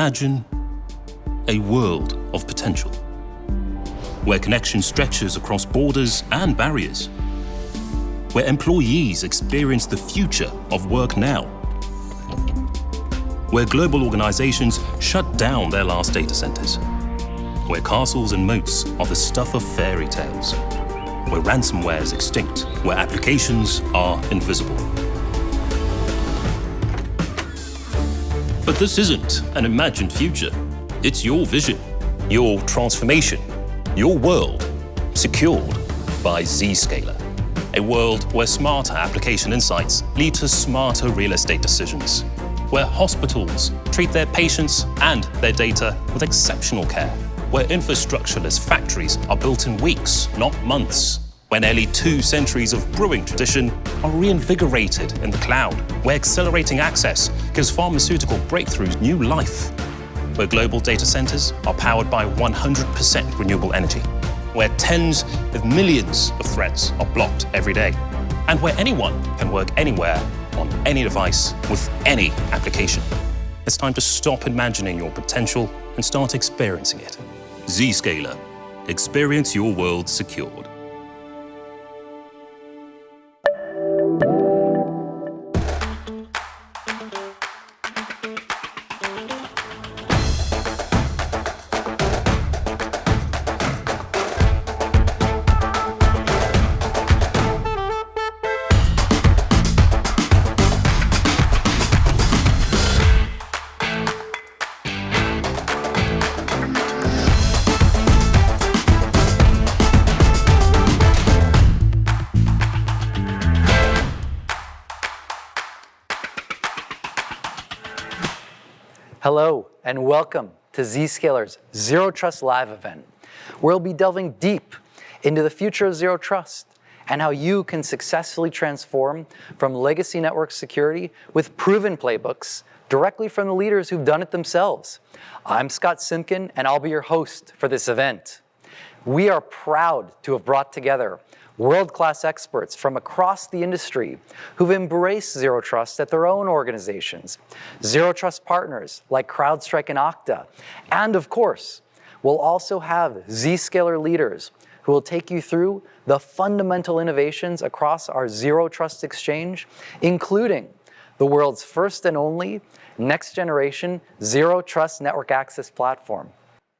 Imagine a world of potential, where connection stretches across borders and barriers, where employees experience the future of work now, where global organizations shut down their last data centers, where castles and moats are the stuff of fairy tales, where ransomware is extinct, where applications are invisible. But this isn't an imagined future. It's your vision, your transformation, your world, secured by Zscaler. A world where smarter application insights lead to smarter real estate decisions, where hospitals treat their patients and their data with exceptional care, where infrastructureless factories are built in weeks, not months, where nearly 2 centuries of brewing tradition are reinvigorated in the cloud, where accelerating access gives pharmaceutical breakthroughs new life, where global data centers are powered by 100% renewable energy, where tens of millions of threads are blocked every day, and where anyone can work anywhere on any device with any application. It's time to stop imagining your potential and start experiencing it. Zscaler. Experience your world secured. Hello, and welcome to Zscaler's Zero Trust Live event, where we'll be delving deep into the future of Zero Trust and how you can successfully transform from legacy network security with proven playbooks directly from the leaders who've done it themselves. I'm Scott Simkin, and I'll be your host for this event. We are proud to have brought together world-class experts from across the industry who've embraced Zero Trust at their own organizations, Zero Trust partners like CrowdStrike and Okta, and of course, we'll also have Zscaler leaders who will take you through the fundamental innovations across our Zero Trust Exchange, including the world's first and only next-generation Zero Trust Network Access platform.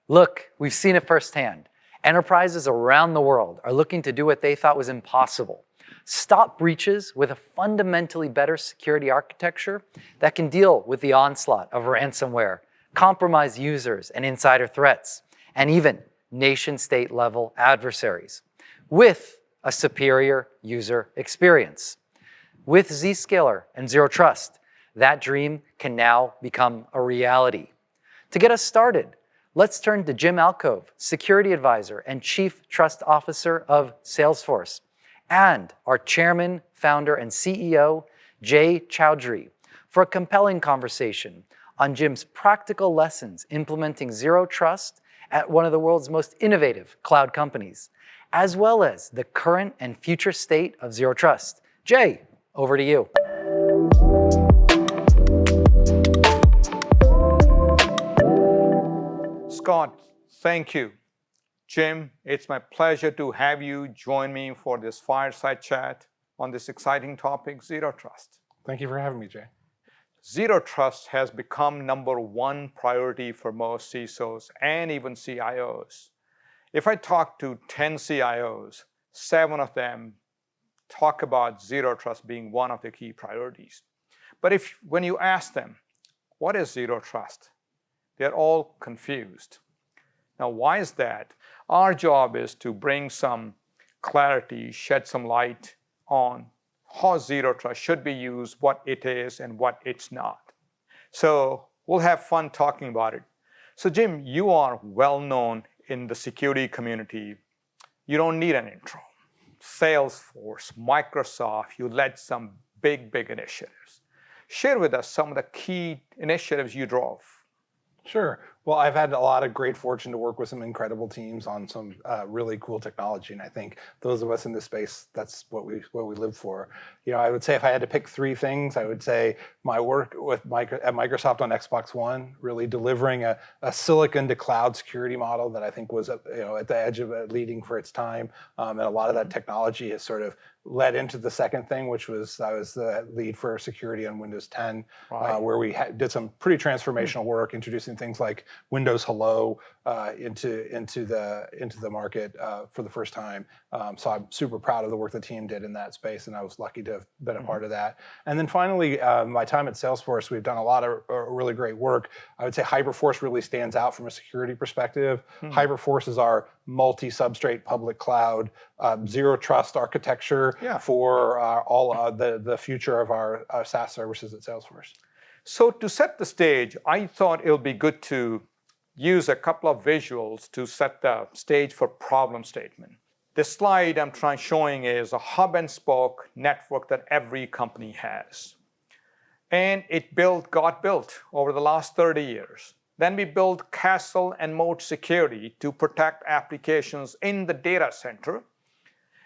Look, we've seen it firsthand. Enterprises around the world are looking to do what they thought was impossible: stop breaches with a fundamentally better security architecture that can deal with the onslaught of ransomware, compromised users and insider threats, and even nation-state level adversaries, with a superior user experience. With Zscaler and Zero Trust, that dream can now become a reality. To get us started, let's turn to Jim Alkove, Security Advisor and Chief Trust Officer of Salesforce, and our Chairman, Founder, and CEO, Jay Chaudhry, for a compelling conversation on Jim's practical lessons implementing Zero Trust at one of the world's most innovative cloud companies, as well as the current and future state of Zero Trust. Jay, over to you. Scott, thank you. Jim, it's my pleasure to have you join me for this fireside chat on this exciting topic, Zero Trust. Thank you for having me, Jay. Zero Trust has become #1 priority for most CISOs and even CIOs. If I talk to 10 CIOs, 7 of them talk about Zero Trust being one of the key priorities. But when you ask them, what is Zero Trust? They're all confused. Now, why is that? Our job is to bring some clarity, shed some light on how Zero Trust should be used, what it is, and what it's not. So we'll have fun talking about it. So Jim, you are well known in the security community. You don't need an intro. Salesforce, Microsoft, you led some big initiatives. Share with us some of the key initiatives you drove. Sure. Well, I've had a lot of great fortune to work with some incredible teams on some really cool technology, and I think those of us in this space, that's what we live for. I would say if I had to pick three things, I would say my work at Microsoft on Xbox One, really delivering a silicon to cloud security model that I think was at the edge of leading for its time, and a lot of that technology has sort of led into the second thing, which was I was the lead for security on Windows 10, where we did some pretty transformational work, introducing things like Windows Hello into the market for the first time. So I'm super proud of the work the team did in that space, and I was lucky to have been a part of that. And then finally, my time at Salesforce, we've done a lot of really great work. I would say HyperForce really stands out from a security perspective. HyperForce is our multi-substrate public cloud zero trust architecture for all the future of our SaaS services at Salesforce. So to set the stage, I thought it'll be good to use a couple of visuals to set the stage for problem statement. This slide I'm showing is a hub and spoke network that every company has. And it got built over the last 30 years. Then we built castle and moat security to protect applications in the data center.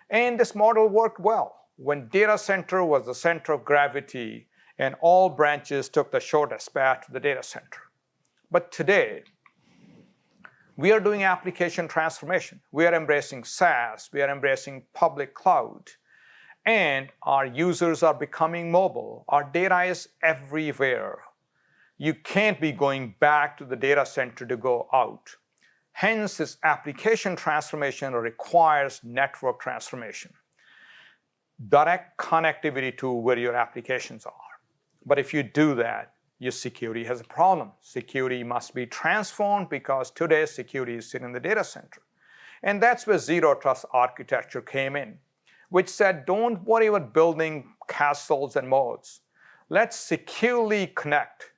And this model worked well. When data center was the center of gravity and all branches took the shortest path to the data center. But today, we are doing application transformation. We are embracing SaaS. We are embracing public cloud. And our users are becoming mobile. Our data is everywhere. You can't be going back to the data center to go out. Hence, this application transformation requires network transformation. Direct connectivity to where your applications are. But if you do that, your security has a problem. Security must be transformed because today's security is sitting in the data center. And that's where Zero Trust architecture came in, which said, don't worry about building castles and moats. Let's securely connect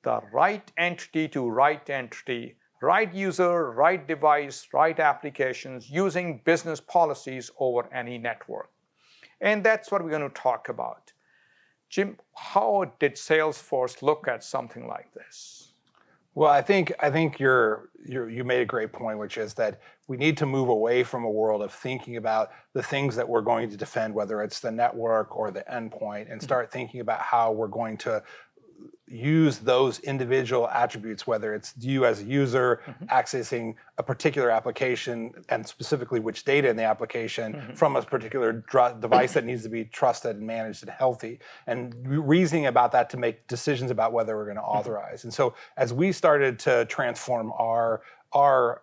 the right entity to right entity, right user, right device, right applications, using business policies over any network. And that's what we're going to talk about. Jim, how did Salesforce look at something like this? Well, I think you made a great point, which is that we need to move away from a world of thinking about the things that we're going to defend, whether it's the network or the endpoint, and start thinking about how we're going to use those individual attributes, whether it's you as a user accessing a particular application and specifically which data in the application from a particular device that needs to be trusted and managed and healthy, and reasoning about that to make decisions about whether we're going to authorize. And so as we started to transform our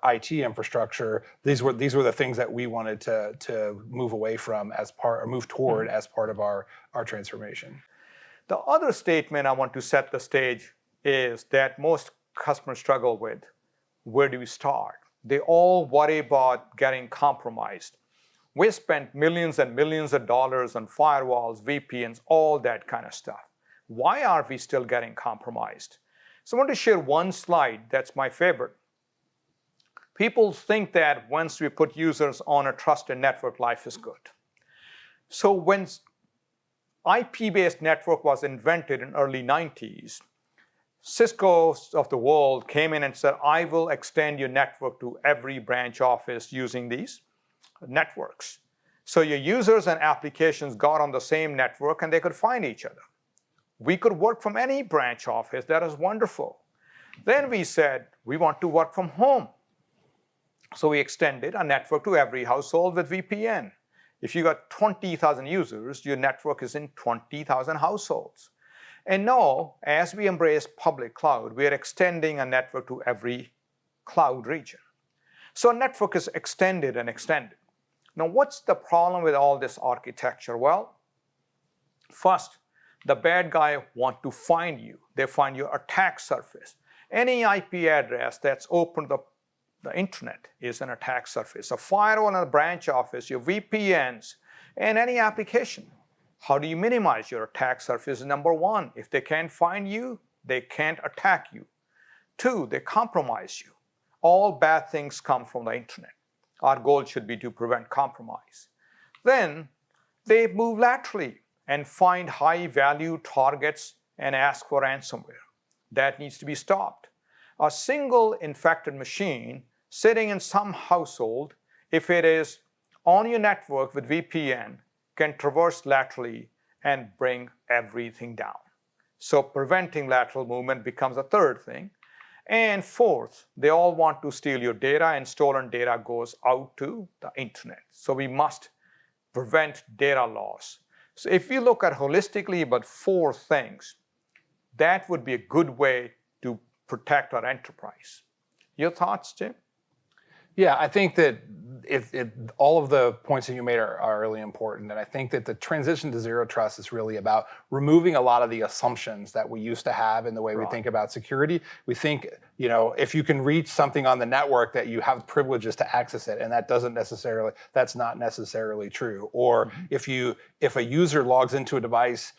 IT infrastructure, these were the things that we wanted to move away from move toward as part of our transformation. The other statement I want to set the stage is that most customers struggle with, where do we start? They all worry about getting compromised. We spent millions and millions of dollars on firewalls, VPNs, all that kind of stuff. Why are we still getting compromised? So I want to share one slide that's my favorite. People think that once we put users on a trusted network, life is good. So when IP-based network was invented in early 90s. Cisco of the world came in and said, I will extend your network to every branch office using these networks. So your users and applications got on the same network and they could find each other. We could work from any branch office. That is wonderful. Then we said, we want to work from home. So we extended a network to every household with VPN. If you got 20,000 users, your network is in 20,000 households. And now, as we embrace public cloud, we are extending a network to every cloud region. So a network is extended and extended. Now, what's the problem with all this architecture? Well, first, the bad guy want to find you. They find your attack surface. Any IP address that's open to the internet is an attack surface. A firewall in a branch office, your VPNs, and any application. How do you minimize your attack surface? Number one, if they can't find you, they can't attack you. Two, they compromise you. All bad things come from the internet. Our goal should be to prevent compromise. Then they move laterally and find high-value targets and ask for ransomware. That needs to be stopped. A single infected machine sitting in some household, if it is on your network with VPN, can traverse laterally and bring everything down. So preventing lateral movement becomes a third thing. And fourth, they all want to steal your data, and stolen data goes out to the internet. So we must prevent data loss. So if you look at holistically about four things, that would be a good way to protect our enterprise. Your thoughts, Jim? Yeah, I think that all of the points that you made are really important. And I think that the transition to zero trust is really about removing a lot of the assumptions that we used to have in the way we think about security. We think, if you can reach something on the network, that you have privileges to access it, and that's not necessarily true. Or if a user logs into a device,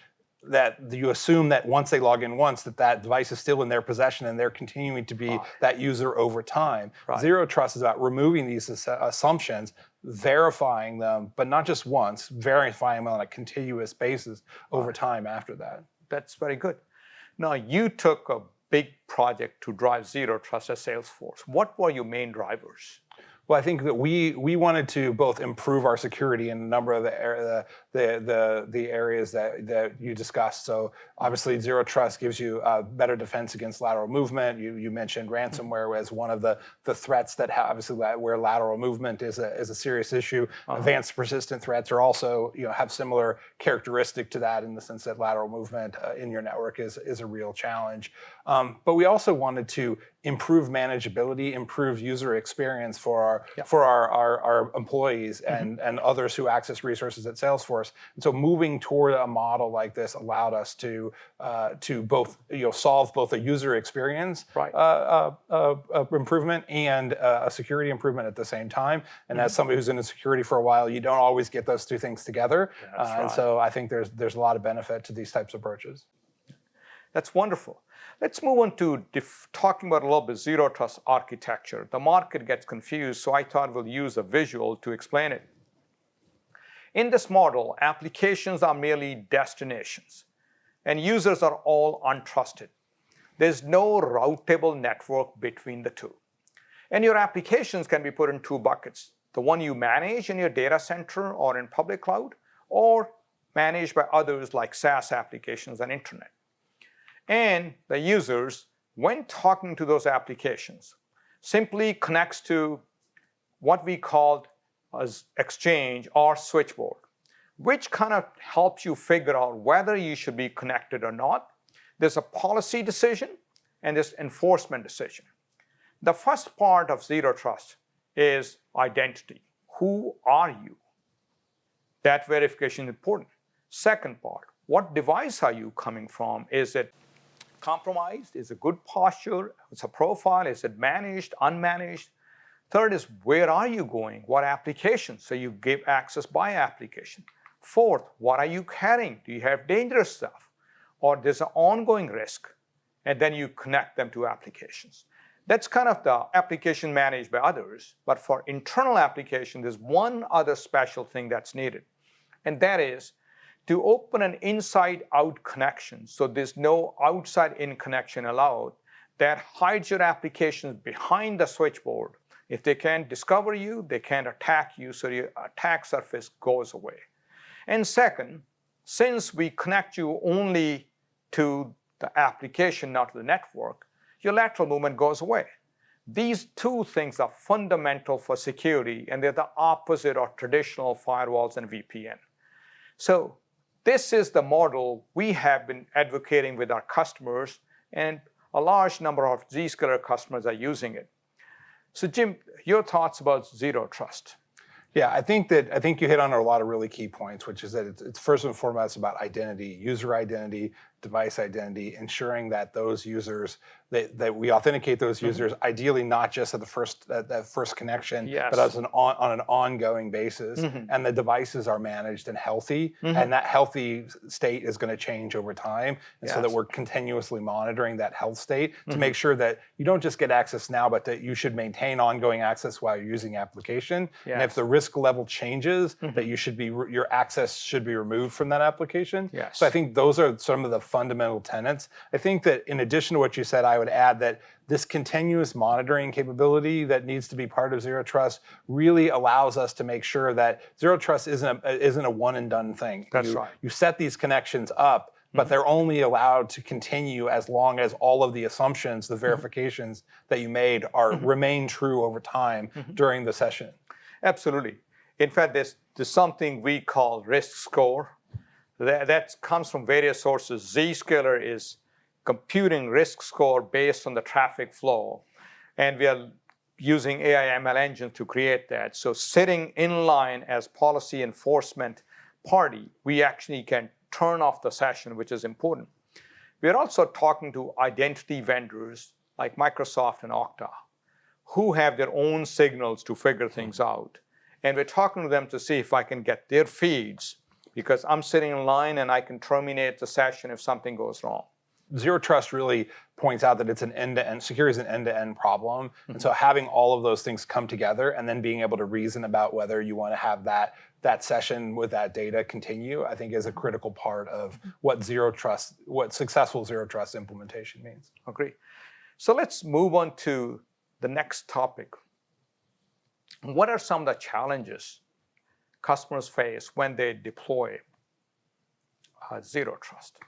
that you assume that once they log in once, that device is still in their possession and they're continuing to be that user over time. Zero trust is about removing these assumptions, verifying them, but not just once, verifying them on a continuous basis over time after that. That's very good. Now, you took a big project to drive zero trust at Salesforce. What were your main drivers? Well, I think that we wanted to both improve our security in a number of the areas that you discussed. So obviously, zero trust gives you better defense against lateral movement. You mentioned ransomware as one of the threats that obviously where lateral movement is a serious issue. Advanced persistent threats are also have similar characteristic to that, in the sense that lateral movement in your network is a real challenge. But we also wanted to improve manageability, improve user experience for our employees and others who access resources at Salesforce. And so moving toward a model like this allowed us to both solve both a user experience improvement and a security improvement at the same time. And as somebody who's in security for a while, you don't always get those two things together. And so I think there's a lot of benefit to these types of approaches. That's wonderful. Let's move on to talking about a little bit zero trust architecture. The market gets confused, so I thought we'll use a visual to explain it. In this model, applications are merely destinations, and users are all untrusted. There's no routable network between the two. And your applications can be put in two buckets: the one you manage in your data center or in public cloud, or managed by others like SaaS applications and internet. And the users, when talking to those applications, simply connects to what we called as Exchange or switchboard, which kind of helps you figure out whether you should be connected or not. There's a policy decision and there's enforcement decision. The first part of zero trust is identity. Who are you? That verification is important. Second part, what device are you coming from? Is it compromised? Is it good posture? It's a profile. Is it managed, unmanaged? Third is, where are you going? What applications? So you give access by application. Fourth, what are you carrying? Do you have dangerous stuff? Or there's an ongoing risk, and then you connect them to applications. That's kind of the application managed by others. But for internal application, there's one other special thing that's needed, and that is to open an inside-out connection, so there's no outside-in connection allowed, that hides your applications behind the switchboard. If they can't discover you, they can't attack you, so your attack surface goes away. And second, since we connect you only to the application, not to the network, your lateral movement goes away. These two things are fundamental for security, and they're the opposite of traditional firewalls and VPN. So this is the model we have been advocating with our customers, and a large number of Zscaler customers are using it. So Jim, your thoughts about zero trust? Yeah, I think you hit on a lot of really key points, which is that it's first and foremost about identity, user identity, device identity, ensuring that those users, that we authenticate those users, ideally not just at that first connection, but as on an ongoing basis. And the devices are managed and healthy, and that healthy state is going to change over time. And so that we're continuously monitoring that health state to make sure that you don't just get access now, but that you should maintain ongoing access while you're using application. And if the risk level changes, that your access should be removed from that application. So I think those are some of the fundamental tenets. I think that in addition to what you said, I would add that this continuous monitoring capability that needs to be part of Zero Trust really allows us to make sure that Zero Trust isn't a one and done thing. That's right. You set these connections up, but they're only allowed to continue as long as all of the assumptions, the verifications that you made remain true over time during the session. Absolutely. In fact, there's something we call risk score. That comes from various sources. Zscaler is computing risk score based on the traffic flow. And we are using AI ML engine to create that. So sitting in line as policy enforcement party, we actually can turn off the session, which is important. We're also talking to identity vendors like Microsoft and Okta, who have their own signals to figure things out. And we're talking to them to see if I can get their feeds, because I'm sitting in line and I can terminate the session if something goes wrong. Zero Trust really points out that it's an end-to-end, security is an end-to-end problem. And so having all of those things come together and then being able to reason about whether you want to have that session with that data continue, I think is a critical part of what successful Zero Trust implementation means. Agree. So let's move on to the next topic. What are some of the challenges customers face when they deploy Zero Trust?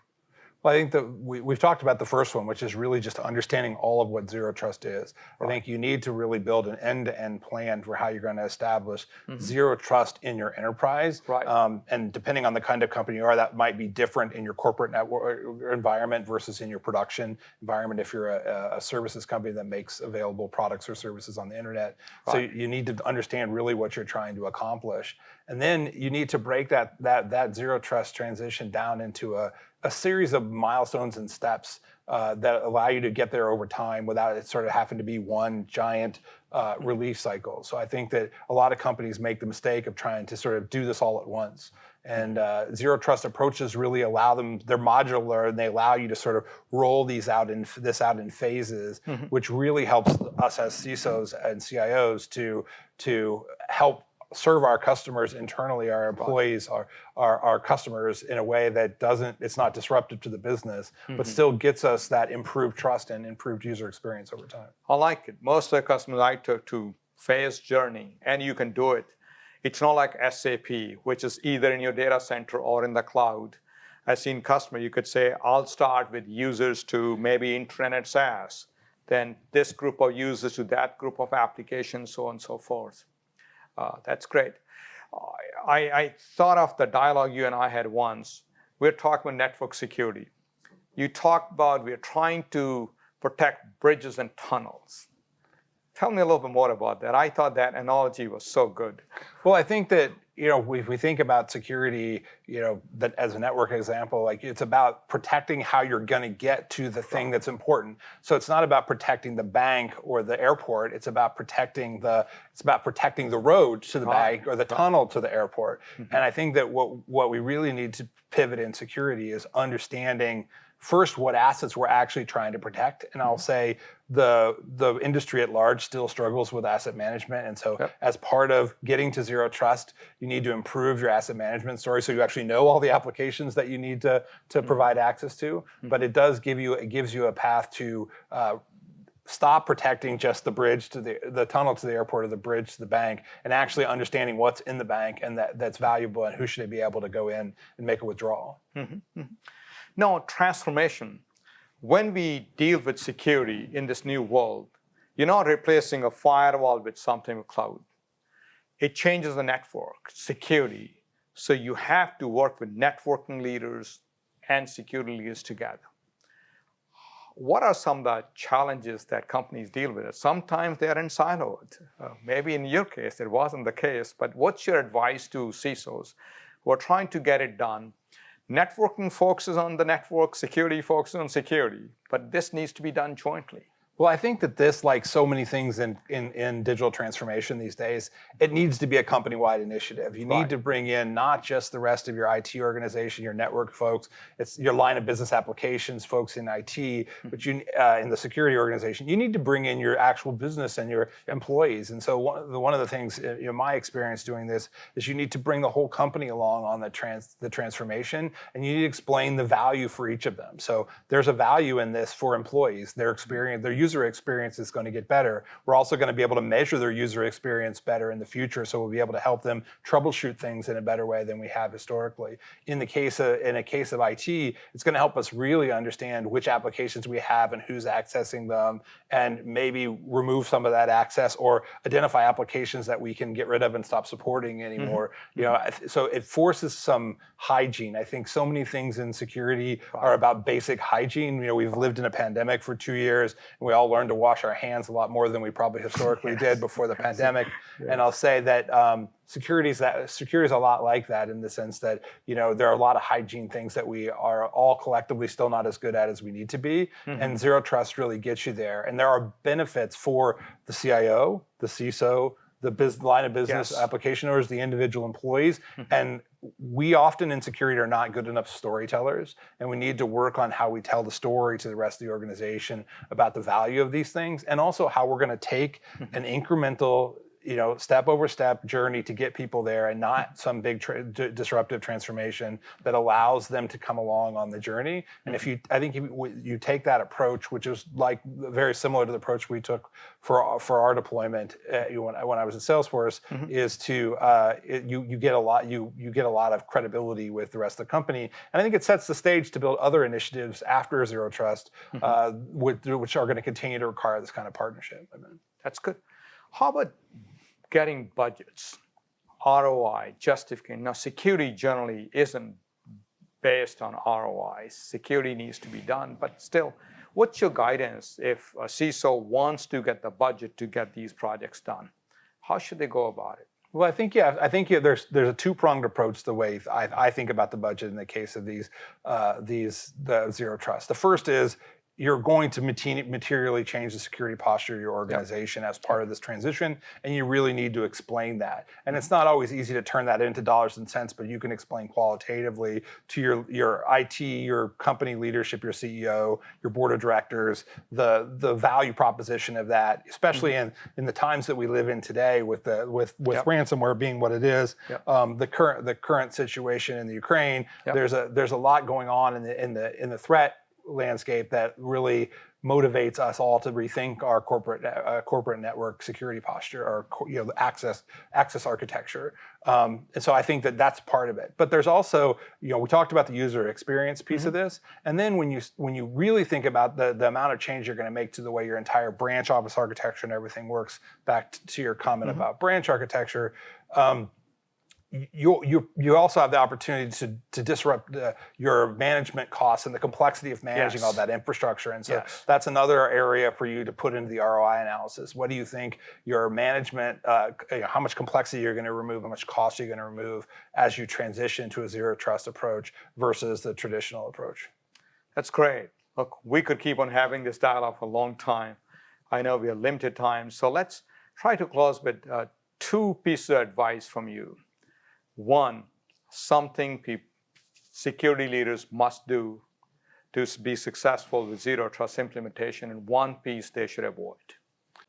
Well, I think that we've talked about the first one, which is really just understanding all of what Zero Trust is. Right. I think you need to really build an end-to-end plan for how you're going to establish Zero Trust in your enterprise. Right. And depending on the kind of company you are, that might be different in your corporate network environment versus in your production environment if you're a services company that makes available products or services on the internet. Right. So you need to understand really what you're trying to accomplish. And then you need to break that Zero Trust transition down into a series of milestones and steps that allow you to get there over time without it sort of having to be one giant release cycle. So I think that a lot of companies make the mistake of trying to sort of do this all at once. And Zero Trust approaches really allow them, they're modular, and they allow you to sort of roll these out in phases, which really helps us as CISOs and CIOs to help serve our customers internally, our employees, our customers in a way that it's not disruptive to the business, but still gets us that improved trust and improved user experience over time. I like it. Most of the customers I took to phase journey, and you can do it. It's not like SAP, which is either in your data center or in the cloud. I've seen customers, you could say, I'll start with users to maybe intranet SaaS, then this group of users to that group of applications, so on and so forth. That's great. I thought of the dialogue you and I had once. We're talking about network security. You talked about we're trying to protect bridges and tunnels. Tell me a little bit more about that. I thought that analogy was so good. Well, I think that, we think about security, that as a network example, like it's about protecting how you're going to get to the thing that's important. So it's not about protecting the bank or the airport. It's about protecting the road to the bank or the tunnel to the airport. And I think that what we really need to pivot in security is understanding first what assets we're actually trying to protect. And I'll say the industry at large still struggles with asset management. And so as part of getting to Zero Trust, you need to improve your asset management story so you actually know all the applications that you need to provide access to. But it gives you a path to stop protecting just the bridge to the tunnel to the airport or the bridge to the bank, and actually understanding what's in the bank and that's valuable and who should be able to go in and make a withdrawal. Now, transformation. When we deal with security in this new world, you're not replacing a firewall with something with cloud. It changes the network, security. So you have to work with networking leaders and security leaders together. What are some of the challenges that companies deal with? Sometimes they're in siloed. Maybe in your case, it wasn't the case, but what's your advice to CISOs who are trying to get it done? Networking focuses on the network, security focuses on security, but this needs to be done jointly. Well, I think that this, like so many things in digital transformation these days, it needs to be a company-wide initiative. You need to bring in not just the rest of your IT organization, your network folks, it's your line of business applications folks in IT, but you in the security organization, you need to bring in your actual business and your employees. And so one of the things, my experience doing this is you need to bring the whole company along on the transformation, and you need to explain the value for each of them. So there's a value in this for employees, their experience, their user experience is going to get better. We're also going to be able to measure their user experience better in the future, so we'll be able to help them troubleshoot things in a better way than we have historically. In a case of IT, it's going to help us really understand which applications we have and who's accessing them, and maybe remove some of that access or identify applications that we can get rid of and stop supporting anymore. So it forces some hygiene. I think so many things in security are about basic hygiene. We've lived in a pandemic for 2 years, and we all learned to wash our hands a lot more than we probably historically did before the pandemic. And I'll say that security is a lot like that, in the sense that there are a lot of hygiene things that we are all collectively still not as good at as we need to be. And Zero Trust really gets you there. And there are benefits for the CIO, the CISO, the line of business application owners, the individual employees. And we often in security are not good enough storytellers, and we need to work on how we tell the story to the rest of the organization about the value of these things, and also how we're going to take an incremental step over step journey to get people there, and not some big disruptive transformation that allows them to come along on the journey. And I think if you take that approach, which is like very similar to the approach we took for our deployment when I was at Salesforce, is to you get a lot of credibility with the rest of the company, and I think it sets the stage to build other initiatives after Zero Trust, which are going to continue to require this kind of partnership. That's good. How about getting budgets, ROI, justification? Now, security generally isn't based on ROI. Security needs to be done, but still, what's your guidance if a CISO wants to get the budget to get these projects done? How should they go about it? Well, I think there's a two-pronged approach the way I think about the budget in the case of the Zero Trust. The first is, you're going to materially change the security posture of your organization as part of this transition, and you really need to explain that. And it's not always easy to turn that into dollars and cents, but you can explain qualitatively to your IT, your company leadership, your CEO, your board of directors, the value proposition of that, especially in the times that we live in today, with ransomware being what it is, the current situation in the Ukraine. There's a lot going on in the threat landscape that really motivates us all to rethink our corporate network security posture, or access architecture. And so I think that that's part of it. But there's also, we talked about the user experience piece of this, and then when you really think about the amount of change you're going to make to the way your entire branch office architecture and everything works, back to your comment about branch architecture. You also have the opportunity to disrupt your management costs and the complexity of managing all that infrastructure. And so that's another area for you to put into the ROI analysis. What do you think your management, how much complexity you're going to remove, how much cost you're going to remove as you transition to a Zero Trust approach versus the traditional approach? That's great. Look, we could keep on having this dialogue for a long time. I know we have limited time, so let's try to close with 2 pieces of advice from you. One, something security leaders must do to be successful with Zero Trust implementation, and one piece they should avoid.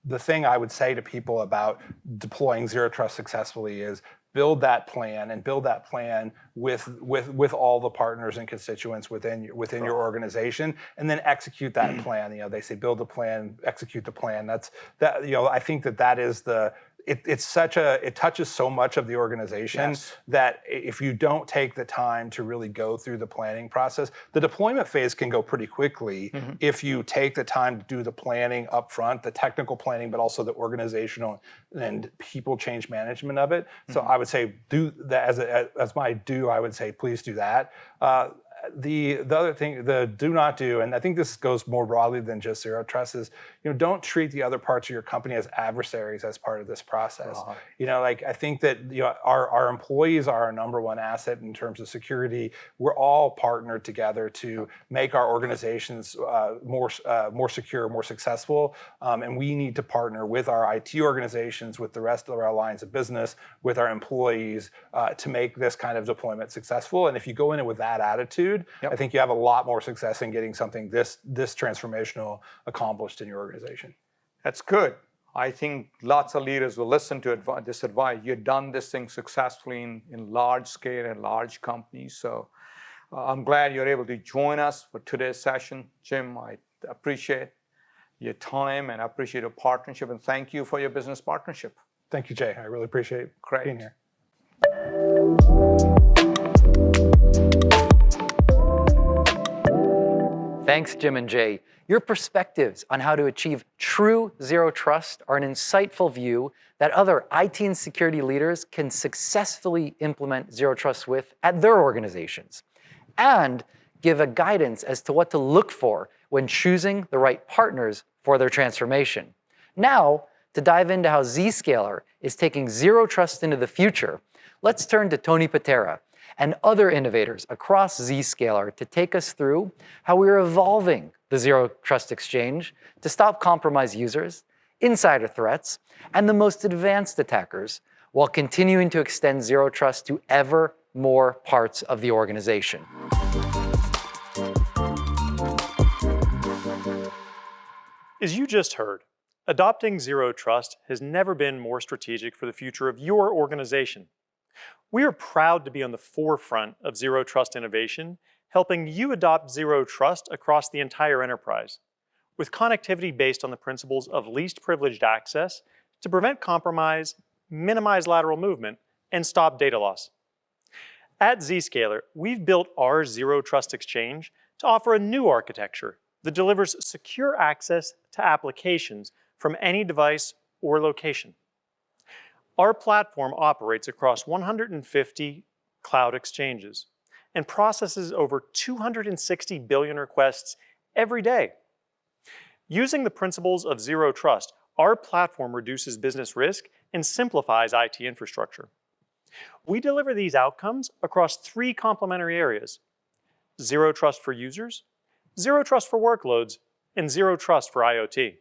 The thing I would say to people about deploying Zero Trust successfully is build that plan, and build that plan with all the partners and constituents within your organization, and then execute that plan. They say build a plan, execute the plan. I think that is the. It touches so much of the organization that if you don't take the time to really go through the planning process, the deployment phase can go pretty quickly if you take the time to do the planning up front, the technical planning, but also the organizational and people change management of it. So I would say do that as my do. I would say please do that. the other thing, the do not do, and I think this goes more broadly than just Zero Trust, is don't treat the other parts of your company as adversaries as part of this process. Like I think that our employees are our number one asset in terms of security. We're all partnered together to make our organizations more secure, more successful, and we need to partner with our IT organizations, with the rest of our lines of business, with our employees to make this kind of deployment successful. And if you go in it with that attitude, I think you have a lot more success in getting something this transformational accomplished in your organization. That's good. I think lots of leaders will listen to this advice. You've done this thing successfully in large scale and large companies. So I'm glad you're able to join us for today's session. Jim, I appreciate your time and I appreciate your partnership, and thank you for your business partnership. Thank you, Jay. I really appreciate being here. Thanks, Jim and Jay. Your perspectives on how to achieve true zero trust are an insightful view that other IT and security leaders can successfully implement zero trust with at their organizations, and give a guidance as to what to look for when choosing the right partners for their transformation. Now, to dive into how Zscaler is taking zero trust into the future, let's turn to Tony Patera and other innovators across Zscaler to take us through how we're evolving the Zero Trust Exchange to stop compromised users, insider threats, and the most advanced attackers, while continuing to extend zero trust to ever more parts of the organization. As you just heard, adopting zero trust has never been more strategic for the future of your organization. We are proud to be on the forefront of zero trust innovation, helping you adopt zero trust across the entire enterprise, with connectivity based on the principles of least privileged access to prevent compromise, minimize lateral movement, and stop data loss. At Zscaler, we've built our Zero Trust Exchange to offer a new architecture that delivers secure access to applications from any device or location. Our platform operates across 150 cloud exchanges and processes over 260 billion requests every day. Using the principles of zero trust, our platform reduces business risk and simplifies IT infrastructure. We deliver these outcomes across 3 complementary areas: zero trust for users, zero trust for workloads, and zero trust for IoT.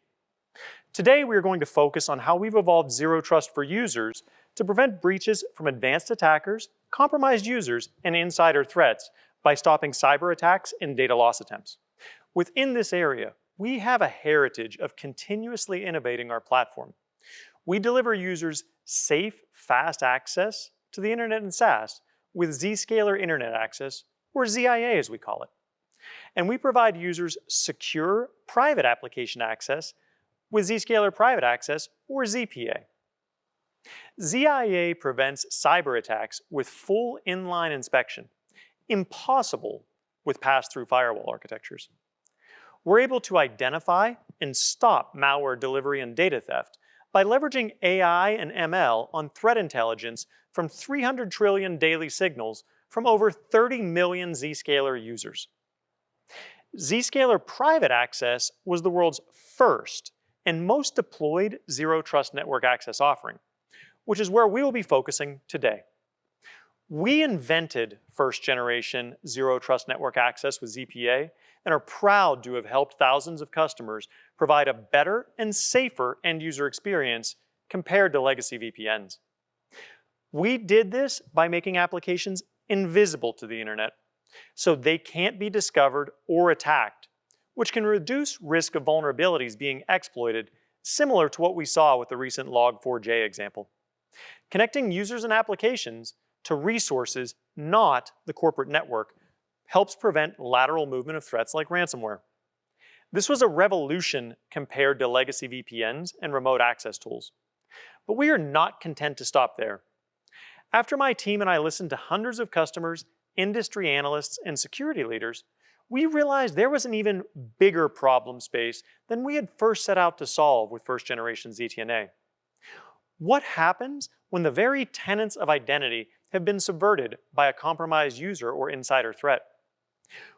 Today, we are going to focus on how we've evolved zero trust for users to prevent breaches from advanced attackers, compromised users, and insider threats by stopping cyber attacks and data loss attempts. Within this area, we have a heritage of continuously innovating our platform. We deliver users safe, fast access to the internet and SaaS with Zscaler Internet Access, or ZIA as we call it. And we provide users secure private application access with Zscaler Private Access, or ZPA. ZIA prevents cyber attacks with full inline inspection, impossible with pass-through firewall architectures. We're able to identify and stop malware delivery and data theft by leveraging AI and ML on threat intelligence from 300 trillion daily signals from over 30 million Zscaler users. Zscaler Private Access was the world's first and most deployed Zero Trust Network Access offering, which is where we will be focusing today. We invented first-generation Zero Trust Network Access with ZPA and are proud to have helped thousands of customers provide a better and safer end-user experience compared to legacy VPNs. We did this by making applications invisible to the internet, so they can't be discovered or attacked, which can reduce risk of vulnerabilities being exploited, similar to what we saw with the recent Log4j example. Connecting users and applications to resources, not the corporate network, helps prevent lateral movement of threats like ransomware. This was a revolution compared to legacy VPNs and remote access tools. But we are not content to stop there. After my team and I listened to hundreds of customers, industry analysts, and security leaders, we realized there was an even bigger problem space than we had first set out to solve with first-generation ZTNA. What happens when the very tenets of identity have been subverted by a compromised user or insider threat?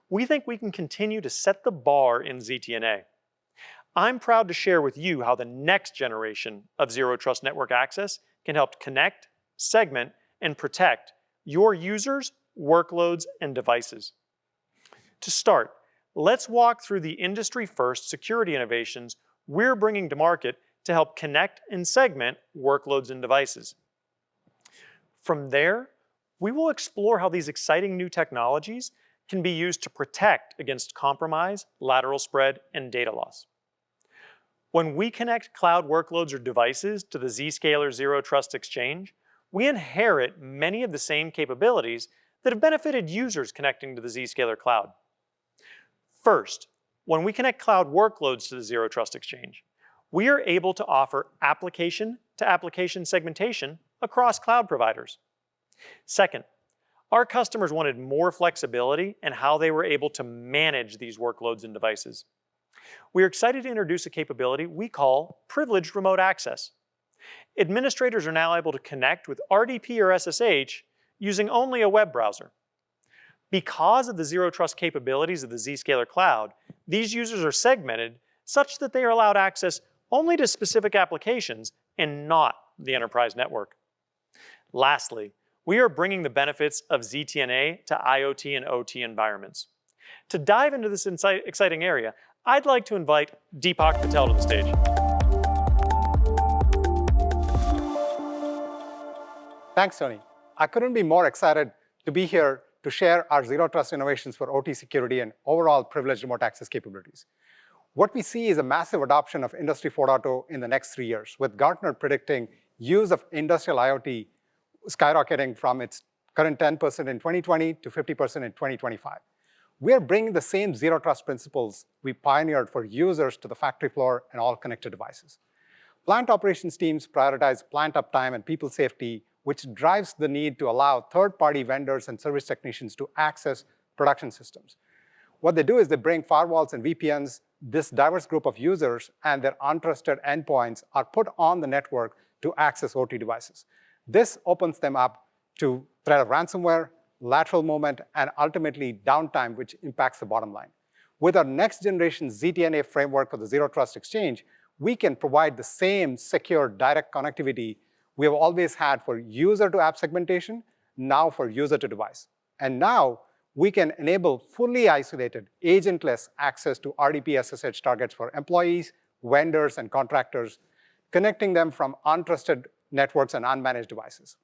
we think we can continue to set the bar in ZTNA. I'm proud to share with you how the next generation of Zero Trust Network Access can help connect, segment, and protect your users, workloads, and devices. To start, let's walk through the industry-first security innovations we're bringing to market to help connect and segment workloads and devices. From there, we will explore how these exciting new technologies can be used to protect against compromise, lateral spread, and data loss. When we connect cloud workloads or devices to the Zscaler Zero Trust Exchange, we inherit many of the same capabilities that have benefited users connecting to the Zscaler cloud. First, when we connect cloud workloads to the Zero Trust Exchange, we are able to offer application-to-application segmentation across cloud providers. Second, our customers wanted more flexibility in how they were able to manage these workloads and devices. We're excited to introduce a capability we call privileged remote access. Administrators are now able to connect with RDP or SSH using only a web browser. Because of the Zero Trust capabilities of the Zscaler cloud, these users are segmented such that they are allowed access only to specific applications and not the enterprise network. Lastly, we are bringing the benefits of ZTNA to IoT and OT environments. To dive into this exciting area, I'd like to invite Deepak Patel to the stage. Thanks, Tony. I couldn't be more excited to be here to share our Zero Trust innovations for OT security and overall privileged remote access capabilities. What we see is a massive adoption of Industry 4.0 in the next 3 years, with Gartner predicting use of industrial IoT skyrocketing from its current 10% in 2020 to 50% in 2025. We are bringing the same Zero Trust principles we pioneered for users to the factory floor and all connected devices. Plant operations teams prioritize plant uptime and people safety, which drives the need to allow third-party vendors and service technicians to access production systems. What they do is they bring firewalls and VPNs. This diverse group of users and their untrusted endpoints are put on the network to access OT devices. This opens them up to threat of ransomware, lateral movement, and ultimately downtime, which impacts the bottom line. With our next generation ZTNA framework for the Zero Trust Exchange, we can provide the same secure direct connectivity we have always had for user to app segmentation, now for user to device. And now we can enable fully isolated, agentless access to RDP SSH targets for employees, vendors, and contractors, connecting them from untrusted networks and unmanaged devices.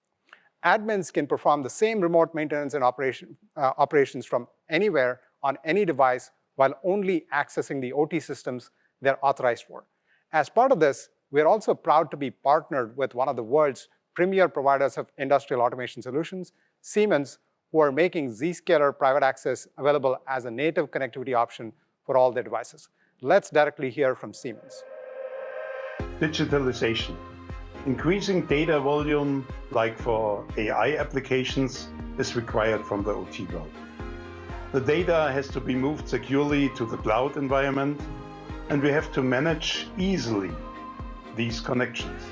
Admins can perform the same remote maintenance and operations from anywhere on any device while only accessing the OT systems they're authorized for. As part of this, we're also proud to be partnered with one of the world's premier providers of industrial automation solutions, Siemens, who are making Zscaler Private Access available as a native connectivity option for all their devices. Let's directly hear from Siemens. Digitalization. Increasing data volume, like for AI applications, is required from the OT world. The data has to be moved securely to the cloud environment, and we have to manage easily these connections.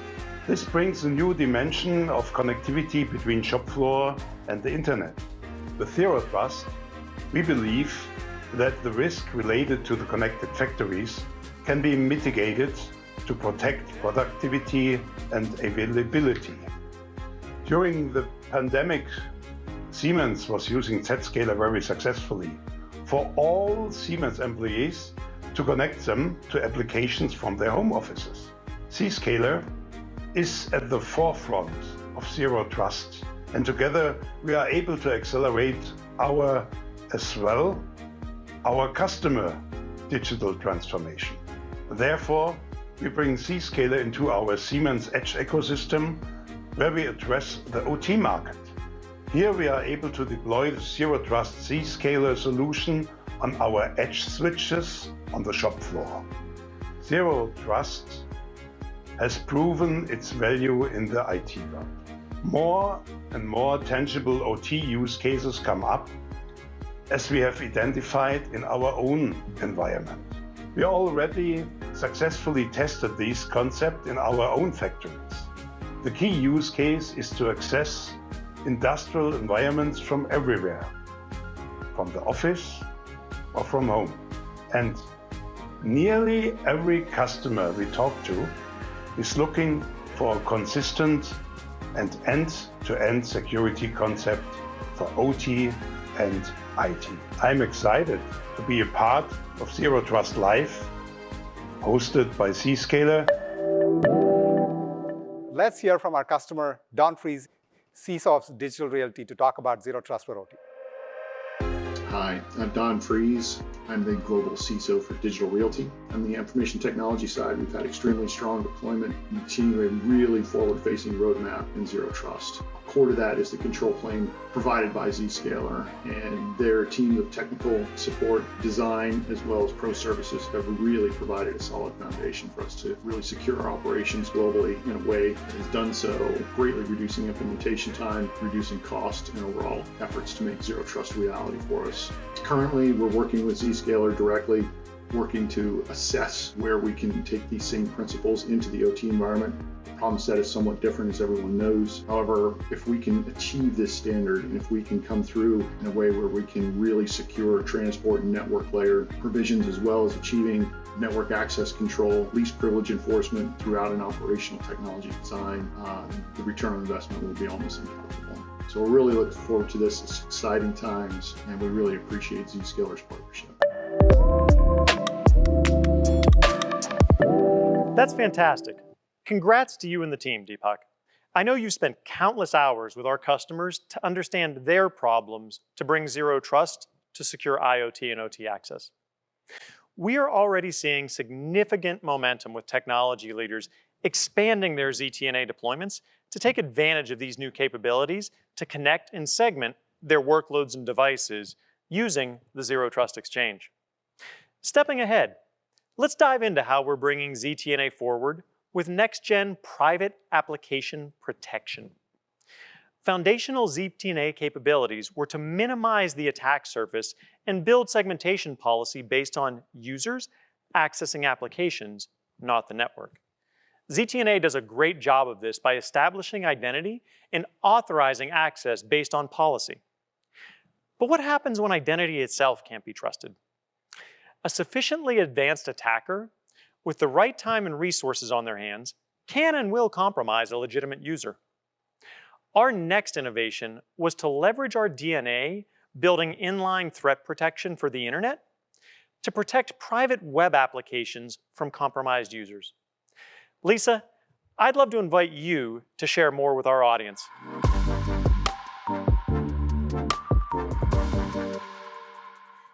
This brings a new dimension of connectivity between shop floor and the internet. With Zero Trust, we believe that the risk related to the connected factories can be mitigated to protect productivity and availability. During the pandemic, Siemens was using Zscaler very successfully for all Siemens employees to connect them to applications from their home offices. Zscaler is at the forefront of Zero Trust, and together we are able to accelerate our customer digital transformation. Therefore, we bring Zscaler into our Siemens Edge ecosystem, where we address the OT market. Here we are able to deploy the Zero Trust Zscaler solution on our Edge switches on the shop floor. Zero Trust has proven its value in the IT world. More and more tangible OT use cases come up, as we have identified in our own environment. We already successfully tested these concepts in our own factories. The key use case is to access industrial environments from everywhere, from the office or from home. And nearly every customer we talk to is looking for a consistent and end-to-end security concept for OT and IT. I'm excited to be a part of Zero Trust Live, hosted by Zscaler. Let's hear from our customer, Don Fries, CISO of Digital Realty, to talk about Zero Trust for OT. Hi, I'm Don Fries. I'm the global CISO for Digital Realty. On the information technology side, we've had extremely strong deployment and continue a really forward-facing roadmap in Zero Trust. Core to that is the control plane provided by Zscaler, and their team of technical support, design, as well as pro services have really provided a solid foundation for us to really secure our operations globally in a way that has done so, greatly reducing implementation time, reducing cost, and overall efforts to make Zero Trust a reality for us. Currently, we're working with Zscaler directly, working to assess where we can take these same principles into the OT environment. The problem set is somewhat different, as everyone knows. However, if we can achieve this standard, and if we can come through in a way where we can really secure transport and network layer provisions, as well as achieving network access control, least privilege enforcement throughout an operational technology design, the return on investment will be almost incalculable. So we're really looking forward to this. It's exciting times, and we really appreciate Zscaler's partnership. That's fantastic. Congrats to you and the team, Deepak. I know you've spent countless hours with our customers to understand their problems to bring Zero Trust to secure IoT and OT access. We are already seeing significant momentum with technology leaders expanding their ZTNA deployments to take advantage of these new capabilities to connect and segment their workloads and devices using the Zero Trust Exchange. Stepping ahead, let's dive into how we're bringing ZTNA forward with next-gen private application protection. Foundational ZTNA capabilities were to minimize the attack surface and build segmentation policy based on users accessing applications, not the network. ZTNA does a great job of this by establishing identity and authorizing access based on policy. But what happens when identity itself can't be trusted? A sufficiently advanced attacker with the right time and resources on their hands can and will compromise a legitimate user. Our next innovation was to leverage our DNA building inline threat protection for the internet to protect private web applications from compromised users. Lisa, I'd love to invite you to share more with our audience.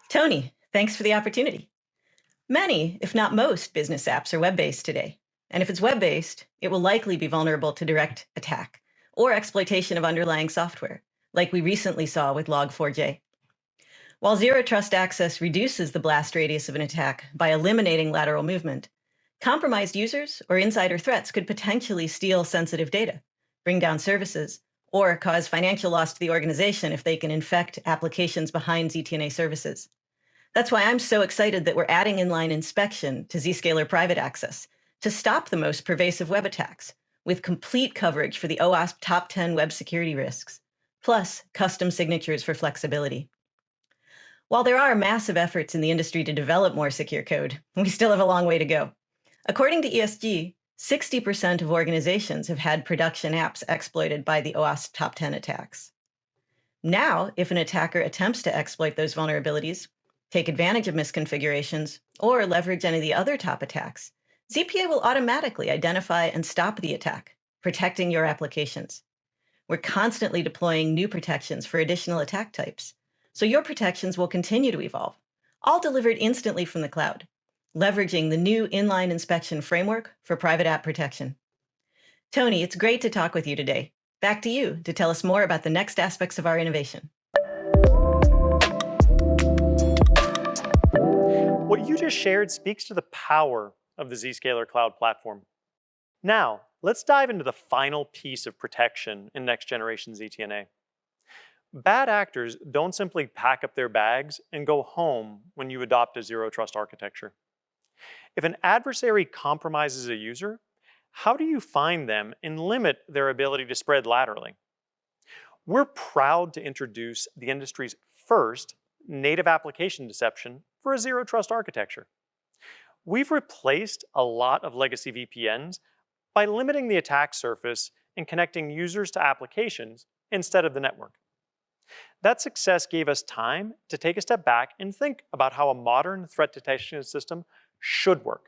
Tony, thanks for the opportunity. Many, if not most, business apps are web-based today. And if it's web-based, it will likely be vulnerable to direct attack or exploitation of underlying software, like we recently saw with Log4j. While Zero Trust Access reduces the blast radius of an attack by eliminating lateral movement, compromised users or insider threats could potentially steal sensitive data, bring down services, or cause financial loss to the organization if they can infect applications behind ZTNA services. That's why I'm so excited that we're adding inline inspection to Zscaler Private Access to stop the most pervasive web attacks, with complete coverage for the OWASP top 10 web security risks, plus custom signatures for flexibility. While there are massive efforts in the industry to develop more secure code, we still have a long way to go. According to ESG, 60% of organizations have had production apps exploited by the OWASP top 10 attacks. Now, if an attacker attempts to exploit those vulnerabilities, take advantage of misconfigurations, or leverage any of the other top attacks, ZPA will automatically identify and stop the attack, protecting your applications. We're constantly deploying new protections for additional attack types, so your protections will continue to evolve, all delivered instantly from the cloud, leveraging the new inline inspection framework for private app protection. Tony, it's great to talk with you today. Back to you to tell us more about the next aspects of our innovation. What you just shared speaks to the power of the Zscaler Cloud Platform. Now, let's dive into the final piece of protection in next-generation ZTNA. Bad actors don't simply pack up their bags and go home when you adopt a zero-trust architecture. If an adversary compromises a user, how do you find them and limit their ability to spread laterally? We're proud to introduce the industry's first native application deception for a zero trust architecture. We've replaced a lot of legacy VPNs by limiting the attack surface and connecting users to applications instead of the network. That success gave us time to take a step back and think about how a modern threat detection system should work.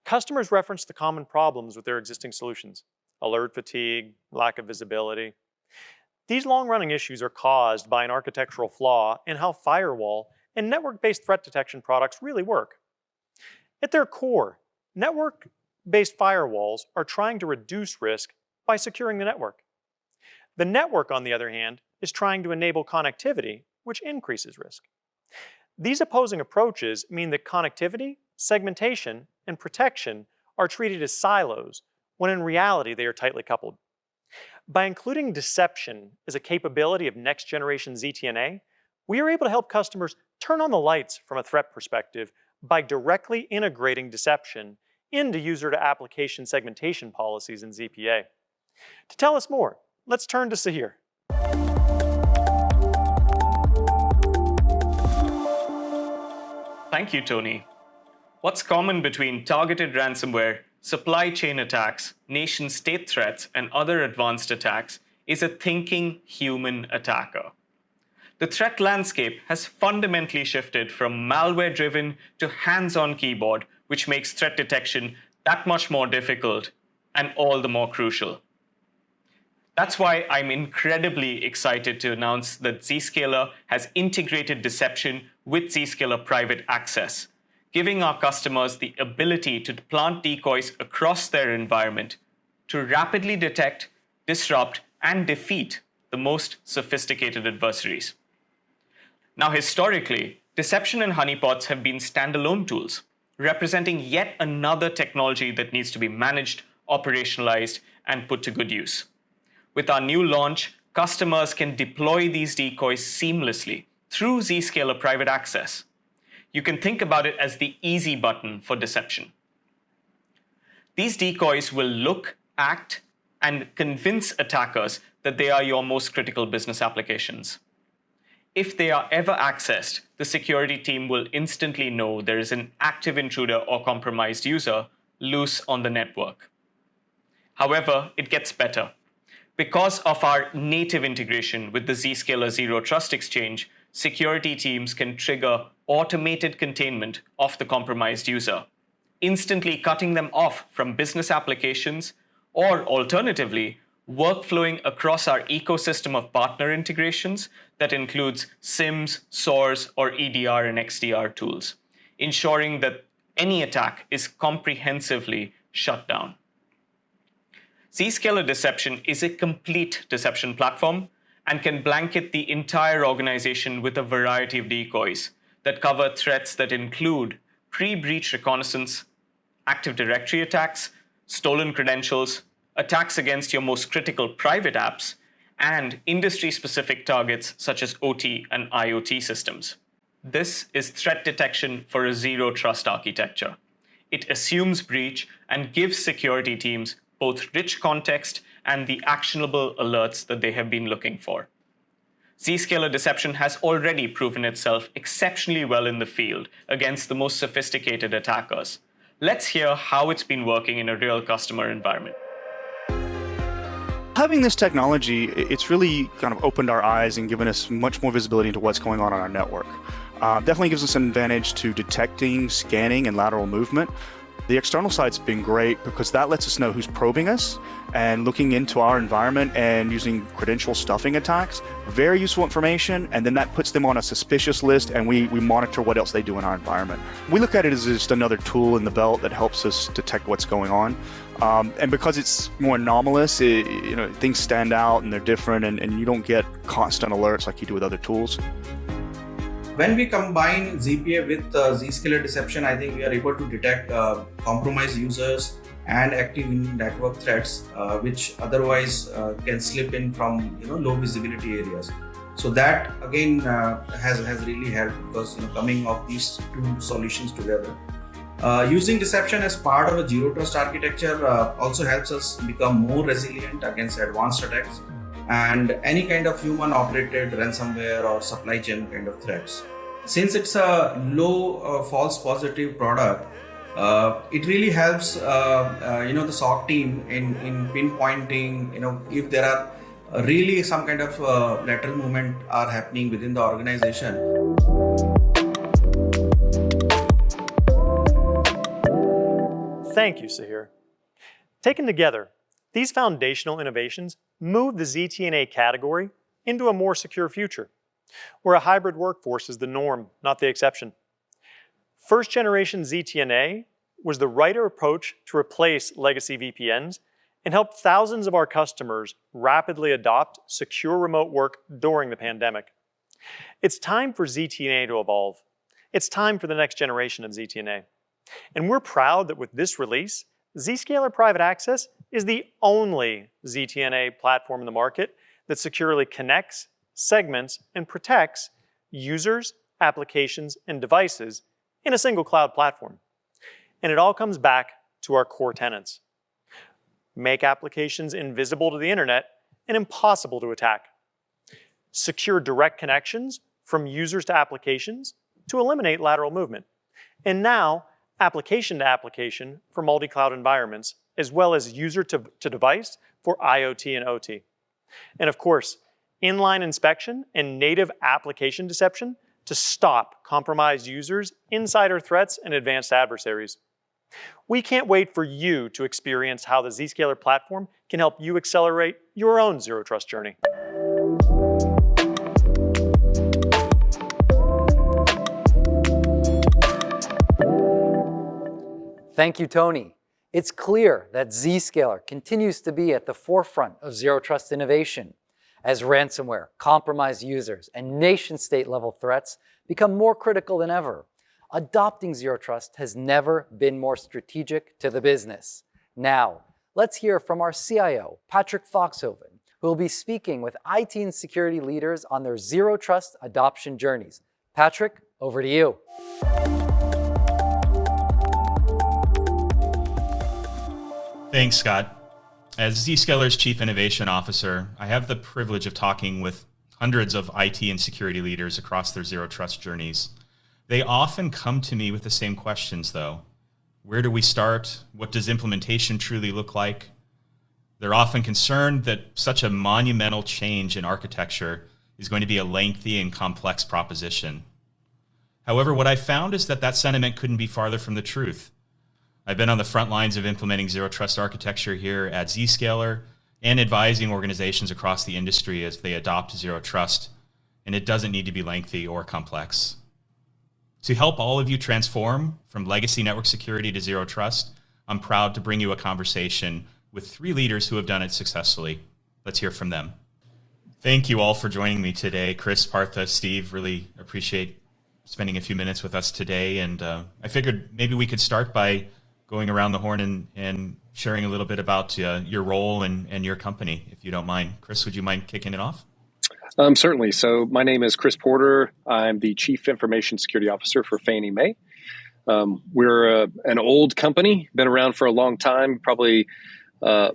Customers referenced the common problems with their existing solutions: alert fatigue, lack of visibility. These long-running issues are caused by an architectural flaw in how firewall and network-based threat detection products really work. At their core, network-based firewalls are trying to reduce risk by securing the network. The network, on the other hand, is trying to enable connectivity, which increases risk. These opposing approaches mean that connectivity, segmentation, and protection are treated as silos, when in reality they are tightly coupled. By including deception as a capability of next-generation ZTNA, we are able to help customers turn on the lights from a threat perspective by directly integrating deception into user-to-application segmentation policies in ZPA. To tell us more, let's turn to Sahir. Thank you, Tony. What's common between targeted ransomware, supply chain attacks, nation-state threats, and other advanced attacks is a thinking human attacker. The threat landscape has fundamentally shifted from malware-driven to hands-on keyboard, which makes threat detection that much more difficult and all the more crucial. That's why I'm incredibly excited to announce that Zscaler has integrated deception with Zscaler Private Access, giving our customers the ability to plant decoys across their environment to rapidly detect, disrupt, and defeat the most sophisticated adversaries. Now, historically, deception and honeypots have been standalone tools, representing yet another technology that needs to be managed, operationalized, and put to good use. With our new launch, customers can deploy these decoys seamlessly through Zscaler Private Access. You can think about it as the easy button for deception. These decoys will look, act, and convince attackers that they are your most critical business applications. If they are ever accessed, the security team will instantly know there is an active intruder or compromised user loose on the network. However, it gets better. Because of our native integration with the Zscaler Zero Trust Exchange, security teams can trigger automated containment of the compromised user, instantly cutting them off from business applications, or alternatively, workflowing across our ecosystem of partner integrations that includes SIEMs, SOARs, or EDR and XDR tools, ensuring that any attack is comprehensively shut down. Zscaler Deception is a complete deception platform and can blanket the entire organization with a variety of decoys that cover threats that include pre-breach reconnaissance, Active Directory attacks, stolen credentials, attacks against your most critical private apps, and industry-specific targets such as OT and IoT systems. This is threat detection for a zero trust architecture. It assumes breach and gives security teams both rich context and the actionable alerts that they have been looking for. Zscaler Deception has already proven itself exceptionally well in the field against the most sophisticated attackers. Let's hear how it's been working in a real customer environment. Having this technology, it's really kind of opened our eyes and given us much more visibility into what's going on our network. Definitely gives us an advantage to detecting, scanning, and lateral movement. The external side's been great because that lets us know who's probing us and looking into our environment and using credential stuffing attacks. Very useful information, and then that puts them on a suspicious list, and we monitor what else they do in our environment. We look at it as just another tool in the belt that helps us detect what's going on. And because it's more anomalous, things stand out and they're different, and you don't get constant alerts like you do with other tools. When we combine ZPA with Zscaler Deception, I think we are able to detect compromised users and active network threats, which otherwise can slip in from low visibility areas. So that again has really helped, because coming of these two solutions together. Using deception as part of a zero trust architecture also helps us become more resilient against advanced attacks. and any kind of human operated ransomware or supply chain kind of threats. Since it's a low false positive product, it really helps the SOC team in pinpointing if there are really some kind of lateral movement are happening within the organization. Thank you, Sahir. Taken together, these foundational innovations move the ZTNA category into a more secure future, where a hybrid workforce is the norm, not the exception. First generation ZTNA was the right approach to replace legacy VPNs and help thousands of our customers rapidly adopt secure remote work during the pandemic. It's time for ZTNA to evolve. It's time for the next generation of ZTNA. And we're proud that with this release, Zscaler Private Access is the only ZTNA platform in the market that securely connects, segments, and protects users, applications, and devices in a single cloud platform. And it all comes back to our core tenets. Make applications invisible to the internet and impossible to attack. Secure direct connections from users to applications to eliminate lateral movement. And now, application to application for multi-cloud environments, as well as user to device for IoT and OT. And of course, inline inspection and native application deception to stop compromised users, insider threats, and advanced adversaries. We can't wait for you to experience how the Zscaler platform can help you accelerate your own Zero Trust journey. Thank you, Tony. It's clear that Zscaler continues to be at the forefront of Zero Trust innovation as ransomware, compromised users, and nation-state level threats become more critical than ever. Adopting Zero Trust has never been more strategic to the business. Now, let's hear from our CIO, Patrick Foxhoven, who will be speaking with IT and security leaders on their Zero Trust adoption journeys. Patrick, over to you. Thanks, Scott. As Zscaler's Chief Innovation Officer, I have the privilege of talking with hundreds of IT and security leaders across their Zero Trust journeys. They often come to me with the same questions, though. Where do we start? What does implementation truly look like? They're often concerned that such a monumental change in architecture is going to be a lengthy and complex proposition. However, what I found is that sentiment couldn't be farther from the truth. I've been on the front lines of implementing Zero Trust architecture here at Zscaler and advising organizations across the industry as they adopt Zero Trust, and it doesn't need to be lengthy or complex. To help all of you transform from legacy network security to Zero Trust, I'm proud to bring you a conversation with 3 leaders who have done it successfully. Let's hear from them. Thank you all for joining me today. Chris, Partha, Steve, really appreciate spending a few minutes with us today. And I figured maybe we could start by going around the horn and sharing a little bit about your role and your company, if you don't mind. Chris, would you mind kicking it off? Certainly. So my name is Chris Porter. I'm the Chief Information Security Officer for Fannie Mae. We're an old company, been around for a long time, probably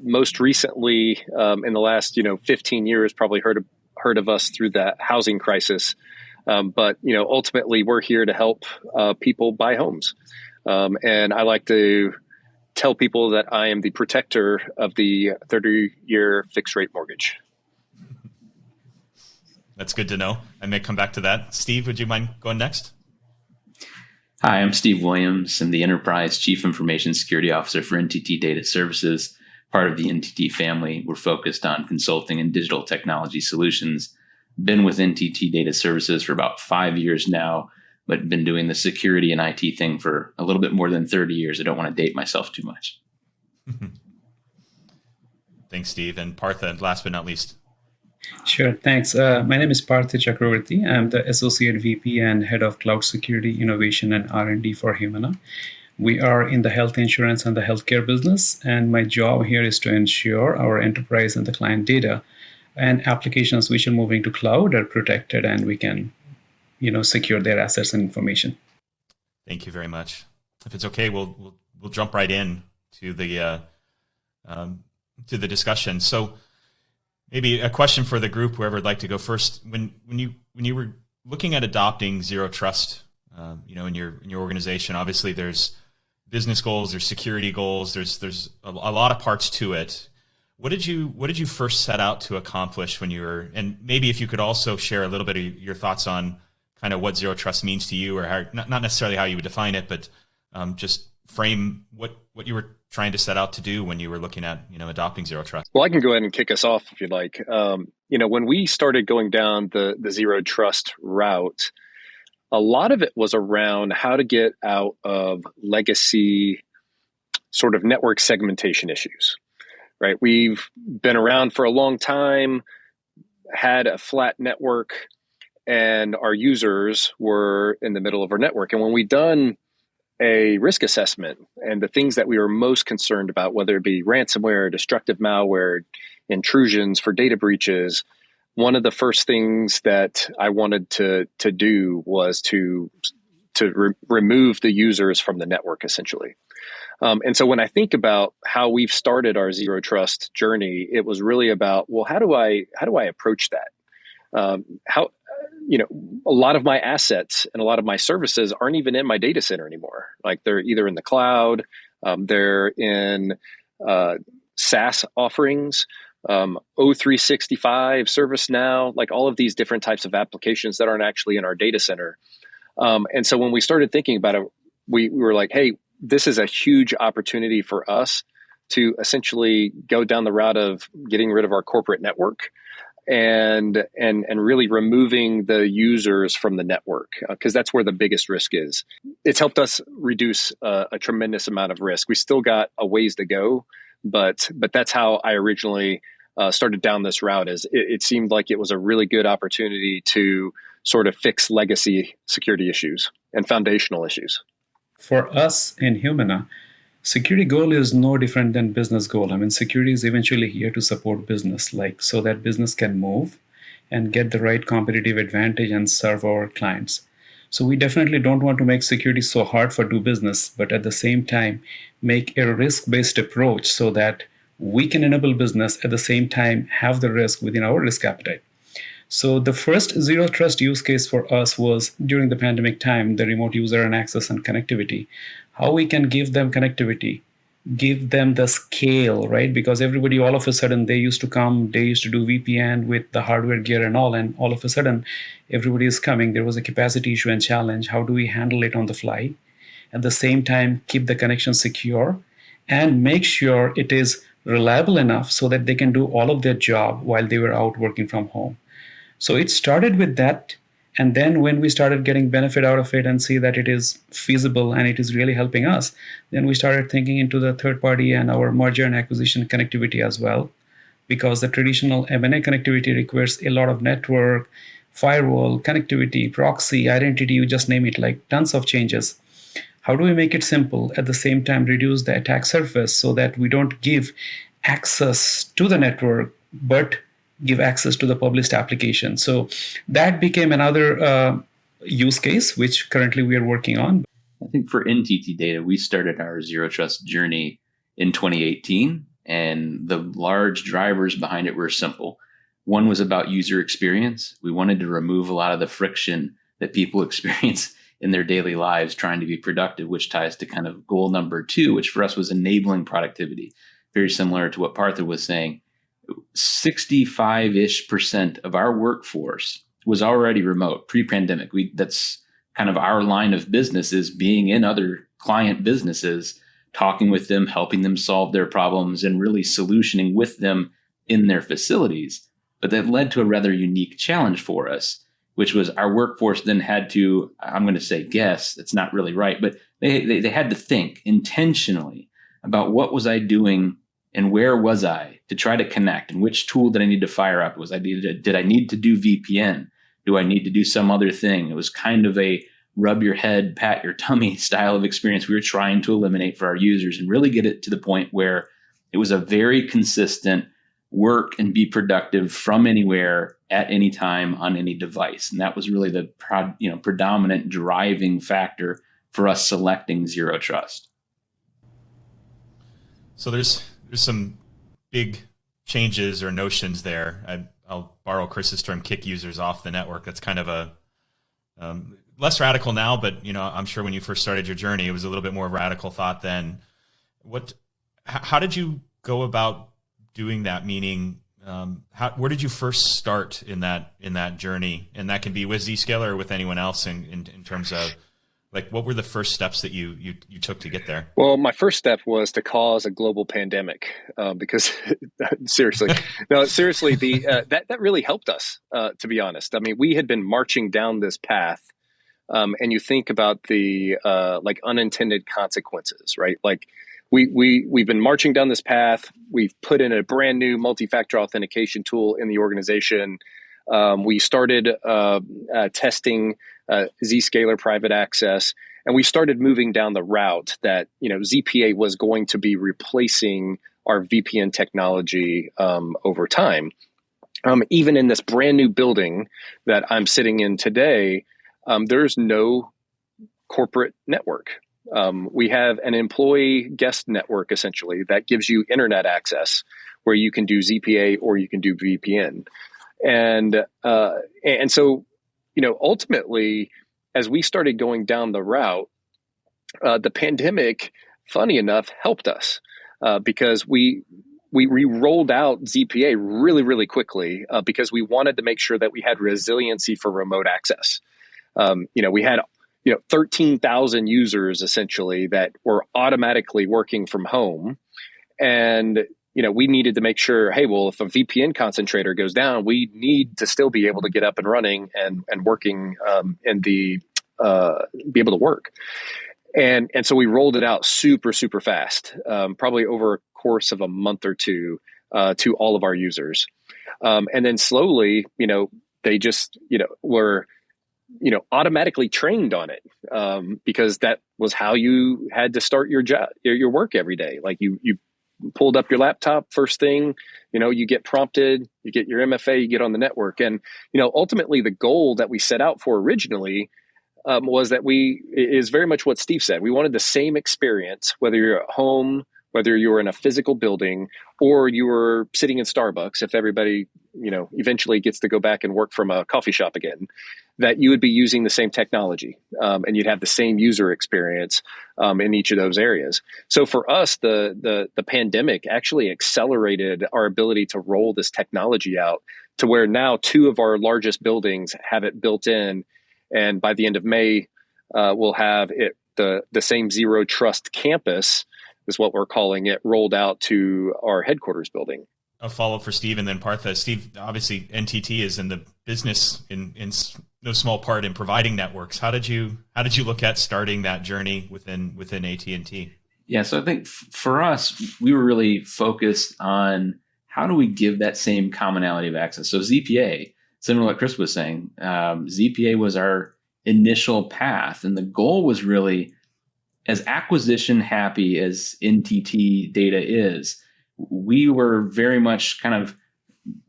most recently in the last 15 years, probably heard of us through the housing crisis. But ultimately, we're here to help people buy homes. And I like to tell people that I am the protector of the 30-year fixed rate mortgage. That's good to know. I may come back to that. Steve, would you mind going next? Hi, I'm Steve Williams. I'm the Enterprise Chief Information Security Officer for NTT Data Services, part of the NTT family. We're focused on consulting and digital technology solutions. Been with NTT Data Services for about 5 years now, but been doing the security and IT thing for a little bit more than 30 years. I don't want to date myself too much. Thanks, Steve. And Partha, last but not least. Sure, thanks. My name is Partha Chakravarti. I'm the Associate VP and Head of Cloud Security Innovation and R&D for Humana. We are in the health insurance and the healthcare business, and my job here is to ensure our enterprise and the client data and applications which are moving to cloud are protected and we can, secure their assets and information. Thank you very much. If it's okay, we'll jump right in to the discussion. So Maybe a question for the group, whoever would like to go first. When you were looking at adopting Zero Trust, in your organization, obviously there's business goals, there's security goals, there's a lot of parts to it. What did you first set out to accomplish when you were, and maybe if you could also share a little bit of your thoughts on kind of what Zero Trust means to you, or how, not necessarily how you would define it, but just frame what you were trying to set out to do when you were looking at, adopting Zero Trust. Well, I can go ahead and kick us off if you'd like. When we started going down the Zero Trust route, a lot of it was around how to get out of legacy sort of network segmentation issues, right? We've been around for a long time, had a flat network, and our users were in the middle of our network. And when we done a risk assessment and the things that we were most concerned about, whether it be ransomware, destructive malware, intrusions for data breaches, one of the first things that I wanted to do was to remove the users from the network, essentially. And so when I think about how we've started our Zero Trust journey, it was really about, well, how do I approach that? A lot of my assets and a lot of my services aren't even in my data center anymore. Like, they're either in the cloud, they're in SaaS offerings, O365, ServiceNow, like all of these different types of applications that aren't actually in our data center. And so when we started thinking about it, we were like, hey, this is a huge opportunity for us to essentially go down the route of getting rid of our corporate network and really removing the users from the network, because that's where the biggest risk is. It's helped us reduce a tremendous amount of risk. We still got a ways to go, but that's how I originally started down this route. It seemed like it was a really good opportunity to sort of fix legacy security issues and foundational issues. For us in Humana, security goal is no different than business goal. I mean, security is eventually here to support business, so that business can move and get the right competitive advantage and serve our clients. So we definitely don't want to make security so hard for do business, but at the same time, make a risk-based approach so that we can enable business at the same time have the risk within our risk appetite. So the first Zero Trust use case for us was during the pandemic time, the remote user and access and connectivity. How we can give them connectivity, give them the scale, right? Because everybody, all of a sudden, they used to do VPN with the hardware gear and all of a sudden, everybody is coming. There was a capacity issue and challenge. How do we handle it on the fly? At the same time, keep the connection secure and make sure it is reliable enough so that they can do all of their job while they were out working from home. So it started with that. And then when we started getting benefit out of it and see that it is feasible and it is really helping us, then we started thinking into the third party and our merger and acquisition connectivity as well, because the traditional M&A connectivity requires a lot of network, firewall, connectivity, proxy, identity, you just name it, like tons of changes. How do we make it simple, at the same time reduce the attack surface so that we don't give access to the network, but give access to the published application? So that became another use case, which currently we are working on. I think for NTT Data, we started our Zero Trust journey in 2018, and the large drivers behind it were simple. One was about user experience. We wanted to remove a lot of the friction that people experience in their daily lives trying to be productive, which ties to kind of goal number 2, which for us was enabling productivity. Very similar to what Partha was saying. 65-ish% of our workforce was already remote pre-pandemic. That's kind of our line of business, is being in other client businesses, talking with them, helping them solve their problems, and really solutioning with them in their facilities. But that led to a rather unique challenge for us, which was our workforce then had to, I'm going to say guess, it's not really right, but they had to think intentionally about what was I doing and where was I to try to connect, and which tool did I need to fire up? Did I need to do VPN? Do I need to do some other thing? It was kind of a rub your head, pat your tummy style of experience we were trying to eliminate for our users and really get it to the point where it was a very consistent work and be productive from anywhere at any time on any device. And that was really the predominant driving factor for us selecting Zero Trust. So there's some big changes or notions there. I'll borrow Chris's term, kick users off the network. That's kind of a less radical now, but I'm sure when you first started your journey, it was a little bit more radical thought then. How did you go about doing that? Meaning, where did you first start in that journey? And that can be with Zscaler or with anyone else in terms of, like, what were the first steps that you took to get there? Well, my first step was to cause a global pandemic, because seriously, that really helped us, to be honest. I mean, we had been marching down this path, and you think about the like unintended consequences, right? Like we've been marching down this path. We've put in a brand new multi-factor authentication tool in the organization. We started testing Zscaler Private Access, and we started moving down the route that ZPA was going to be replacing our VPN technology over time. Even in this brand new building that I'm sitting in today, there's no corporate network. We have an employee guest network, essentially, that gives you internet access where you can do ZPA or you can do VPN. And so, ultimately, as we started going down the route, the pandemic, funny enough, helped us because we rolled out ZPA really, really quickly because we wanted to make sure that we had resiliency for remote access. We had 13,000 users essentially that were automatically working from home, and we needed to make sure, hey, well, if a VPN concentrator goes down, we need to still be able to get up and running and working and be able to work. And so we rolled it out super, super fast, probably over a course of a month or two to all of our users. And then slowly, they just, were, automatically trained on it because that was how you had to start your job, your work every day. Like you pulled up your laptop first thing, you get prompted, you get your MFA, you get on the network. And, ultimately the goal that we set out for originally was that is very much what Steve said. We wanted the same experience, whether you're at home, whether you were in a physical building, or you were sitting in Starbucks, if everybody, eventually gets to go back and work from a coffee shop again, that you would be using the same technology and you'd have the same user experience in each of those areas. So for us, the pandemic actually accelerated our ability to roll this technology out to where now 2 of our largest buildings have it built in. And by the end of May, we'll have it the same Zero Trust campus is what we're calling it, rolled out to our headquarters building. A follow-up for Steve and then Partha. Steve, obviously NTT is in the business in no small part in providing networks. How did you look at starting that journey within AT&T? Yeah, so I think for us, we were really focused on how do we give that same commonality of access. So ZPA, similar to what Chris was saying, ZPA was our initial path, and the goal was really, as acquisition happy as NTT data is, we were very much kind of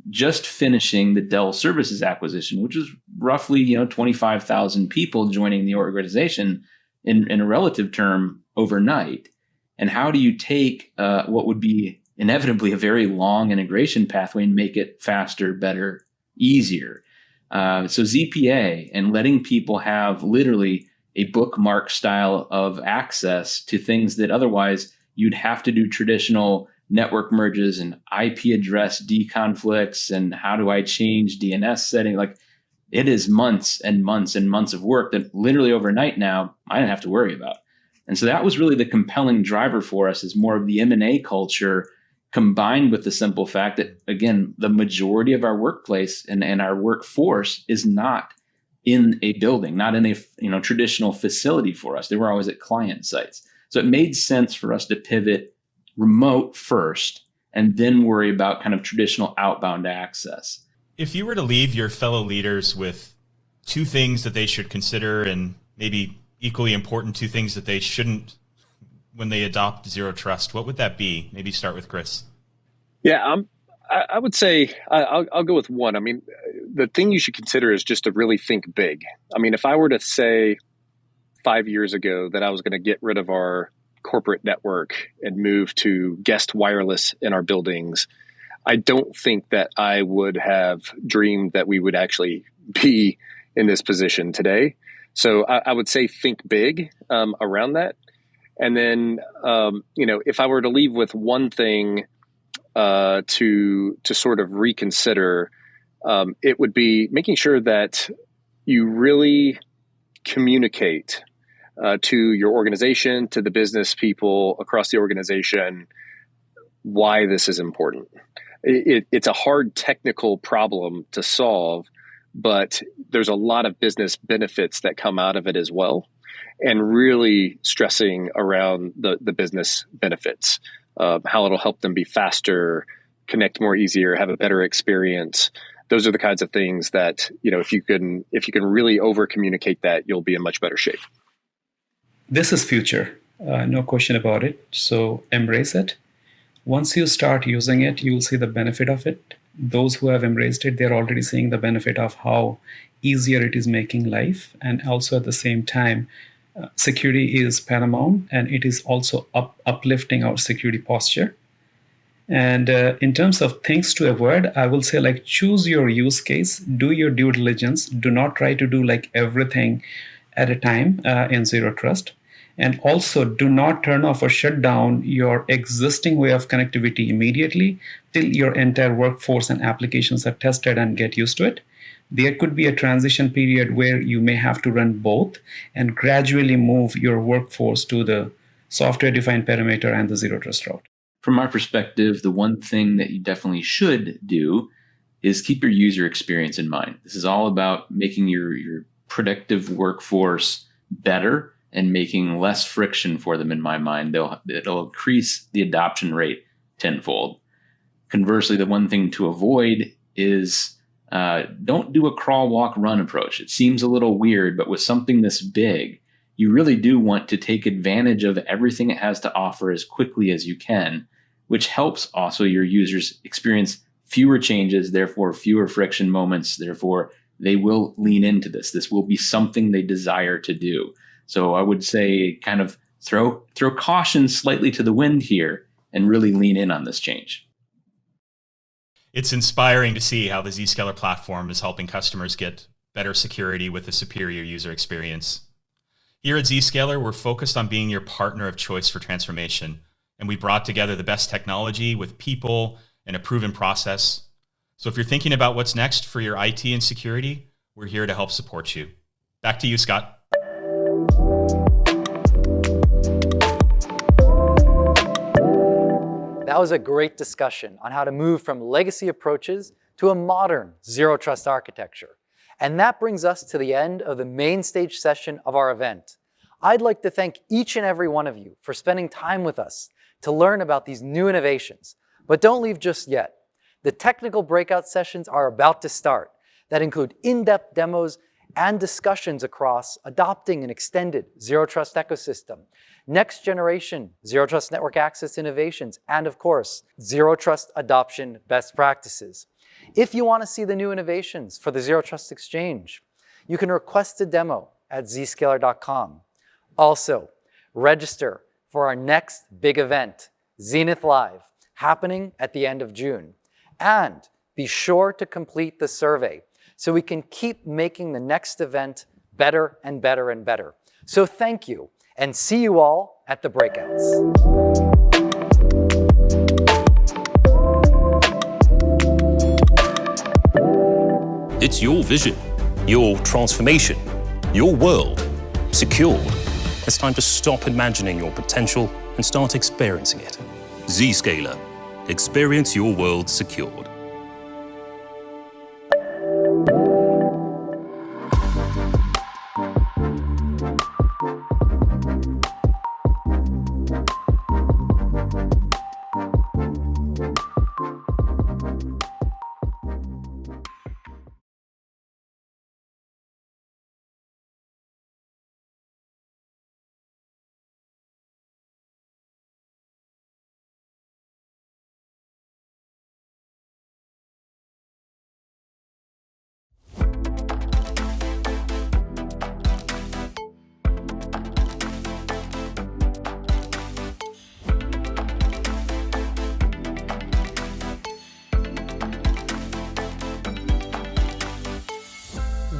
just finishing the Dell Services acquisition, which is roughly 25,000 people joining the organization in a relative term overnight. And how do you take what would be inevitably a very long integration pathway and make it faster, better, easier? So ZPA and letting people have literally a bookmark style of access to things that otherwise you'd have to do traditional network merges and IP address deconflicts and how do I change DNS setting? Like, it is months and months and months of work that literally overnight now I don't have to worry about. And so that was really the compelling driver for us, is more of the M&A culture combined with the simple fact that, again, the majority of our workplace and our workforce is not in a building, not in a traditional facility for us. They were always at client sites. So it made sense for us to pivot remote first and then worry about kind of traditional outbound access. If you were to leave your fellow leaders with 2 things that they should consider, and maybe equally important 2 things that they shouldn't when they adopt Zero Trust, what would that be? Maybe start with Chris. Yeah, I would say I'll go with 1. I mean, the thing you should consider is just to really think big. I mean, if I were to say 5 years ago that I was going to get rid of our corporate network and move to guest wireless in our buildings, I don't think that I would have dreamed that we would actually be in this position today. So I would say think big around that. And then, if I were to leave with one thing to sort of reconsider, it would be making sure that you really communicate to your organization, to the business people across the organization, why this is important. It's a hard technical problem to solve, but there's a lot of business benefits that come out of it as well. And really stressing around the business benefits, how it'll help them be faster, connect more easier, have a better experience. Those are the kinds of things that, if you can really over communicate that, you'll be in much better shape. This is future, no question about it. So embrace it. Once you start using it, you'll see the benefit of it. Those who have embraced it, they're already seeing the benefit of how easier it is making life. And also at the same time, security is paramount, and it is also uplifting our security posture. And in terms of things to avoid, I will say choose your use case, do your due diligence. Do not try to do everything at a time in Zero Trust. And also do not turn off or shut down your existing way of connectivity immediately till your entire workforce and applications are tested and get used to it. There could be a transition period where you may have to run both and gradually move your workforce to the software-defined perimeter and the Zero Trust route. From our perspective, the one thing that you definitely should do is keep your user experience in mind. This is all about making your productive workforce better and making less friction for them, in my mind. It'll increase the adoption rate tenfold. Conversely, the one thing to avoid is don't do a crawl, walk, run approach. It seems a little weird, but with something this big, you really do want to take advantage of everything it has to offer as quickly as you can, which helps also your users experience fewer changes, therefore fewer friction moments, therefore they will lean into this. This will be something they desire to do. So I would say kind of throw caution slightly to the wind here and really lean in on this change. It's inspiring to see how the Zscaler platform is helping customers get better security with a superior user experience. Here at Zscaler, we're focused on being your partner of choice for transformation, and we brought together the best technology with people and a proven process. So if you're thinking about what's next for your IT and security, we're here to help support you. Back to you, Scott. That was a great discussion on how to move from legacy approaches to a modern Zero Trust architecture. And that brings us to the end of the main stage session of our event. I'd like to thank each and every one of you for spending time with us to learn about these new innovations. But don't leave just yet. The technical breakout sessions are about to start that include in-depth demos and discussions across adopting an extended Zero Trust ecosystem, next generation Zero Trust network access innovations, and of course, Zero Trust adoption best practices. If you want to see the new innovations for the Zero Trust Exchange, you can request a demo at zscaler.com. Also, register for our next big event, Zenith Live, happening at the end of June. And be sure to complete the survey so we can keep making the next event better and better and better. So thank you, and see you all at the breakouts. It's your vision, your transformation, your world, secured. It's time to stop imagining your potential and start experiencing it. Zscaler. Experience your world secured.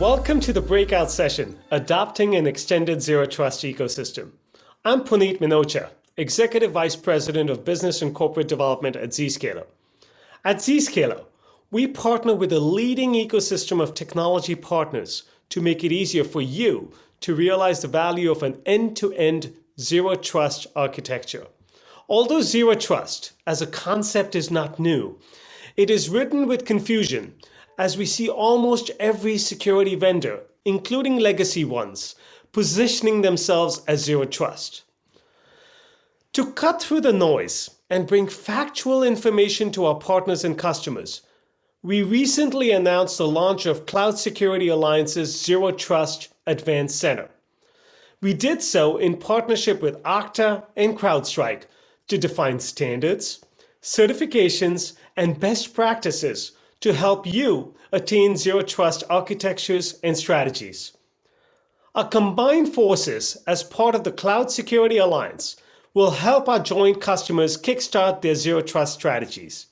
Welcome to the breakout session, Adopting an Extended Zero Trust Ecosystem. I'm Puneet Minocha, Executive Vice President of Business and Corporate Development at Zscaler. At Zscaler, we partner with a leading ecosystem of technology partners to make it easier for you to realize the value of an end-to-end zero trust architecture. Although zero trust as a concept is not new, it is ridden with confusion as we see almost every security vendor, including legacy ones, positioning themselves as zero trust. To cut through the noise and bring factual information to our partners and customers, we recently announced the launch of Cloud Security Alliance's Zero Trust Advanced Center. We did so in partnership with Okta and CrowdStrike to define standards, certifications, and best practices to help you attain zero trust architectures and strategies. Our combined forces as part of the Cloud Security Alliance will help our joint customers kickstart their zero trust strategies.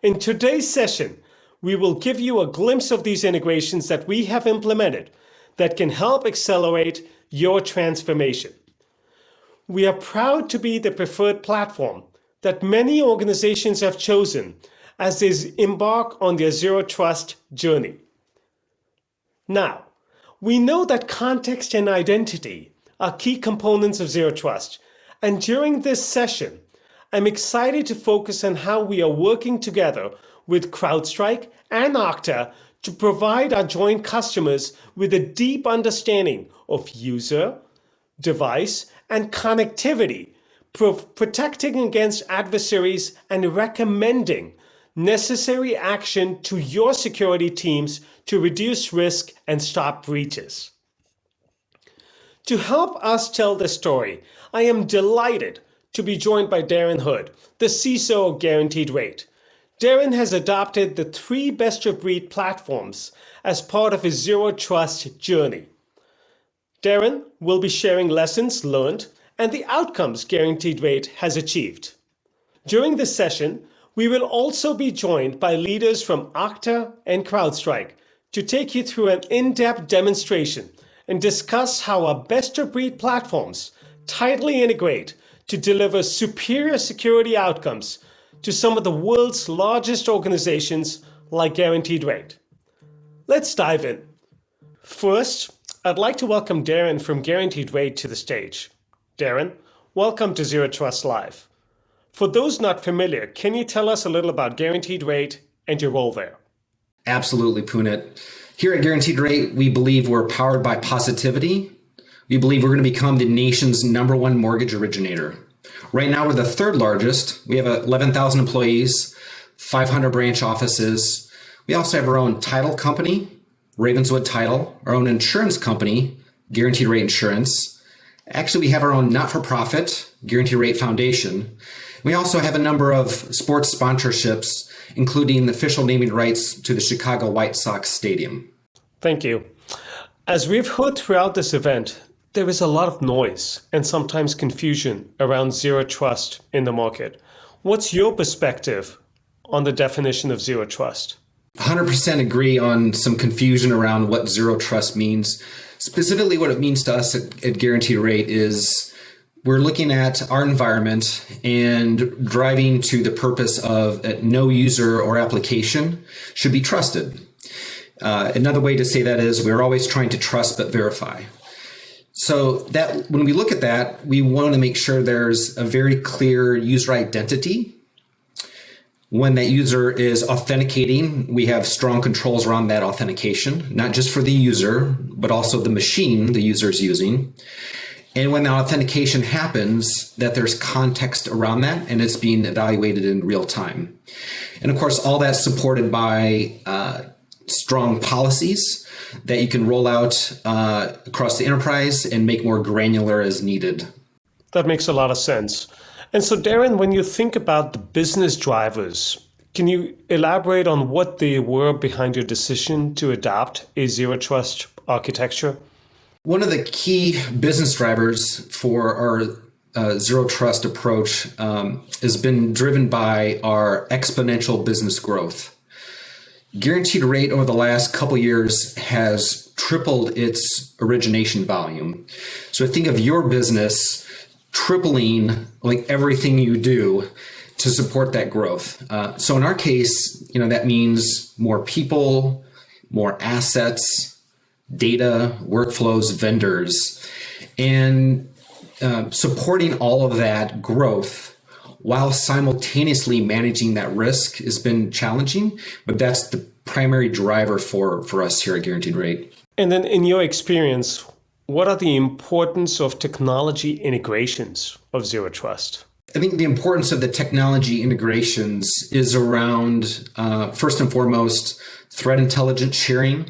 In today's session, we will give you a glimpse of these integrations that we have implemented that can help accelerate your transformation. We are proud to be the preferred platform that many organizations have chosen as they embark on their zero trust journey. Now, we know that context and identity are key components of zero trust, and during this session, I'm excited to focus on how we are working together with CrowdStrike and Okta to provide our joint customers with a deep understanding of user, device, and connectivity, protecting against adversaries and recommending necessary action to your security teams to reduce risk and stop breaches. To help us tell the story, I am delighted to be joined by Darren Hood, the CISO of Guaranteed Rate. Darren has adopted the 3 best-of-breed platforms as part of his zero trust journey. Darren will be sharing lessons learned and the outcomes Guaranteed Rate has achieved. During this session, we will also be joined by leaders from Okta and CrowdStrike to take you through an in-depth demonstration and discuss how our best-of-breed platforms tightly integrate to deliver superior security outcomes to some of the world's largest organizations like Guaranteed Rate. Let's dive in. First, I'd like to welcome Darren from Guaranteed Rate to the stage. Darren, welcome to Zero Trust Live. For those not familiar, can you tell us a little about Guaranteed Rate and your role there? Absolutely, Puneet. Here at Guaranteed Rate, we believe we're powered by positivity. We believe we're going to become the nation's #1 mortgage originator. Right now, we're the 3rd largest. We have 11,000 employees, 500 branch offices. We also have our own title company, Ravenswood Title, our own insurance company, Guaranteed Rate Insurance. Actually, we have our own not-for-profit, Guaranteed Rate Foundation. We also have a number of sports sponsorships, including the official naming rights to the Chicago White Sox Stadium. Thank you. As we've heard throughout this event, there is a lot of noise and sometimes confusion around zero trust in the market. What's your perspective on the definition of zero trust? 100% agree on some confusion around what zero trust means. Specifically, what it means to us at Guaranteed Rate is we're looking at our environment and driving to the purpose of no user or application should be trusted. Another way to say that is we're always trying to trust but verify. So that when we look at that, we want to make sure there's a very clear user identity. When that user is authenticating, we have strong controls around that authentication, not just for the user, but also the machine the user is using. And when the authentication happens, that there's context around that and it's being evaluated in real time. And of course, all that's supported by strong policies that you can roll out across the enterprise and make more granular as needed. That makes a lot of sense. And so, Darren, when you think about the business drivers, can you elaborate on what they were behind your decision to adopt a zero trust architecture? One of the key business drivers for our zero trust approach has been driven by our exponential business growth. Guaranteed Rate over the last couple years has tripled its origination volume. So think of your business tripling like everything you do to support that growth. So in our case, that means more people, more assets, data, workflows, vendors, and supporting all of that growth while simultaneously managing that risk has been challenging, but that's the primary driver for us here at Guaranteed Rate. And then in your experience, what are the importance of technology integrations of Zero Trust? I think the importance of the technology integrations is around, first and foremost, threat intelligence sharing.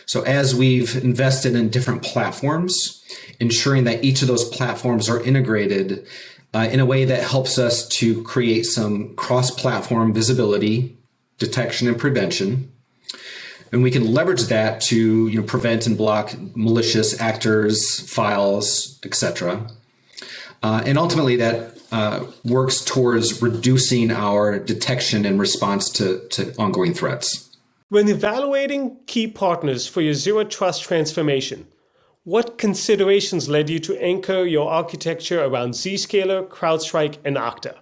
So as we've invested in different platforms, ensuring that each of those platforms are integrated in a way that helps us to create some cross-platform visibility, detection, and prevention. And we can leverage that to prevent and block malicious actors, files, etc. And ultimately that works towards reducing our detection and response to ongoing threats. When evaluating key partners for your Zero Trust transformation, what considerations led you to anchor your architecture around Zscaler, CrowdStrike, and Okta?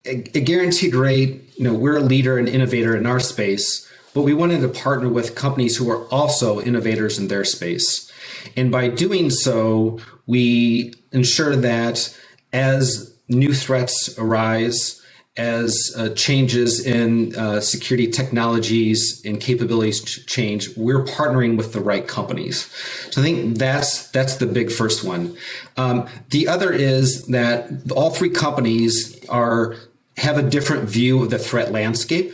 At Guaranteed Rate, we're a leader and innovator in our space, but we wanted to partner with companies who are also innovators in their space. And by doing so, we ensure that as new threats arise, as changes in security technologies and capabilities change, we're partnering with the right companies. So I think that's the big first one. The other is that all three companies have a different view of the threat landscape.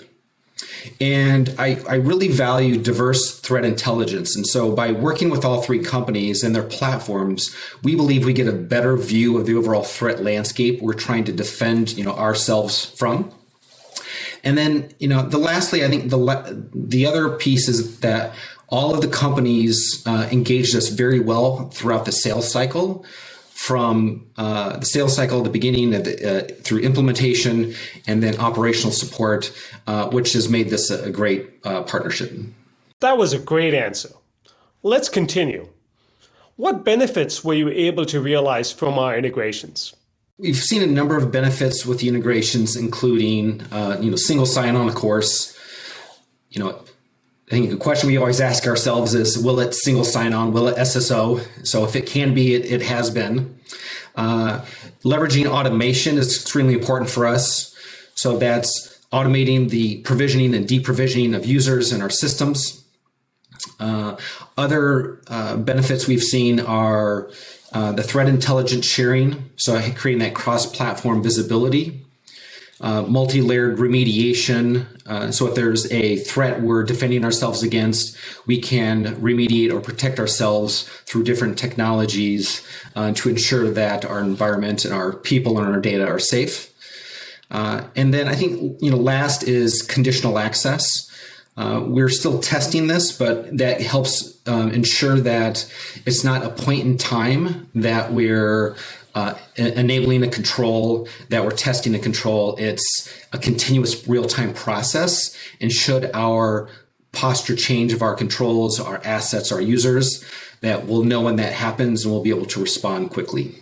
And I really value diverse threat intelligence. And so by working with all three companies and their platforms, we believe we get a better view of the overall threat landscape we're trying to defend ourselves from. And then, lastly, I think the other piece is that all of the companies engaged us very well throughout the sales cycle, from the sales cycle at the beginning through implementation and then operational support, which has made this a great partnership. That was a great answer. Let's continue. What benefits were you able to realize from our integrations? We've seen a number of benefits with the integrations, including single sign-on, of course. I think the question we always ask ourselves is, will it single sign-on? Will it SSO? So if it can be, it has been. Leveraging automation is extremely important for us. So that's automating the provisioning and deprovisioning of users in our systems. Other benefits we've seen are the threat intelligence sharing, so creating that cross-platform visibility. Multi-layered remediation. So if there's a threat we're defending ourselves against, we can remediate or protect ourselves through different technologies to ensure that our environment and our people and our data are safe. And then I think last is conditional access. We're still testing this, but that helps ensure that it's not a point in time that we're enabling a control, that we're testing a control. It's a continuous real-time process. And should our posture change of our controls, our assets, our users, that we'll know when that happens and we'll be able to respond quickly.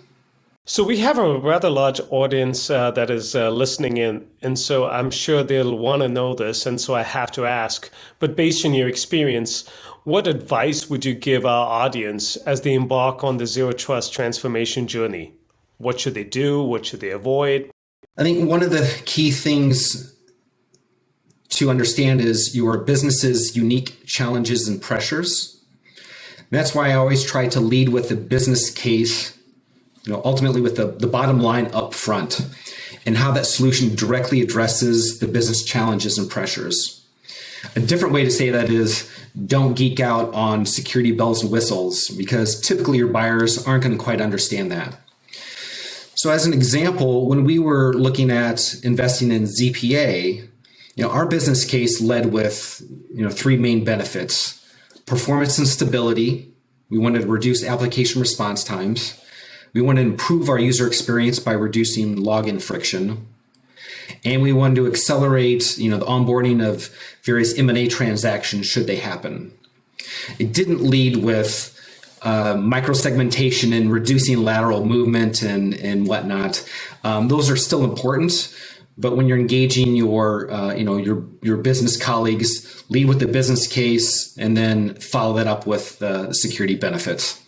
So we have a rather large audience that is listening in, and so I'm sure they'll want to know this, and so I have to ask. But based on your experience, what advice would you give our audience as they embark on the Zero Trust transformation journey? What should they do? What should they avoid? I think one of the key things to understand is your business's unique challenges and pressures. That's why I always try to lead with the business case, ultimately with the bottom line up front, and how that solution directly addresses the business challenges and pressures. A different way to say that is, don't geek out on security bells and whistles, because typically your buyers aren't going to quite understand that. So as an example, when we were looking at investing in ZPA, our business case led with three main benefits: performance and stability. We wanted to reduce application response times. We want to improve our user experience by reducing login friction. And we wanted to accelerate, the onboarding of various M&A transactions should they happen. It didn't lead with microsegmentation and reducing lateral movement and whatnot. Those are still important, but when you're engaging your business colleagues, lead with the business case and then follow that up with the security benefits.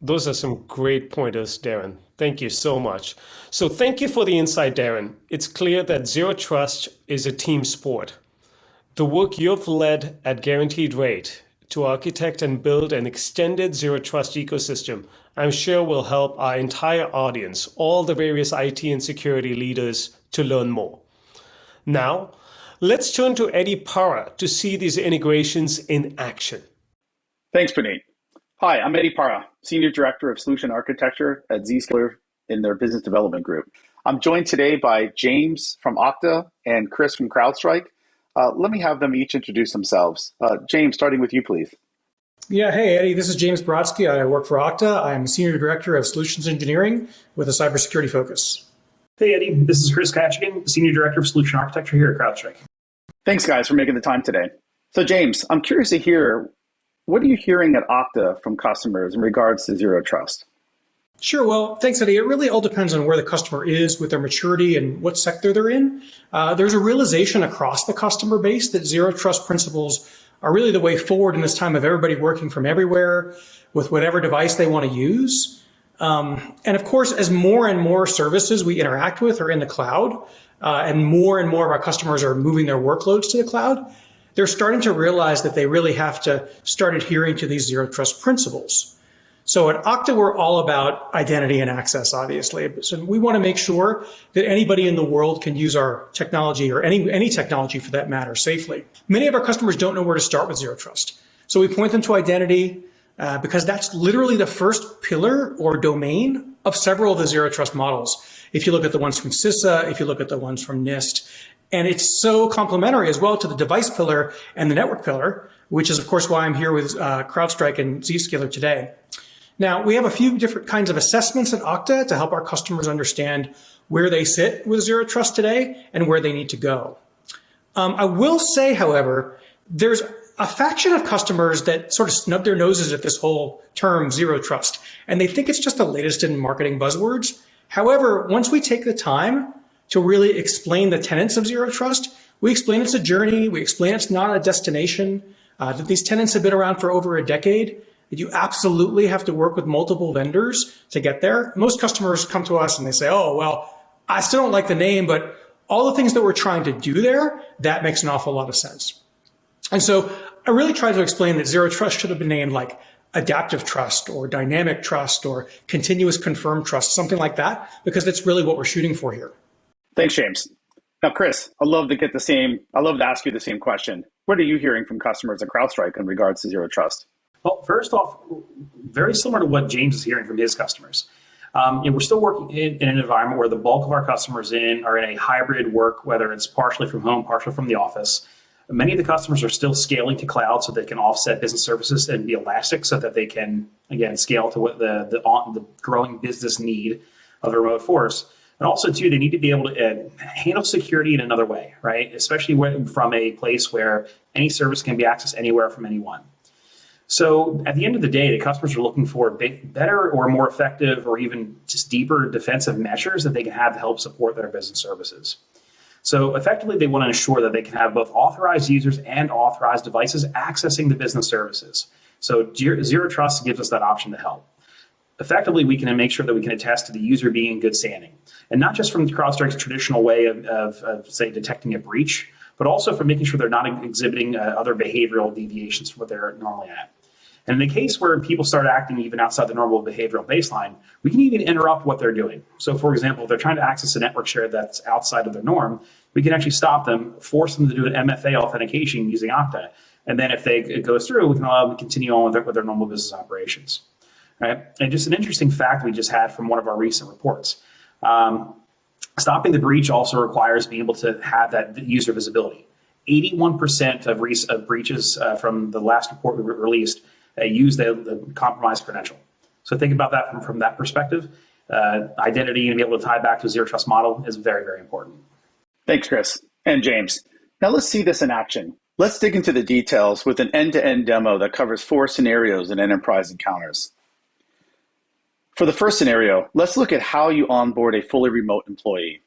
Those are some great pointers, Darren. Thank you so much. So thank you for the insight, Darren. It's clear that Zero Trust is a team sport. The work you've led at Guaranteed Rate to architect and build an extended Zero Trust ecosystem, I'm sure will help our entire audience, all the various IT and security leaders, to learn more. Now, let's turn to Eddie Parra to see these integrations in action. Thanks, Puneet. Hi, I'm Eddie Parra, Senior Director of Solution Architecture at Zscaler in their Business Development Group. I'm joined today by James from Okta and Chris from CrowdStrike. Let me have them each introduce themselves. James, starting with you, please. Yeah, hey, Eddie, this is James Brodsky. I work for Okta. I'm Senior Director of Solutions Engineering with a cybersecurity focus. Hey, Eddie, this is Chris Katchigan, Senior Director of Solution Architecture here at CrowdStrike. Thanks, guys, for making the time today. So, James, I'm curious to hear, what are you hearing at Okta from customers in regards to Zero Trust? Sure. Well, thanks, Eddie. It really all depends on where the customer is with their maturity and what sector they're in. There's a realization across the customer base that Zero Trust principles are really the way forward in this time of everybody working from everywhere with whatever device they want to use. And of course, as more and more services we interact with are in the cloud, and more of our customers are moving their workloads to the cloud, they're starting to realize that they really have to start adhering to these Zero Trust principles. So at Okta, we're all about identity and access, obviously. So we want to make sure that anybody in the world can use our technology, or any technology for that matter, safely. Many of our customers don't know where to start with Zero Trust. So we point them to identity because that's literally the first pillar or domain of several of the Zero Trust models. If you look at the ones from CISA, if you look at the ones from NIST, and it's so complementary as well to the device pillar and the network pillar, which is, of course, why I'm here with CrowdStrike and Zscaler today. Now, we have a few different kinds of assessments at Okta to help our customers understand where they sit with Zero Trust today and where they need to go. I will say, however, there's a faction of customers that sort of snub their noses at this whole term Zero Trust, and they think it's just the latest in marketing buzzwords. However, once we take the time to really explain the tenets of Zero Trust, we explain it's a journey, we explain it's not a destination, that these tenets have been around for over a decade, that you absolutely have to work with multiple vendors to get there. Most customers come to us and they say, oh, well, I still don't like the name, but all the things that we're trying to do there, that makes an awful lot of sense. And so I really try to explain that Zero Trust should have been named like adaptive trust or dynamic trust or continuous confirmed trust, something like that, because that's really what we're shooting for here. Thanks, James. Now, Chris, I'd love to ask you the same question. What are you hearing from customers at CrowdStrike in regards to Zero Trust? Well, first off, very similar to what James is hearing from his customers. We're still working in an environment where the bulk of our customers are in a hybrid work, whether it's partially from home, partially from the office. Many of the customers are still scaling to cloud so they can offset business services and be elastic so that they can, again, scale to what the growing business need of the remote force. And also, too, they need to be able to handle security in another way, right? Especially from a place where any service can be accessed anywhere from anyone. So at the end of the day, the customers are looking for better or more effective or even just deeper defensive measures that they can have to help support their business services. So effectively, they want to ensure that they can have both authorized users and authorized devices accessing the business services. So Zero Trust gives us that option to help. Effectively, we can make sure that we can attest to the user being in good standing. And not just from CrowdStrike's traditional way of say, detecting a breach, but also from making sure they're not exhibiting other behavioral deviations from what they're normally at. And in the case where people start acting even outside the normal behavioral baseline, we can even interrupt what they're doing. So for example, if they're trying to access a network share that's outside of their norm, we can actually stop them, force them to do an MFA authentication using Okta. And then if it goes through, we can allow them to continue on with their normal business operations. Right? And just an interesting fact we just had from one of our recent reports. Stopping the breach also requires being able to have that user visibility. 81% of breaches from the last report we released use the compromised credential. So think about that from that perspective. Identity and be able to tie back to a Zero Trust model is very, very important. Thanks, Chris and James. Now let's see this in action. Let's dig into the details with an end-to-end demo that covers 4 scenarios and enterprise encounters. For the first scenario, let's look at how you onboard a fully remote employee.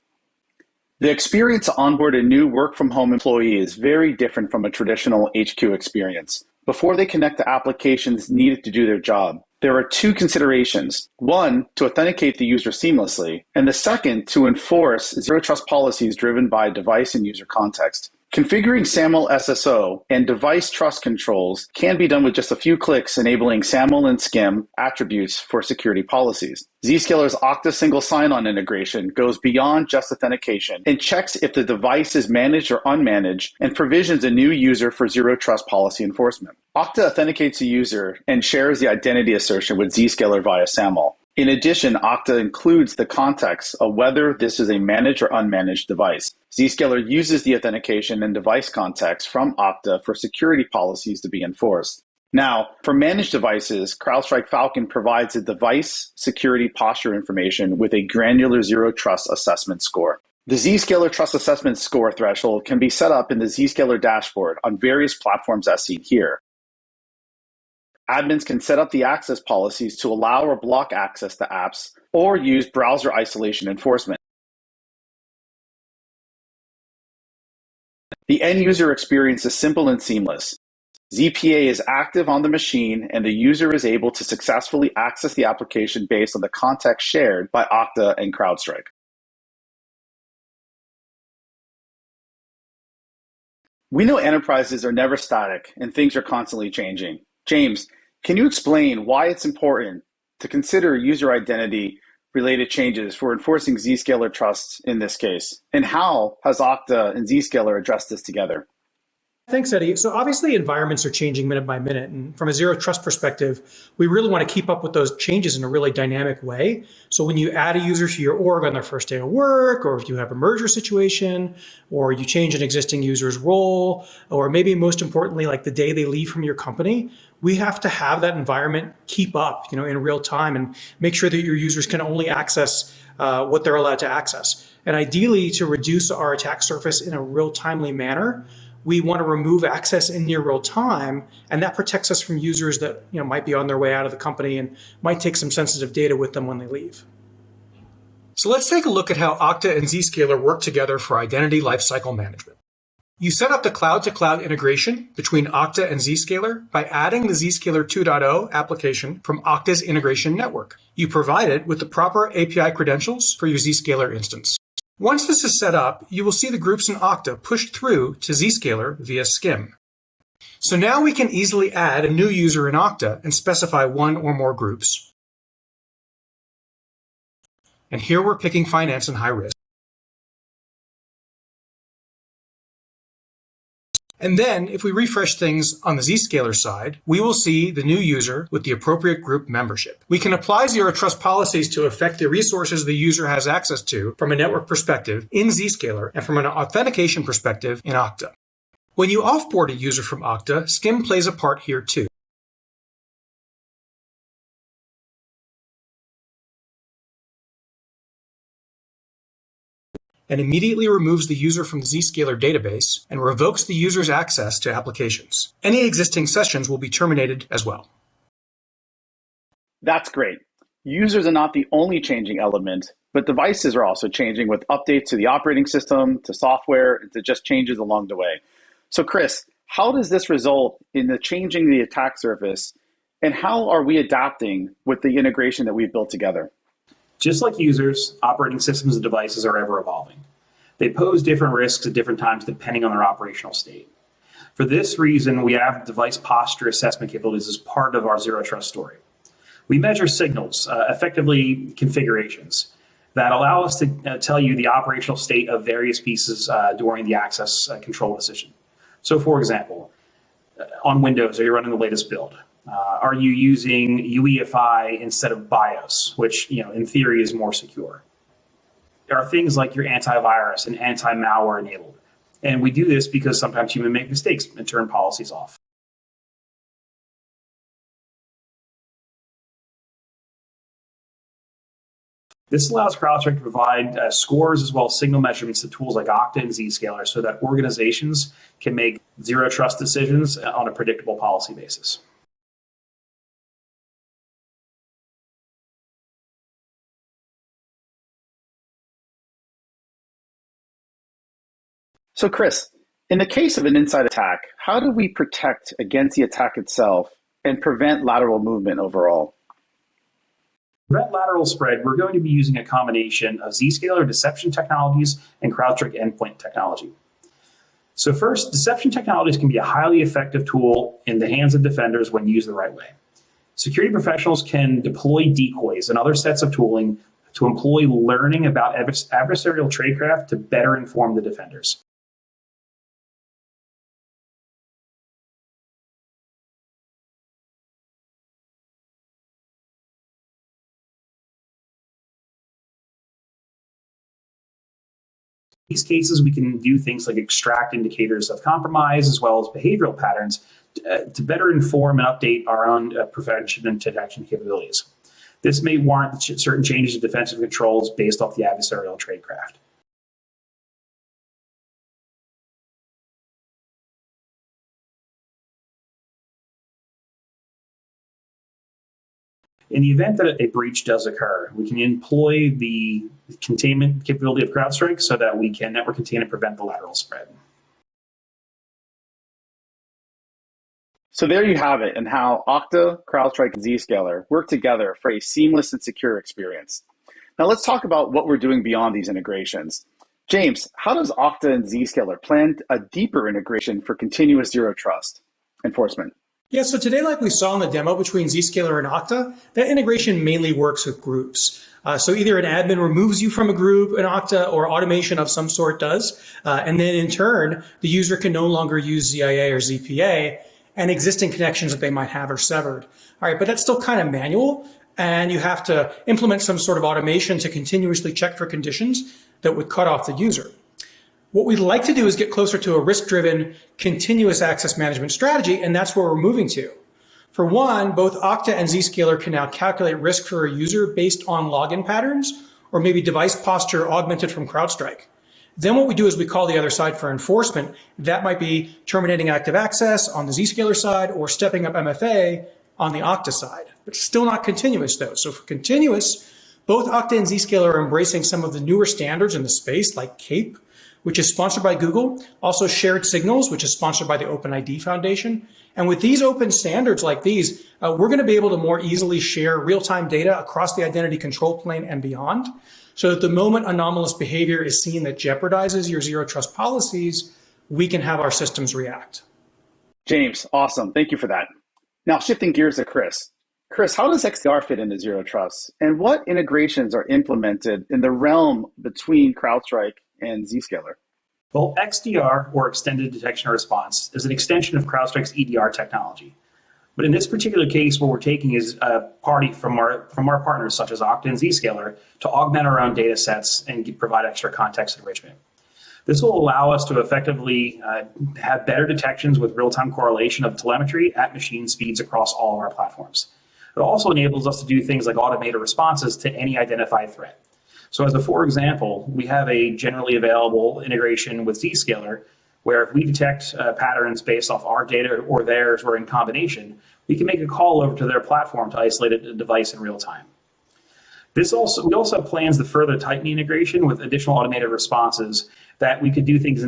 The experience to onboard a new work-from-home employee is very different from a traditional HQ experience. Before they connect to applications needed to do their job, there are 2 considerations. One, to authenticate the user seamlessly, and the second, to enforce zero trust policies driven by device and user context. Configuring SAML SSO and device trust controls can be done with just a few clicks, enabling SAML and SCIM attributes for security policies. Zscaler's Okta single sign-on integration goes beyond just authentication and checks if the device is managed or unmanaged and provisions a new user for zero trust policy enforcement. Okta authenticates a user and shares the identity assertion with Zscaler via SAML. In addition, Okta includes the context of whether this is a managed or unmanaged device. Zscaler uses the authentication and device context from Okta for security policies to be enforced. Now, for managed devices, CrowdStrike Falcon provides the device security posture information with a granular zero trust assessment score. The Zscaler Trust Assessment Score threshold can be set up in the Zscaler dashboard on various platforms as seen here. Admins can set up the access policies to allow or block access to apps or use browser isolation enforcement. The end user experience is simple and seamless. ZPA is active on the machine and the user is able to successfully access the application based on the context shared by Okta and CrowdStrike. We know enterprises are never static and things are constantly changing. James, can you explain why it's important to consider user identity related changes for enforcing Zscaler trust in this case? And how has Okta and Zscaler addressed this together? Thanks, Eddie. So obviously environments are changing minute by minute. And from a zero trust perspective, we really want to keep up with those changes in a really dynamic way. So when you add a user to your org on their first day of work, or if you have a merger situation, or you change an existing user's role, or maybe most importantly, like the day they leave from your company, we have to have that environment keep up, in real time and make sure that your users can only access what they're allowed to access. And ideally, to reduce our attack surface in a real timely manner, we want to remove access in near real time, and that protects us from users that might be on their way out of the company and might take some sensitive data with them when they leave. So let's take a look at how Okta and Zscaler work together for identity lifecycle management. You set up the cloud-to-cloud integration between Okta and Zscaler by adding the Zscaler 2.0 application from Okta's integration network. You provide it with the proper API credentials for your Zscaler instance. Once this is set up, you will see the groups in Okta pushed through to Zscaler via SCIM. So now we can easily add a new user in Okta and specify one or more groups. And here we're picking finance and high risk. And then if we refresh things on the Zscaler side, we will see the new user with the appropriate group membership. We can apply zero trust policies to affect the resources the user has access to from a network perspective in Zscaler and from an authentication perspective in Okta. When you offboard a user from Okta, SCIM plays a part here too. And immediately removes the user from the Zscaler database and revokes the user's access to applications. Any existing sessions will be terminated as well. That's great. Users are not the only changing element, but devices are also changing with updates to the operating system, to software, and to just changes along the way. So Chris, how does this result in the changing the attack surface, and how are we adapting with the integration that we've built together? Just like users, operating systems and devices are ever evolving. They pose different risks at different times depending on their operational state. For this reason, we have device posture assessment capabilities as part of our zero trust story. We measure signals, effectively configurations, that allow us to tell you the operational state of various pieces during the access control decision. So for example, on Windows, are you running the latest build? Are you using UEFI instead of BIOS, which in theory is more secure? There are things like your antivirus and anti-malware enabled. And we do this because sometimes you may make mistakes and turn policies off. This allows CrowdStrike to provide scores as well as signal measurements to tools like Okta and Zscaler so that organizations can make zero trust decisions on a predictable policy basis. So Chris, in the case of an inside attack, how do we protect against the attack itself and prevent lateral movement overall? To prevent lateral spread, we're going to be using a combination of Zscaler deception technologies and CrowdStrike endpoint technology. So first, deception technologies can be a highly effective tool in the hands of defenders when used the right way. Security professionals can deploy decoys and other sets of tooling to employ learning about adversarial tradecraft to better inform the defenders. In these cases, we can do things like extract indicators of compromise as well as behavioral patterns to better inform and update our own prevention and detection capabilities. This may warrant certain changes in defensive controls based off the adversarial tradecraft. In the event that a breach does occur, we can employ the containment capability of CrowdStrike so that we can network contain and prevent the lateral spread. So there you have it, and how Okta, CrowdStrike, and Zscaler work together for a seamless and secure experience. Now let's talk about what we're doing beyond these integrations. James, how does Okta and Zscaler plan a deeper integration for continuous zero trust enforcement? Yeah, so today, like we saw in the demo between Zscaler and Okta, that integration mainly works with groups. So either an admin removes you from a group in Okta or automation of some sort does. And then in turn, the user can no longer use ZIA or ZPA and existing connections that they might have are severed. All right, but that's still kind of manual. And you have to implement some sort of automation to continuously check for conditions that would cut off the user. What we'd like to do is get closer to a risk-driven continuous access management strategy, and that's where we're moving to. For one, both Okta and Zscaler can now calculate risk for a user based on login patterns or maybe device posture augmented from CrowdStrike. Then what we do is we call the other side for enforcement. That might be terminating active access on the Zscaler side or stepping up MFA on the Okta side, but still not continuous though. So for continuous, both Okta and Zscaler are embracing some of the newer standards in the space like CAPE, which is sponsored by Google, also Shared Signals, which is sponsored by the OpenID Foundation. And with these open standards like these, we're going to be able to more easily share real-time data across the identity control plane and beyond, so that the moment anomalous behavior is seen that jeopardizes your zero trust policies, we can have our systems react. James, awesome. Thank you for that. Now shifting gears to Chris. Chris, how does XDR fit into zero trust? And what integrations are implemented in the realm between CrowdStrike and Zscaler? Well, XDR, or Extended Detection and Response, is an extension of CrowdStrike's EDR technology. But in this particular case, what we're taking is a party from our partners, such as Okta and Zscaler, to augment our own data sets and provide extra context enrichment. This will allow us to effectively have better detections with real-time correlation of telemetry at machine speeds across all of our platforms. It also enables us to do things like automated responses to any identified threat. So as a for example, we have a generally available integration with Zscaler, where if we detect patterns based off our data or theirs or in combination, we can make a call over to their platform to isolate a device in real time. We also have plans to further tighten the integration with additional automated responses that we could do things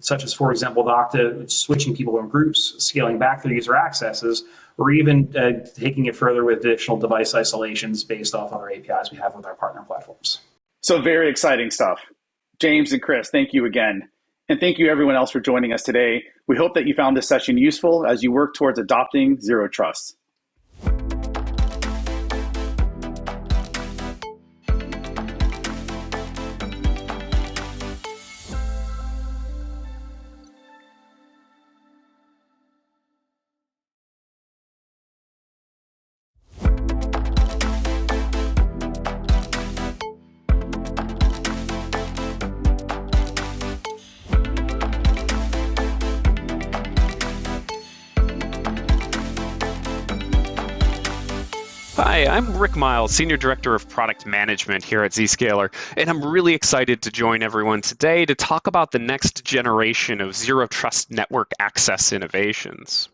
such as, for example, with Okta, switching people in groups, scaling back their user accesses, or even taking it further with additional device isolations based off other APIs we have with our partner platforms. So very exciting stuff. James and Chris, thank you again. And thank you everyone else for joining us today. We hope that you found this session useful as you work towards adopting zero trust. I'm Rick Miles, Senior Director of Product Management here at Zscaler, and I'm really excited to join everyone today to talk about the next generation of Zero Trust network access innovations.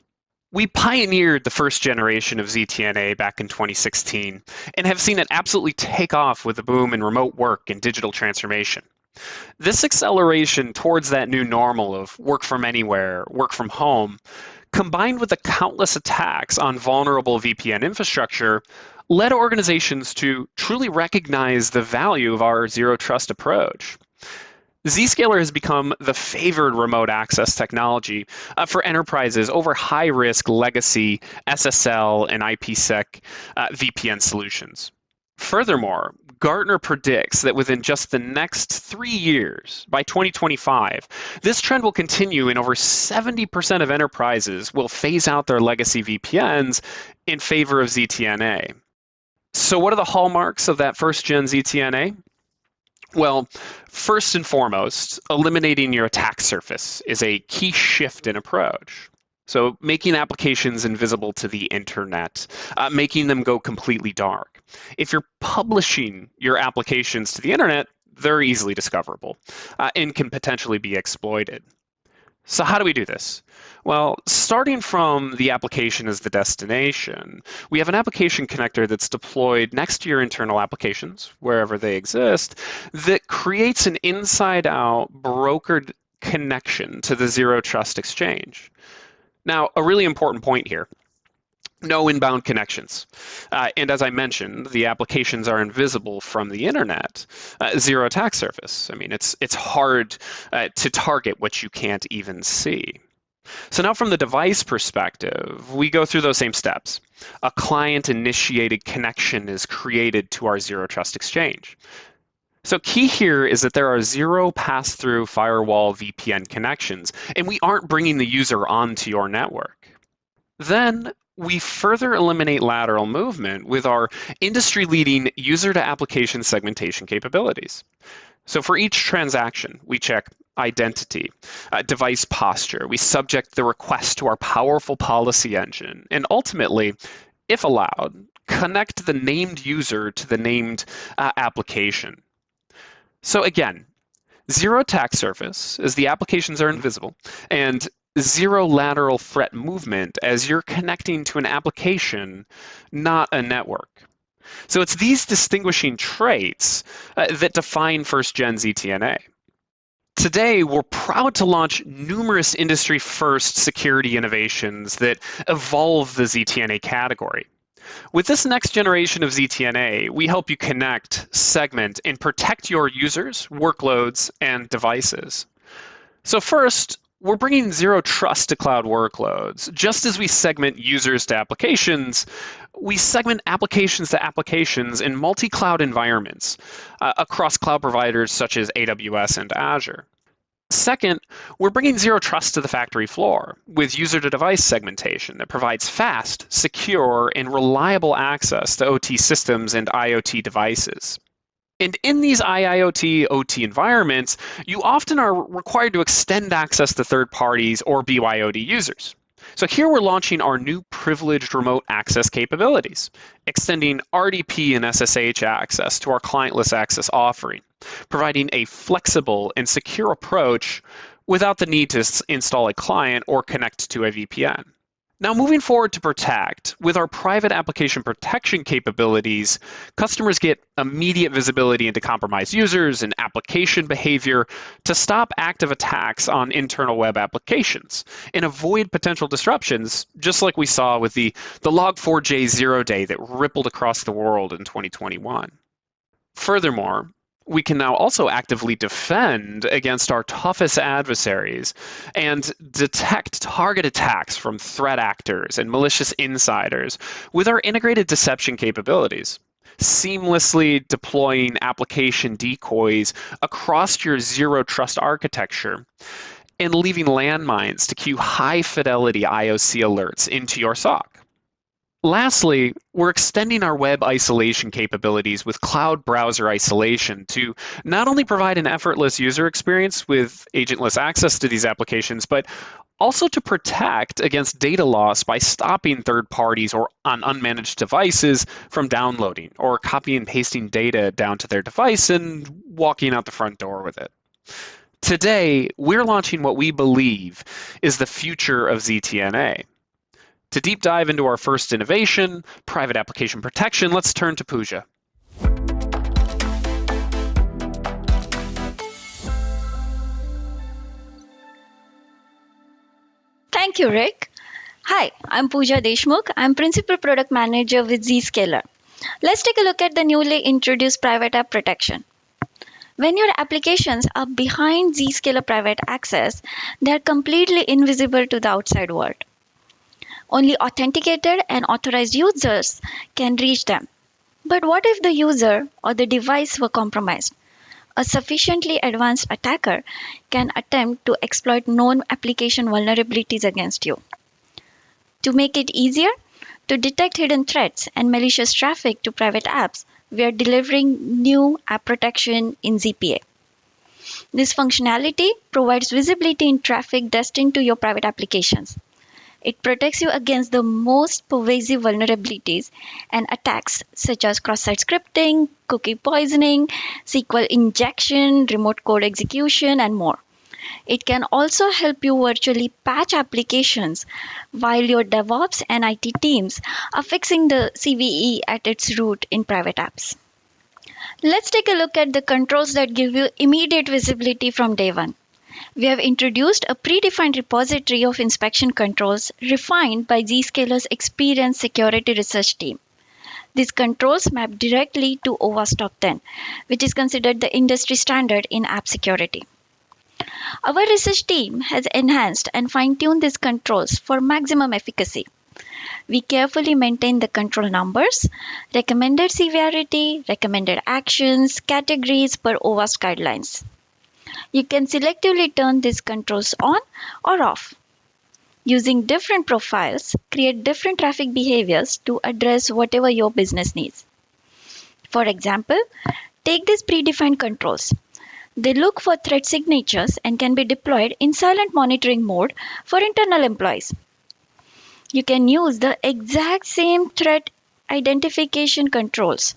We pioneered the first generation of ZTNA back in 2016 and have seen it absolutely take off with the boom in remote work and digital transformation. This acceleration towards that new normal of work from anywhere, work from home, combined with the countless attacks on vulnerable VPN infrastructure, led organizations to truly recognize the value of our Zero Trust approach. Zscaler has become the favored remote access technology for enterprises over high-risk legacy SSL and IPsec VPN solutions. Furthermore, Gartner predicts that within just the next 3 years, by 2025, this trend will continue and over 70% of enterprises will phase out their legacy VPNs in favor of ZTNA. So what are the hallmarks of that first-gen ZTNA? Well, first and foremost, eliminating your attack surface is a key shift in approach. So making applications invisible to the internet, making them go completely dark. If you're publishing your applications to the internet, they're easily discoverable and can potentially be exploited. So how do we do this? Well, starting from the application as the destination, we have an application connector that's deployed next to your internal applications, wherever they exist, that creates an inside-out brokered connection to the Zero Trust Exchange. Now, a really important point here. No inbound connections. And as I mentioned, the applications are invisible from the internet. Zero attack surface. I mean, it's hard to target what you can't even see. So now from the device perspective, we go through those same steps. A client-initiated connection is created to our Zero Trust Exchange. So key here is that there are zero pass-through firewall VPN connections, and we aren't bringing the user onto your network. Then we further eliminate lateral movement with our industry-leading user-to-application segmentation capabilities. So for each transaction, we check identity, device posture. We subject the request to our powerful policy engine, and ultimately, if allowed, connect the named user to the named application. So again, zero attack surface as the applications are invisible, and zero lateral threat movement as you're connecting to an application, not a network. So it's these distinguishing traits that define first-gen ZTNA. Today, we're proud to launch numerous industry-first security innovations that evolve the ZTNA category. With this next generation of ZTNA, we help you connect, segment, and protect your users, workloads, and devices. So first, we're bringing zero trust to cloud workloads. Just as we segment users to applications, we segment applications to applications in multi-cloud environments across cloud providers such as AWS and Azure. Second, we're bringing zero trust to the factory floor with user-to-device segmentation that provides fast, secure, and reliable access to OT systems and IoT devices. And in these IIoT, OT environments, you often are required to extend access to third parties or BYOD users. So here we're launching our new privileged remote access capabilities, extending RDP and SSH access to our clientless access offering, providing a flexible and secure approach without the need to install a client or connect to a VPN. Now, moving forward to protect, with our private application protection capabilities, customers get immediate visibility into compromised users and application behavior to stop active attacks on internal web applications and avoid potential disruptions, just like we saw with the Log4j 0 day that rippled across the world in 2021. Furthermore, we can now also actively defend against our toughest adversaries and detect target attacks from threat actors and malicious insiders with our integrated deception capabilities, seamlessly deploying application decoys across your zero trust architecture and leaving landmines to queue high fidelity IOC alerts into your SOC. Lastly, we're extending our web isolation capabilities with cloud browser isolation to not only provide an effortless user experience with agentless access to these applications, but also to protect against data loss by stopping third parties or on unmanaged devices from downloading or copying and pasting data down to their device and walking out the front door with it. Today, we're launching what we believe is the future of ZTNA. To deep dive into our first innovation, private application protection, let's turn to Pooja. Thank you, Rick. Hi, I'm Pooja Deshmukh. I'm Principal Product Manager with Zscaler. Let's take a look at the newly introduced Private App Protection. When your applications are behind Zscaler Private Access, they are completely invisible to the outside world. Only authenticated and authorized users can reach them. But what if the user or the device were compromised? A sufficiently advanced attacker can attempt to exploit known application vulnerabilities against you. To make it easier to detect hidden threats and malicious traffic to private apps, we are delivering new app protection in ZPA. This functionality provides visibility in traffic destined to your private applications. It protects you against the most pervasive vulnerabilities and attacks such as cross-site scripting, cookie poisoning, SQL injection, remote code execution, and more. It can also help you virtually patch applications while your DevOps and IT teams are fixing the CVE at its root in private apps. Let's take a look at the controls that give you immediate visibility from day one. We have introduced a predefined repository of inspection controls refined by Zscaler's experienced security research team. These controls map directly to OWASP Top 10, which is considered the industry standard in app security. Our research team has enhanced and fine-tuned these controls for maximum efficacy. We carefully maintain the control numbers, recommended severity, recommended actions, categories per OWASP guidelines. You can selectively turn these controls on or off. Using different profiles, create different traffic behaviors to address whatever your business needs. For example, take these predefined controls. They look for threat signatures and can be deployed in silent monitoring mode for internal employees. You can use the exact same threat identification controls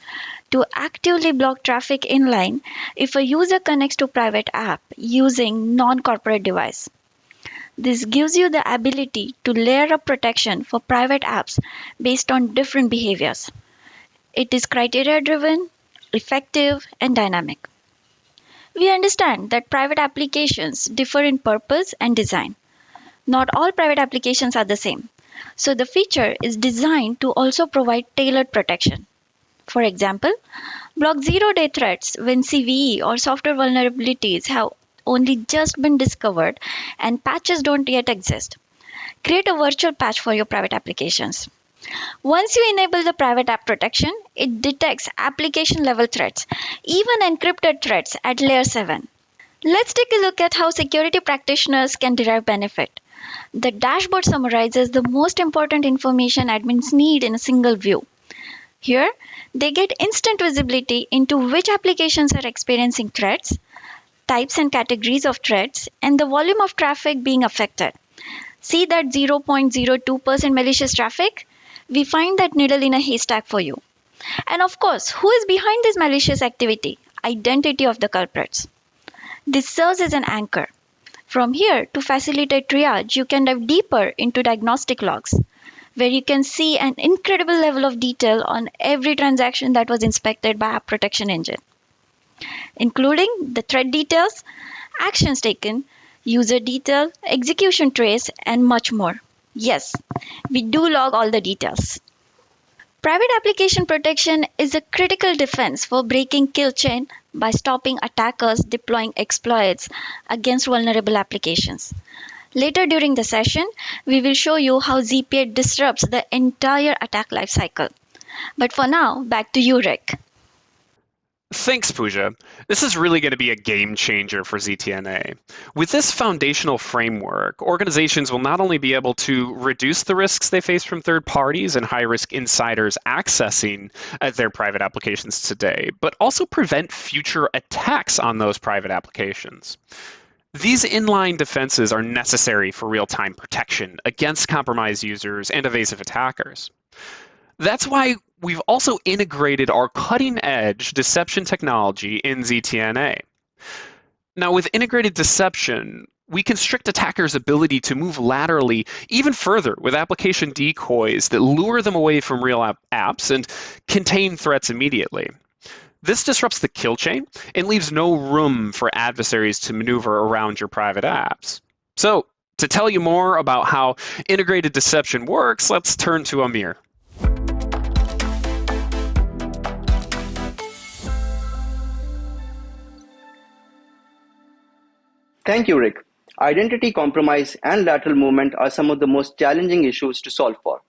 to actively block traffic inline if a user connects to a private app using non-corporate device. This gives you the ability to layer up protection for private apps based on different behaviors. It is criteria-driven, effective, and dynamic. We understand that private applications differ in purpose and design. Not all private applications are the same, so the feature is designed to also provide tailored protection. For example, block zero-day threats when CVE or software vulnerabilities have only just been discovered and patches don't yet exist. Create a virtual patch for your private applications. Once you enable the private app protection, it detects application-level threats, even encrypted threats at layer 7. Let's take a look at how security practitioners can derive benefit. The dashboard summarizes the most important information admins need in a single view. Here, they get instant visibility into which applications are experiencing threats, types and categories of threats, and the volume of traffic being affected. See that 0.02% malicious traffic? We find that needle in a haystack for you. And of course, who is behind this malicious activity? Identity of the culprits. This serves as an anchor. From here, to facilitate triage, you can dive deeper into diagnostic logs, where you can see an incredible level of detail on every transaction that was inspected by App Protection Engine, including the threat details, actions taken, user detail, execution trace, and much more. Yes, we do log all the details. Private application protection is a critical defense for breaking kill chain by stopping attackers deploying exploits against vulnerable applications. Later during the session, we will show you how ZPA disrupts the entire attack lifecycle. But for now, back to you, Rick. Thanks, Pooja. This is really going to be a game changer for ZTNA. With this foundational framework, organizations will not only be able to reduce the risks they face from third parties and high-risk insiders accessing their private applications today, but also prevent future attacks on those private applications. These inline defenses are necessary for real-time protection against compromised users and evasive attackers. That's why we've also integrated our cutting-edge deception technology in ZTNA. Now, with integrated deception, we constrict attackers' ability to move laterally even further with application decoys that lure them away from real apps and contain threats immediately. This disrupts the kill chain and leaves no room for adversaries to maneuver around your private apps. So, to tell you more about how integrated deception works, let's turn to Amir. Thank you, Rick. Identity compromise and lateral movement are some of the most challenging issues to solve for.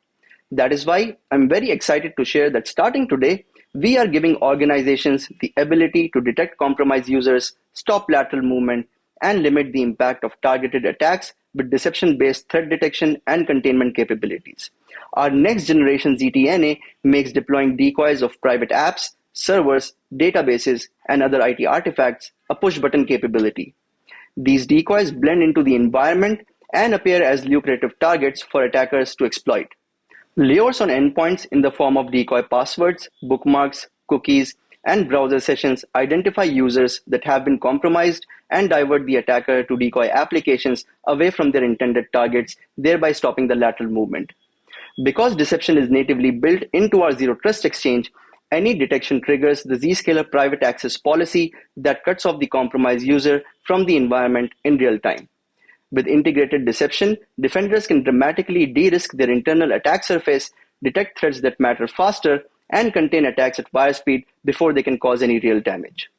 That is why I'm very excited to share that starting today, we are giving organizations the ability to detect compromised users, stop lateral movement, and limit the impact of targeted attacks with deception-based threat detection and containment capabilities. Our next generation ZTNA makes deploying decoys of private apps, servers, databases, and other IT artifacts a push-button capability. These decoys blend into the environment and appear as lucrative targets for attackers to exploit. Layers on endpoints in the form of decoy passwords, bookmarks, cookies, and browser sessions identify users that have been compromised and divert the attacker to decoy applications away from their intended targets, thereby stopping the lateral movement. Because deception is natively built into our Zero Trust Exchange, any detection triggers the Zscaler Private Access policy that cuts off the compromised user from the environment in real time. With integrated deception, defenders can dramatically de-risk their internal attack surface, detect threats that matter faster, and contain attacks at wire speed before they can cause any real damage.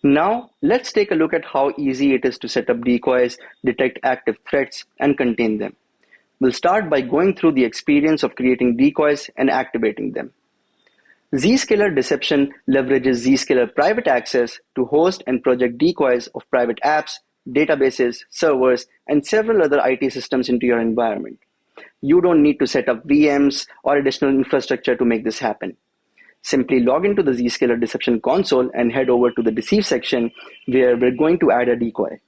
Now, let's take a look at how easy it is to set up decoys, detect active threats, and contain them. We'll start by going through the experience of creating decoys and activating them. Zscaler Deception leverages Zscaler Private Access to host and project decoys of private apps, databases, servers, and several other IT systems into your environment. You don't need to set up VMs or additional infrastructure to make this happen. Simply log into the Zscaler Deception console and head over to the Deceive section where we're going to add a decoy.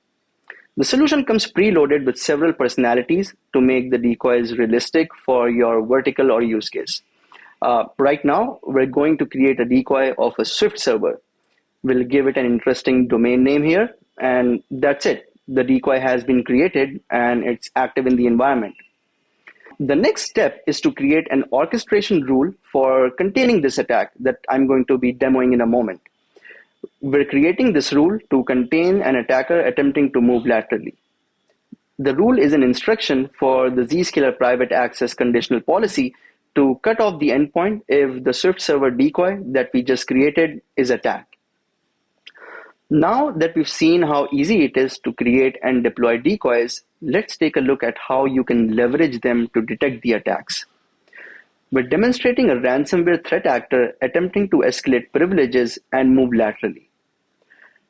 The solution comes preloaded with several personalities to make the decoys realistic for your vertical or use case. Right now, we're going to create a decoy of a Swift server. We'll give it an interesting domain name here, and that's it. The decoy has been created and it's active in the environment. The next step is to create an orchestration rule for containing this attack that I'm going to be demoing in a moment. We're creating this rule to contain an attacker attempting to move laterally. The rule is an instruction for the Zscaler Private Access conditional policy to cut off the endpoint if the Swift server decoy that we just created is attacked. Now that we've seen how easy it is to create and deploy decoys, let's take a look at how you can leverage them to detect the attacks. We're demonstrating a ransomware threat actor attempting to escalate privileges and move laterally.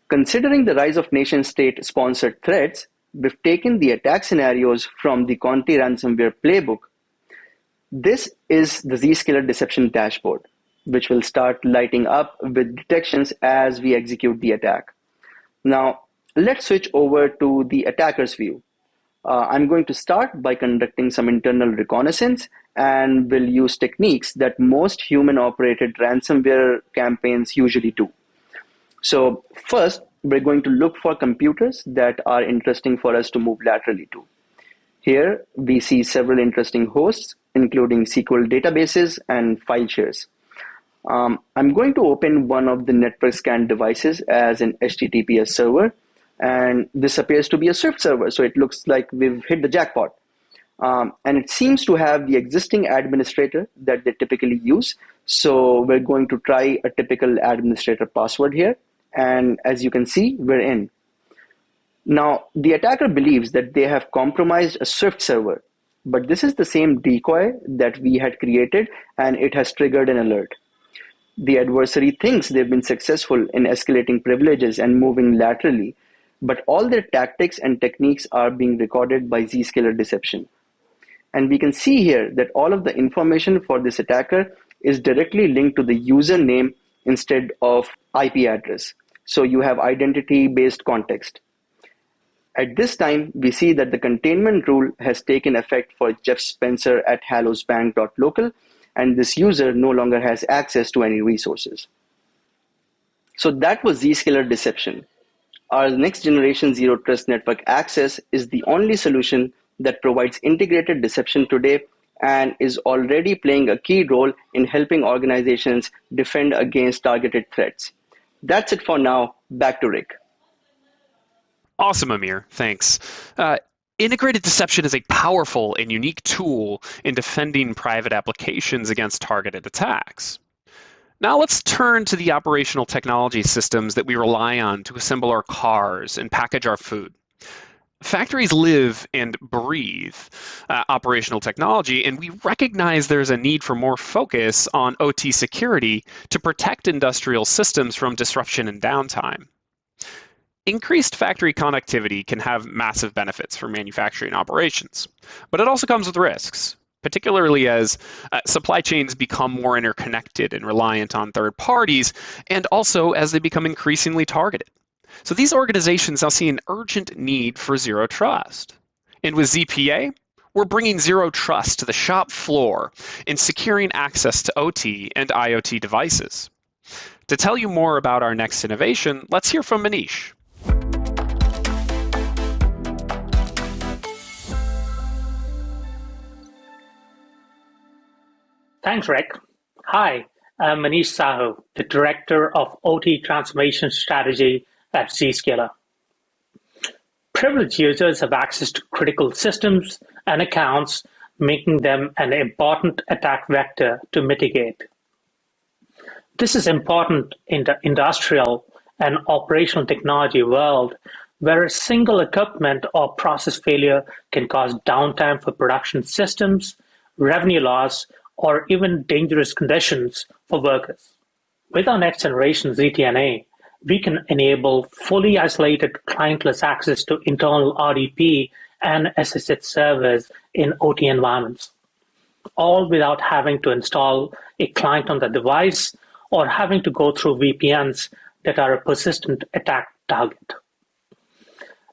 Considering the rise of nation-state sponsored threats, we've taken the attack scenarios from the Conti ransomware playbook. This is the Zscaler Deception dashboard, which will start lighting up with detections as we execute the attack. Now, let's switch over to the attacker's view. I'm going to start by conducting some internal reconnaissance, and will use techniques that most human-operated ransomware campaigns usually do. So first, we're going to look for computers that are interesting for us to move laterally to. Here, we see several interesting hosts, including SQL databases and file shares. I'm going to open one of the network scan devices as an HTTPS server, and this appears to be a Swift server, so it looks like we've hit the jackpot. And it seems to have the existing administrator that they typically use, so we're going to try a typical administrator password here, and as you can see, we're in. Now, the attacker believes that they have compromised a Swift server, but this is the same decoy that we had created, and it has triggered an alert. The adversary thinks they've been successful in escalating privileges and moving laterally, but all their tactics and techniques are being recorded by Zscaler deception. And we can see here that all of the information for this attacker is directly linked to the username instead of IP address. So you have identity-based context. At this time, we see that the containment rule has taken effect for Jeff Spencer at hallowsbank.local, and this user no longer has access to any resources. So that was Zscaler deception. Our next generation Zero Trust Network Access is the only solution that provides integrated deception today and is already playing a key role in helping organizations defend against targeted threats. That's it for now. Back to Rick. Awesome, Amir. Thanks. Integrated deception is a powerful and unique tool in defending private applications against targeted attacks. Now let's turn to the operational technology systems that we rely on to assemble our cars and package our food. Factories live and breathe operational technology, and we recognize there's a need for more focus on OT security to protect industrial systems from disruption and downtime. Increased factory connectivity can have massive benefits for manufacturing operations, but it also comes with risks, particularly as supply chains become more interconnected and reliant on third parties, and also as they become increasingly targeted. So these organizations now see an urgent need for zero trust. And with ZPA, we're bringing zero trust to the shop floor in securing access to OT and IoT devices. To tell you more about our next innovation, let's hear from Manish. Thanks, Rick. Hi, I'm Manish Sahu, the Director of OT Transformation Strategy at Zscaler. Privileged users have access to critical systems and accounts, making them an important attack vector to mitigate. This is important in the industrial and operational technology world, where a single equipment or process failure can cause downtime for production systems, revenue loss, or even dangerous conditions for workers. With our next generation ZTNA, we can enable fully isolated clientless access to internal RDP and SSH servers in OT environments, all without having to install a client on the device or having to go through VPNs that are a persistent attack target.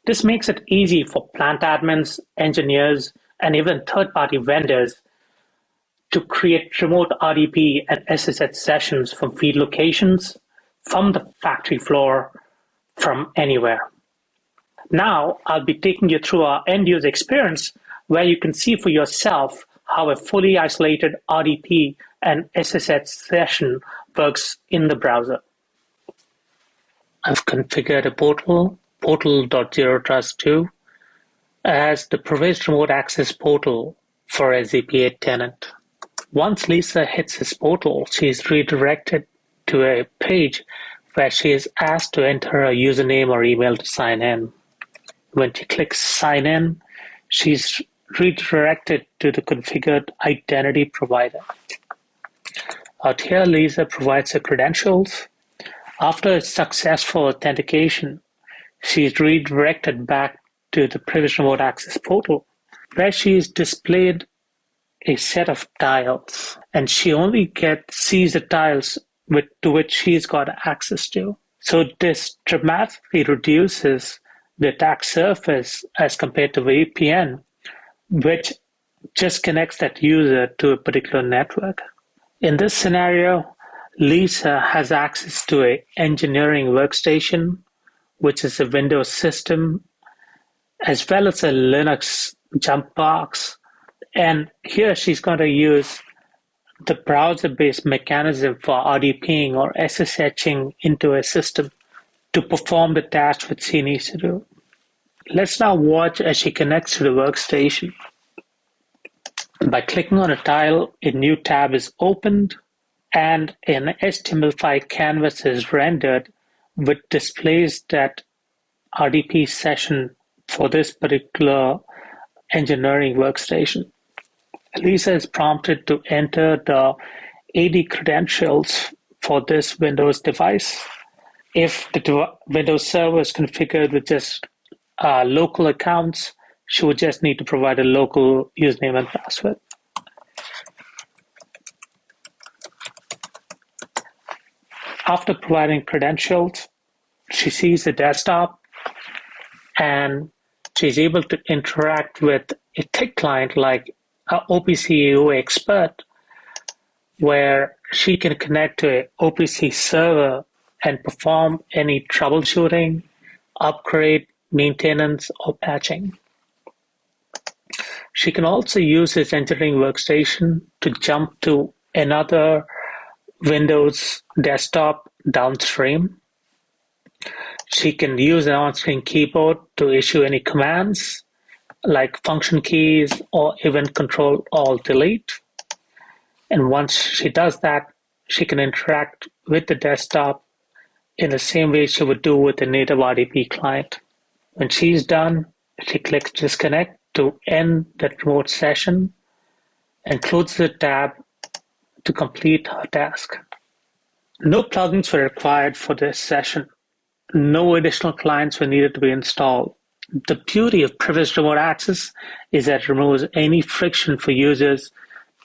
This makes it easy for plant admins, engineers, and even third-party vendors to create remote RDP and SSH sessions from field locations, from the factory floor, from anywhere. Now, I'll be taking you through our end-user experience where you can see for yourself how a fully isolated RDP and SSH session works in the browser. I've configured a portal, portal.zerotrust2, as the privileged remote access portal for a ZPA tenant. Once Lisa hits this portal, she is redirected to a page where she is asked to enter a username or email to sign in. When she clicks sign in, she's redirected to the configured identity provider. Out here, Lisa provides her credentials. After a successful authentication, she is redirected back to the privileged remote access portal, where she is displayed a set of tiles, and she only sees the tiles to which she's got access to. So this dramatically reduces the attack surface as compared to VPN, which just connects that user to a particular network. In this scenario, Lisa has access to an engineering workstation, which is a Windows system, as well as a Linux jump box. And here she's going to use the browser-based mechanism for RDPing or SSHing into a system to perform the task which she needs to do. Let's now watch as she connects to the workstation. By clicking on a tile, a new tab is opened and an HTML5 canvas is rendered which displays that RDP session for this particular engineering workstation. Lisa is prompted to enter the AD credentials for this Windows device. If the Windows server is configured with just local accounts, she would just need to provide a local username and password. After providing credentials, she sees the desktop and she's able to interact with a TIC client like an OPC expert, where she can connect to an OPC server and perform any troubleshooting, upgrade, maintenance, or patching. She can also use this engineering workstation to jump to another Windows desktop downstream. She can use an on-screen keyboard to issue any commands like function keys or event control alt delete. And once she does that, she can interact with the desktop in the same way she would do with a native RDP client. When she's done, she clicks disconnect to end that remote session and closes the tab to complete her task. No plugins were required for this session. No additional clients were needed to be installed. The beauty of privileged remote access is that it removes any friction for users,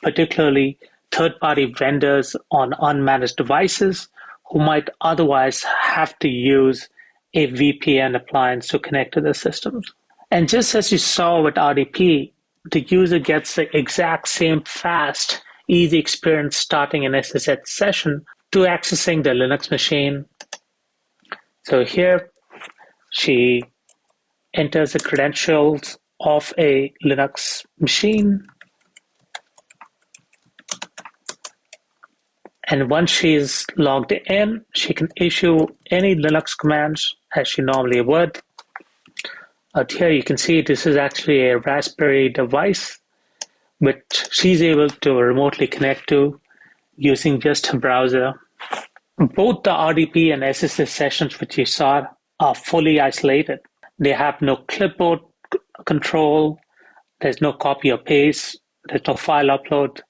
particularly third-party vendors on unmanaged devices who might otherwise have to use a VPN appliance to connect to the systems. And just as you saw with RDP, the user gets the exact same fast, easy experience starting an SSH session to accessing the Linux machine. So here she enters the credentials of a Linux machine. And once she's logged in, she can issue any Linux commands as she normally would. Out here you can see this is actually a Raspberry device, which she's able to remotely connect to using just her browser. Both the RDP and SSH sessions which you saw are fully isolated. They have no clipboard control, there's no copy or paste, there's no file upload.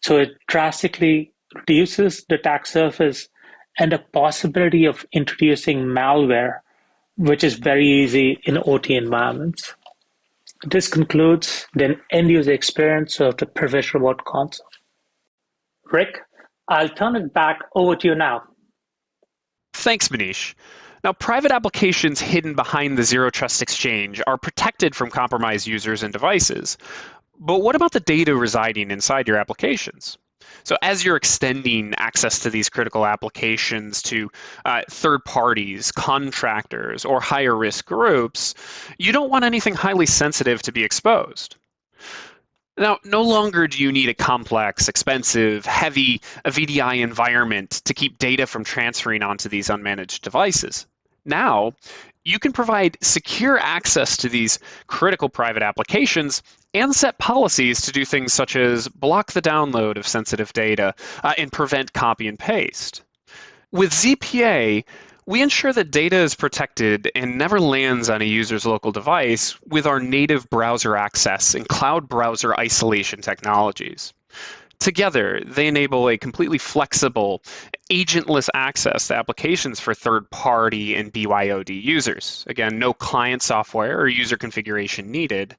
So it drastically reduces the attack surface and the possibility of introducing malware, which is very easy in OT environments. This concludes the end-user experience of the privileged remote console. Rick, I'll turn it back over to you now. Thanks, Manish. Now, private applications hidden behind the Zero Trust Exchange are protected from compromised users and devices. But what about the data residing inside your applications? So as you're extending access to these critical applications to third parties, contractors, or higher risk groups, you don't want anything highly sensitive to be exposed. Now, no longer do you need a complex, expensive, heavy VDI environment to keep data from transferring onto these unmanaged devices. Now, you can provide secure access to these critical private applications and set policies to do things such as block the download of sensitive data and prevent copy and paste. With ZPA, we ensure that data is protected and never lands on a user's local device with our native browser access and cloud browser isolation technologies. Together, they enable a completely flexible, agentless access to applications for third-party and BYOD users. Again, no client software or user configuration needed,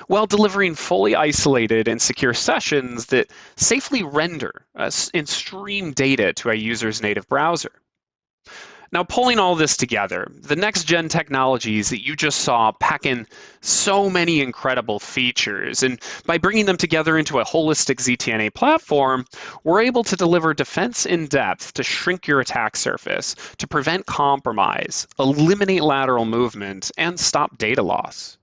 while delivering fully isolated and secure sessions that safely render and stream data to a user's native browser. Now, pulling all this together, the next-gen technologies that you just saw pack in so many incredible features, and by bringing them together into a holistic ZTNA platform, we're able to deliver defense in depth to shrink your attack surface, to prevent compromise, eliminate lateral movement, and stop data loss.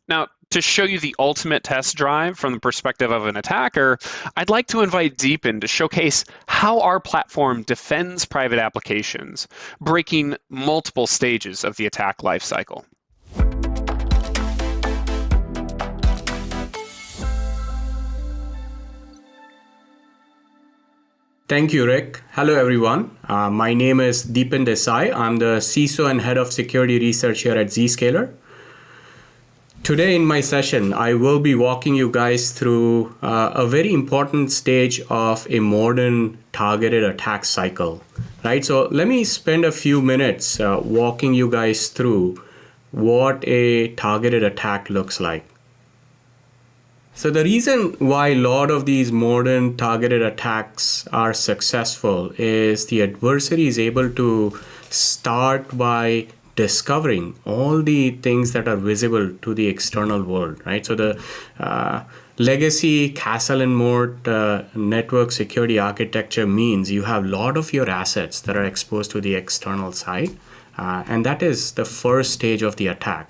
Now, to show you the ultimate test drive from the perspective of an attacker, I'd like to invite Deepan to showcase how our platform defends private applications, breaking multiple stages of the attack lifecycle. Thank you, Rick. Hello, everyone. My name is Deepan Desai. I'm the CISO and Head of Security Research here at Zscaler. today in my session, I will be walking you guys through a very important stage of a modern targeted attack cycle, right? So let me spend a few minutes walking you guys through what a targeted attack looks like. So the reason why a lot of these modern targeted attacks are successful is the adversary is able to start by discovering all the things that are visible to the external world, right? So the legacy castle and moat network security architecture means you have a lot of your assets that are exposed to the external side, and that is the first stage of the attack.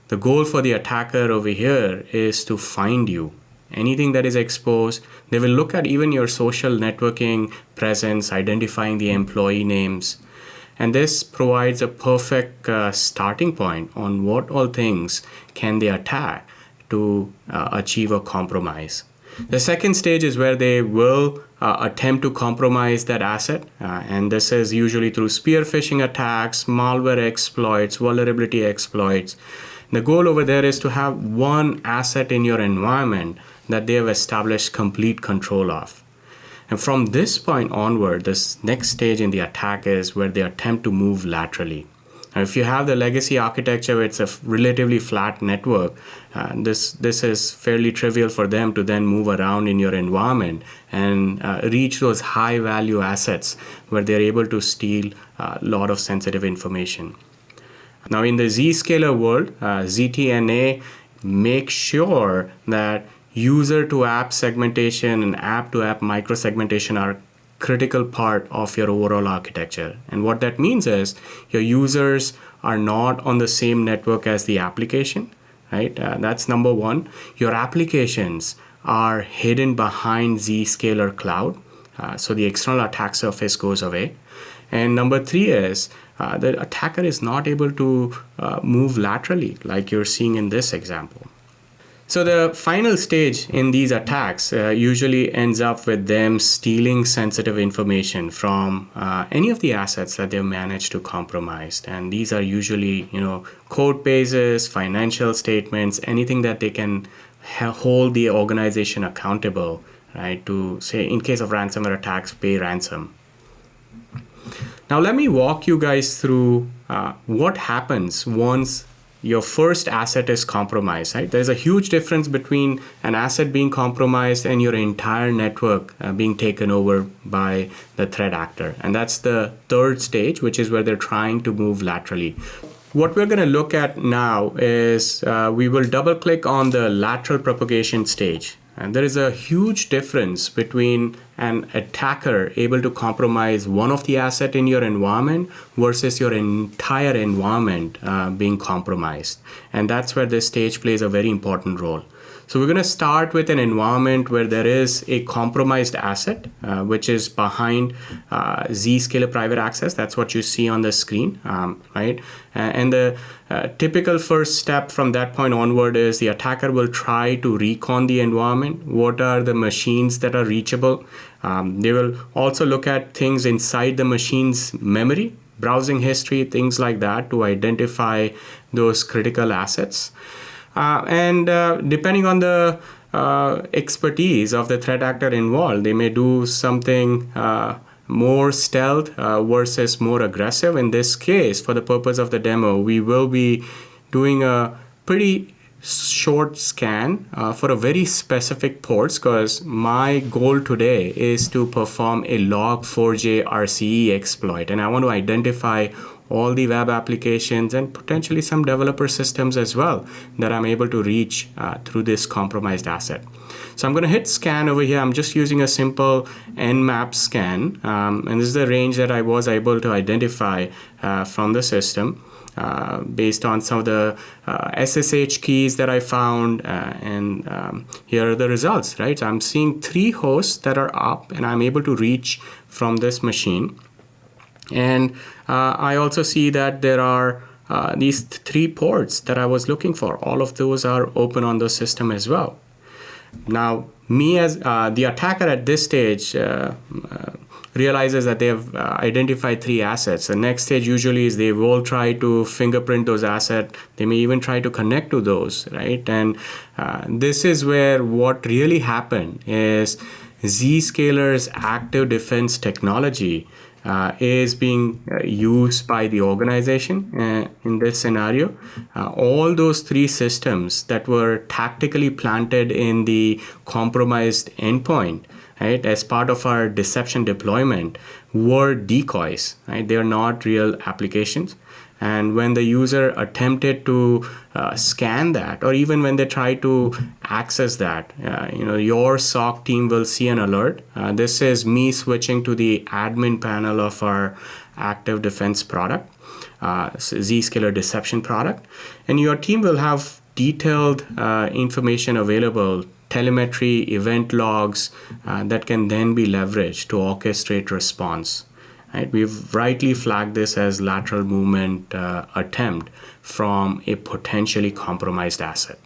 The goal for the attacker over here is to find you. Anything that is exposed, they will look at even your social networking presence, identifying the employee names. And this provides a perfect starting point on what all things can they attack to achieve a compromise. The second stage is where they will attempt to compromise that asset. And this is usually through spear phishing attacks, malware exploits, vulnerability exploits. The goal over there is to have one asset in your environment that they have established complete control of. And from this point onward, this next stage in the attack is where they attempt to move laterally. Now, if you have the legacy architecture where it's a relatively flat network, this is fairly trivial for them to then move around in your environment and reach those high value assets where they're able to steal a lot of sensitive information. Now, in the Zscaler world, ZTNA makes sure that user-to-app segmentation and app-to-app micro-segmentation are critical part of your overall architecture. And what that means is your users are not on the same network as the application, right? That's number one. Your applications are hidden behind Zscaler Cloud, so the external attack surface goes away. And number three is the attacker is not able to move laterally like you're seeing in this example. So the final stage in these attacks usually ends up with them stealing sensitive information from any of the assets that they've managed to compromise. And these are usually, code bases, financial statements, anything that they can hold the organization accountable, right? To say, in case of ransomware attacks, pay ransom. Now let me walk you guys through what happens once your first asset is compromised, right? There's a huge difference between an asset being compromised and your entire network being taken over by the threat actor. And that's the third stage, which is where they're trying to move laterally. What we're going to look at now is we will double click on the lateral propagation stage. And there is a huge difference between an attacker able to compromise one of the asset in your environment versus your entire environment being compromised. And that's where this stage plays a very important role. So we're going to start with an environment where there is a compromised asset, which is behind Zscaler Private Access. That's what you see on the screen, right? And the typical first step from that point onward is the attacker will try to recon the environment. What are the machines that are reachable? They will also look at things inside the machine's memory, browsing history, things like that to identify those critical assets. And depending on the expertise of the threat actor involved, they may do something more stealth versus more aggressive. In this case, for the purpose of the demo, we will be doing a pretty short scan for a very specific ports, because my goal today is to perform a log4j RCE exploit, and I want to identify all the web applications and potentially some developer systems as well that I'm able to reach through this compromised asset. So I'm going to hit scan over here. I'm just using a simple nmap scan, and this is the range that I was able to identify from the system based on some of the SSH keys that I found, and here are the results, right? So I'm seeing 3 hosts that are up, and I'm able to reach from this machine. And I also see that there are these 3 ports that I was looking for. All of those are open on the system as well. Now, me as the attacker at this stage realizes that they have identified 3 assets. The next stage usually is they will try to fingerprint those assets. They may even try to connect to those, right? And this is where what really happened is Zscaler's active defense technology is being used by the organization in this scenario. All those 3 systems that were tactically planted in the compromised endpoint, right, as part of our deception deployment, were decoys, right? They are not real applications. And when the user attempted to scan that, or even when they try to access that, your SOC team will see an alert. This is me switching to the admin panel of our active defense product, Zscaler deception product. And your team will have detailed information available, telemetry, event logs that can then be leveraged to orchestrate response. Right? We've rightly flagged this as lateral movement attempt from a potentially compromised asset.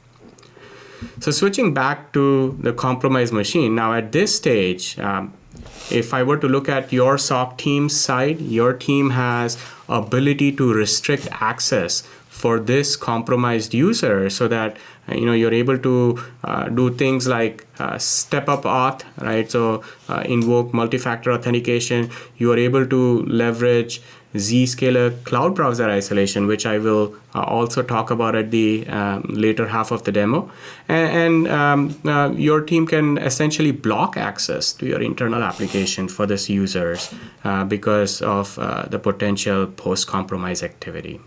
So switching back to the compromised machine, now at this stage, if I were to look at your SOC team's side, your team has ability to restrict access for this compromised user so that you're able to do things like step-up auth, right? So invoke multi-factor authentication. You are able to leverage Zscaler cloud browser isolation, which I will also talk about at the later half of the demo. And your team can essentially block access to your internal application for this users because of the potential post-compromise activity.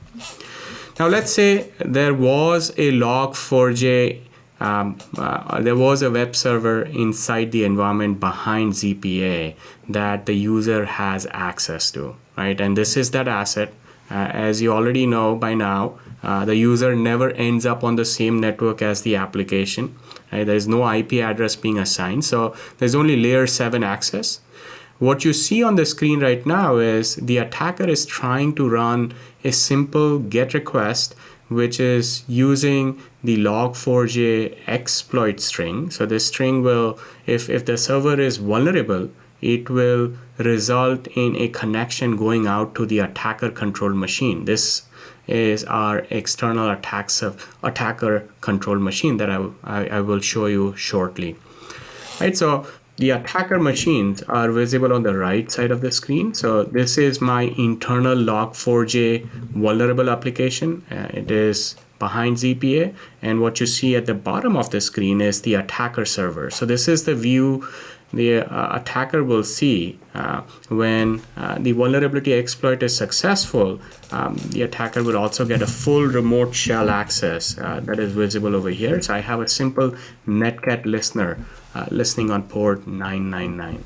Now, let's say there was a Log4j, there was a web server inside the environment behind ZPA that the user has access to, right? And this is that asset. As you already know by now, the user never ends up on the same network as the application, right? There's no IP address being assigned, so there's only layer 7 access. What you see on the screen right now is the attacker is trying to run a simple GET request, which is using the Log4j exploit string. So this string will, if the server is vulnerable, it will result in a connection going out to the attacker controlled machine. This is our external attacker controlled machine that I will show you shortly. Right, so the attacker machines are visible on the right side of the screen. So this is my internal Log4j vulnerable application. It is behind ZPA. And what you see at the bottom of the screen is the attacker server. So this is the view the attacker will see when the vulnerability exploit is successful. The attacker will also get a full remote shell access that is visible over here. So I have a simple netcat listener listening on port 999.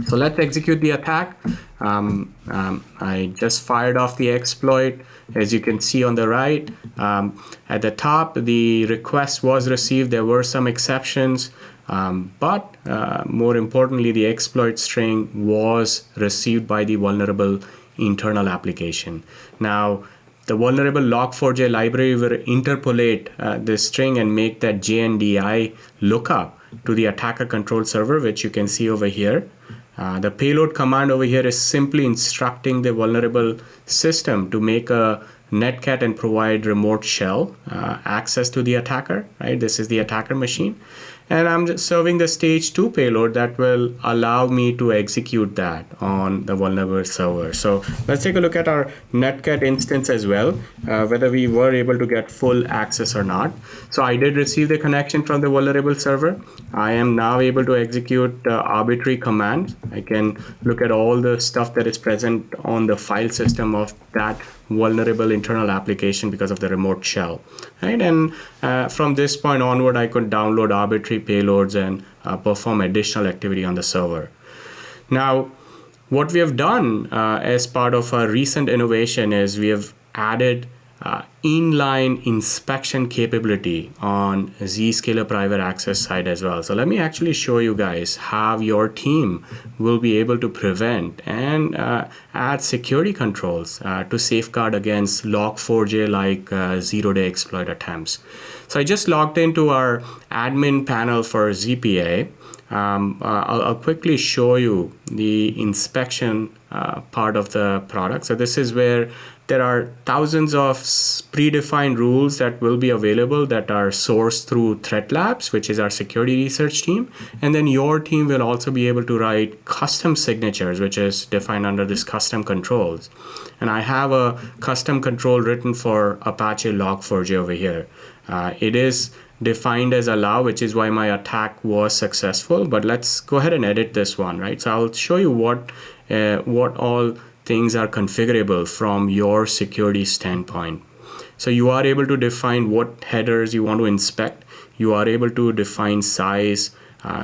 So let's execute the attack. I just fired off the exploit. As you can see on the right, at the top, the request was received. There were some exceptions, but more importantly, the exploit string was received by the vulnerable internal application. Now, the vulnerable Log4j library will interpolate this string and make that JNDI lookup to the attacker control server, which you can see over here. The payload command over here is simply instructing the vulnerable system to make a netcat and provide remote shell access to the attacker, right? This is the attacker machine. And I'm just serving the stage 2 payload that will allow me to execute that on the vulnerable server. So let's take a look at our netcat instance as well, whether we were able to get full access or not. So I did receive the connection from the vulnerable server. I am now able to execute arbitrary commands. I can look at all the stuff that is present on the file system of that vulnerable internal application because of the remote shell, right? And from this point onward, I could download arbitrary payloads and perform additional activity on the server. Now, what we have done as part of our recent innovation is we have added inline inspection capability on Zscaler Private Access side as well. So let me actually show you guys how your team will be able to prevent and add security controls to safeguard against Log4j like zero-day exploit attempts. So I just logged into our admin panel for ZPA. I'll quickly show you the inspection part of the product. So this is where there are thousands of predefined rules that will be available that are sourced through Threat Labs, which is our security research team. And then your team will also be able to write custom signatures, which is defined under this custom controls. And I have a custom control written for Apache Log4j over here. It is defined as allow, which is why my attack was successful. But let's go ahead and edit this one, right? So I'll show you what all things are configurable from your security standpoint. So you are able to define what headers you want to inspect. You are able to define size.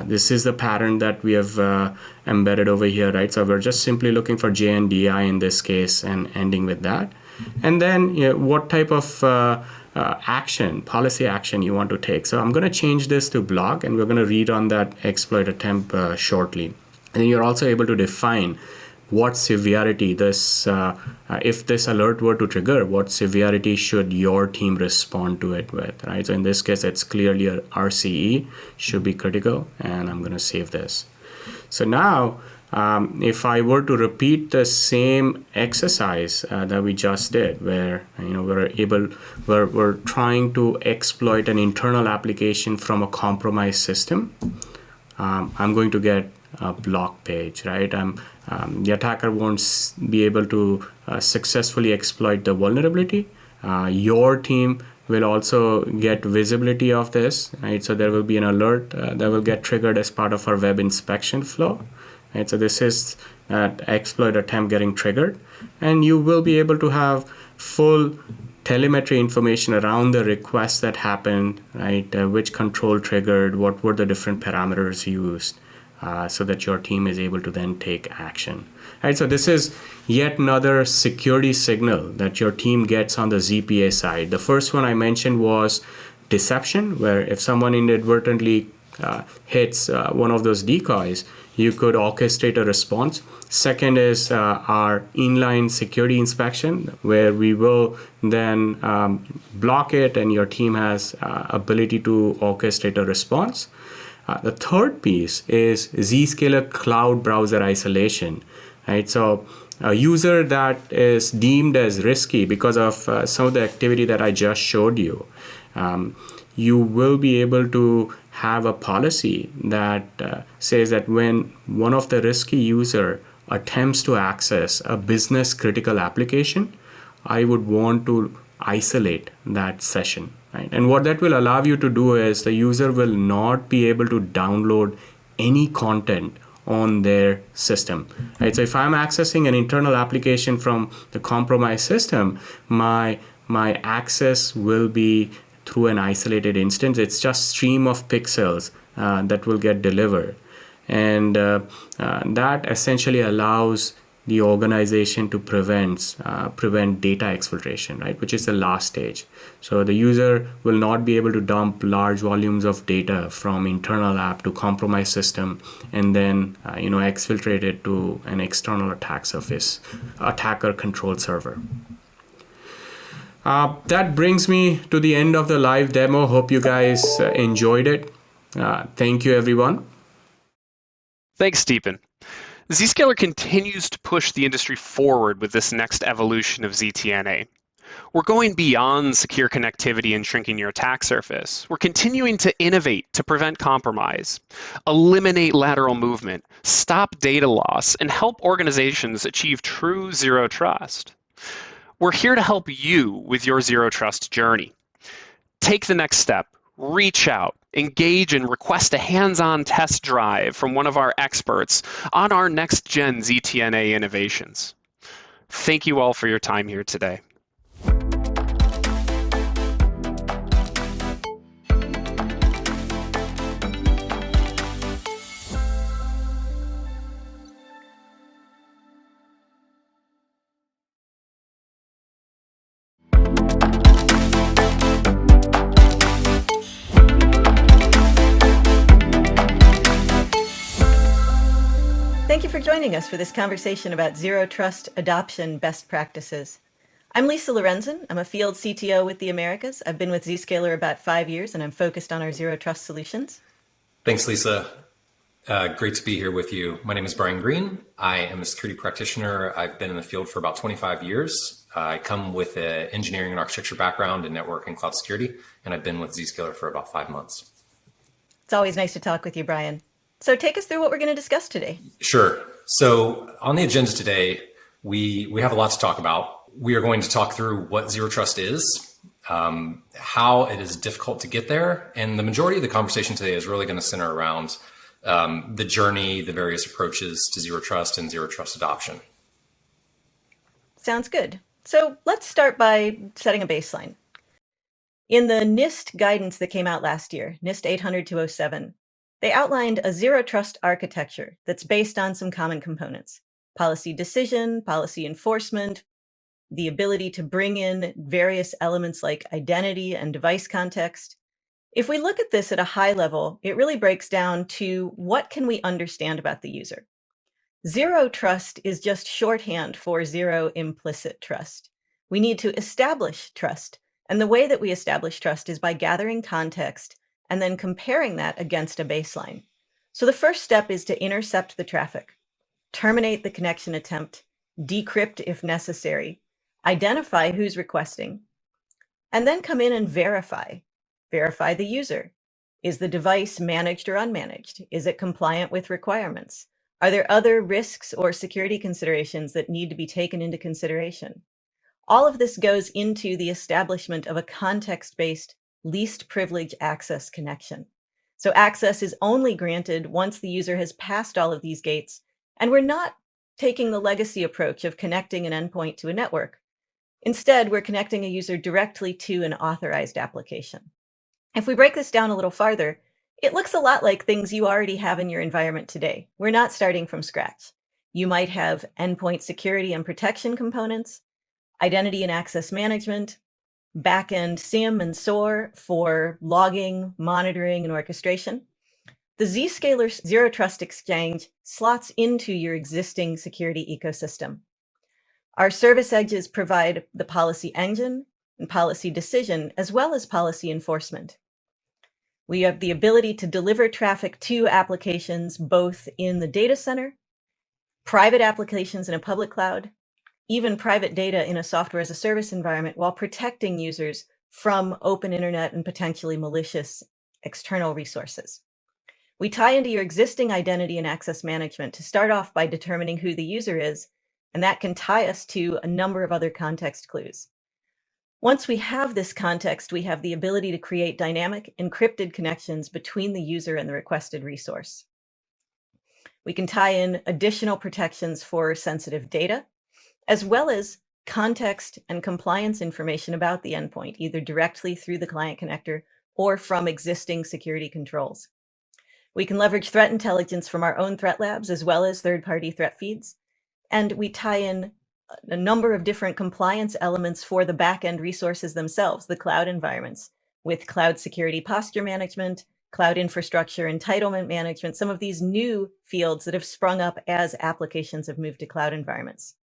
This is the pattern that we have embedded over here, right? So we're just simply looking for J and DI in this case and ending with that. And then what type of policy action you want to take. So I'm going to change this to block, and we're going to read on that exploit attempt shortly. And then you're also able to define what severity this, if this alert were to trigger, what severity should your team respond to it with, right? So in this case, it's clearly a RCE, should be critical, and I'm going to save this. So now, if I were to repeat the same exercise that we just did, where we're trying to exploit an internal application from a compromised system, I'm going to get a block page, right? The attacker won't be able to successfully exploit the vulnerability. Your team will also get visibility of this, right? So there will be an alert that will get triggered as part of our web inspection flow. Right, so this is that exploit attempt getting triggered, and you will be able to have full telemetry information around the request that happened, right? Which control triggered, what were the different parameters used, so that your team is able to then take action. Right, so this is yet another security signal that your team gets on the ZPA side. The first one I mentioned was deception, where if someone inadvertently hits one of those decoys, you could orchestrate a response. Second is our inline security inspection, where we will then block it and your team has ability to orchestrate a response. The third piece is Zscaler Cloud Browser Isolation. Right? So a user that is deemed as risky because of some of the activity that I just showed you, you will be able to have a policy that says that when one of the risky user attempts to access a business critical application, I would want to isolate that session, right? And what that will allow you to do is the user will not be able to download any content on their system, right? So if I'm accessing an internal application from the compromised system, my access will be through an isolated instance. It's just stream of pixels that will get delivered. And that essentially allows the organization to prevent data exfiltration, right? Which is the last stage. So the user will not be able to dump large volumes of data from internal app to compromised system and then exfiltrate it to an external attack surface, attacker control server. That brings me to the end of the live demo. Hope you guys enjoyed it. Thank you, everyone. Thanks, Stephen. Zscaler continues to push the industry forward with this next evolution of ZTNA. We're going beyond secure connectivity and shrinking your attack surface. We're continuing to innovate to prevent compromise, eliminate lateral movement, stop data loss, and help organizations achieve true zero trust. We're here to help you with your zero trust journey. Take the next step, reach out, engage and request a hands-on test drive from one of our experts on our next-gen ZTNA innovations. Thank you all for your time here today. Thank you for joining us for this conversation about zero trust adoption best practices. I'm Lisa Lorenzen. I'm a field CTO with the Americas. I've been with Zscaler about 5 years, and I'm focused on our zero trust solutions. Thanks, Lisa. Great to be here with you. My name is Brian Green. I am a security practitioner. I've been in the field for about 25 years. I come with an engineering and architecture background in network and cloud security, and I've been with Zscaler for about 5 months. It's always nice to talk with you, Brian. So take us through what we're going to discuss today. Sure. So on the agenda today, we have a lot to talk about. We are going to talk through what Zero Trust is, how it is difficult to get there, and the majority of the conversation today is really going to center around the journey, the various approaches to Zero Trust and Zero Trust adoption. Sounds good. So let's start by setting a baseline. In the NIST guidance that came out last year, NIST 800-207, they outlined a Zero Trust architecture that's based on some common components: policy decision, policy enforcement, the ability to bring in various elements like identity and device context. If we look at this at a high level, it really breaks down to what can we understand about the user. Zero trust is just shorthand for zero implicit trust. We need to establish trust. And the way that we establish trust is by gathering context and then comparing that against a baseline. So the first step is to intercept the traffic, terminate the connection attempt, decrypt if necessary, identify who's requesting, and then come in and verify. Verify the user. Is the device managed or unmanaged? Is it compliant with requirements? Are there other risks or security considerations that need to be taken into consideration? All of this goes into the establishment of a context-based least privilege access connection. So access is only granted once the user has passed all of these gates, and we're not taking the legacy approach of connecting an endpoint to a network. Instead, we're connecting a user directly to an authorized application. If we break this down a little farther, it looks a lot like things you already have in your environment today. We're not starting from scratch. You might have endpoint security and protection components, identity and access management, backend SIEM and SOAR for logging, monitoring, and orchestration. The Zscaler Zero Trust Exchange slots into your existing security ecosystem. Our service edges provide the policy engine and policy decision, as well as policy enforcement. We have the ability to deliver traffic to applications both in the data center, private applications in a public cloud, even private data in a software as a service environment, while protecting users from open internet and potentially malicious external resources. We tie into your existing identity and access management to start off by determining who the user is, and that can tie us to a number of other context clues. Once we have this context, we have the ability to create dynamic encrypted connections between the user and the requested resource. We can tie in additional protections for sensitive data, as well as context and compliance information about the endpoint, either directly through the client connector or from existing security controls. We can leverage threat intelligence from our own threat labs, as well as third-party threat feeds. And we tie in a number of different compliance elements for the back-end resources themselves, the cloud environments, with cloud security posture management, cloud infrastructure entitlement management, some of these new fields that have sprung up as applications have moved to cloud environments.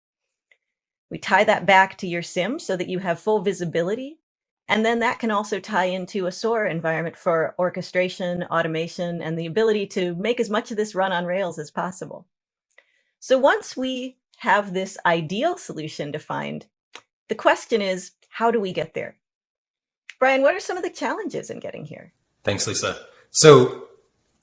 We tie that back to your SIEM so that you have full visibility, and then that can also tie into a SOAR environment for orchestration, automation, and the ability to make as much of this run on Rails as possible. So once we have this ideal solution defined, the question is, how do we get there? Brian, what are some of the challenges in getting here? Thanks, Lisa. So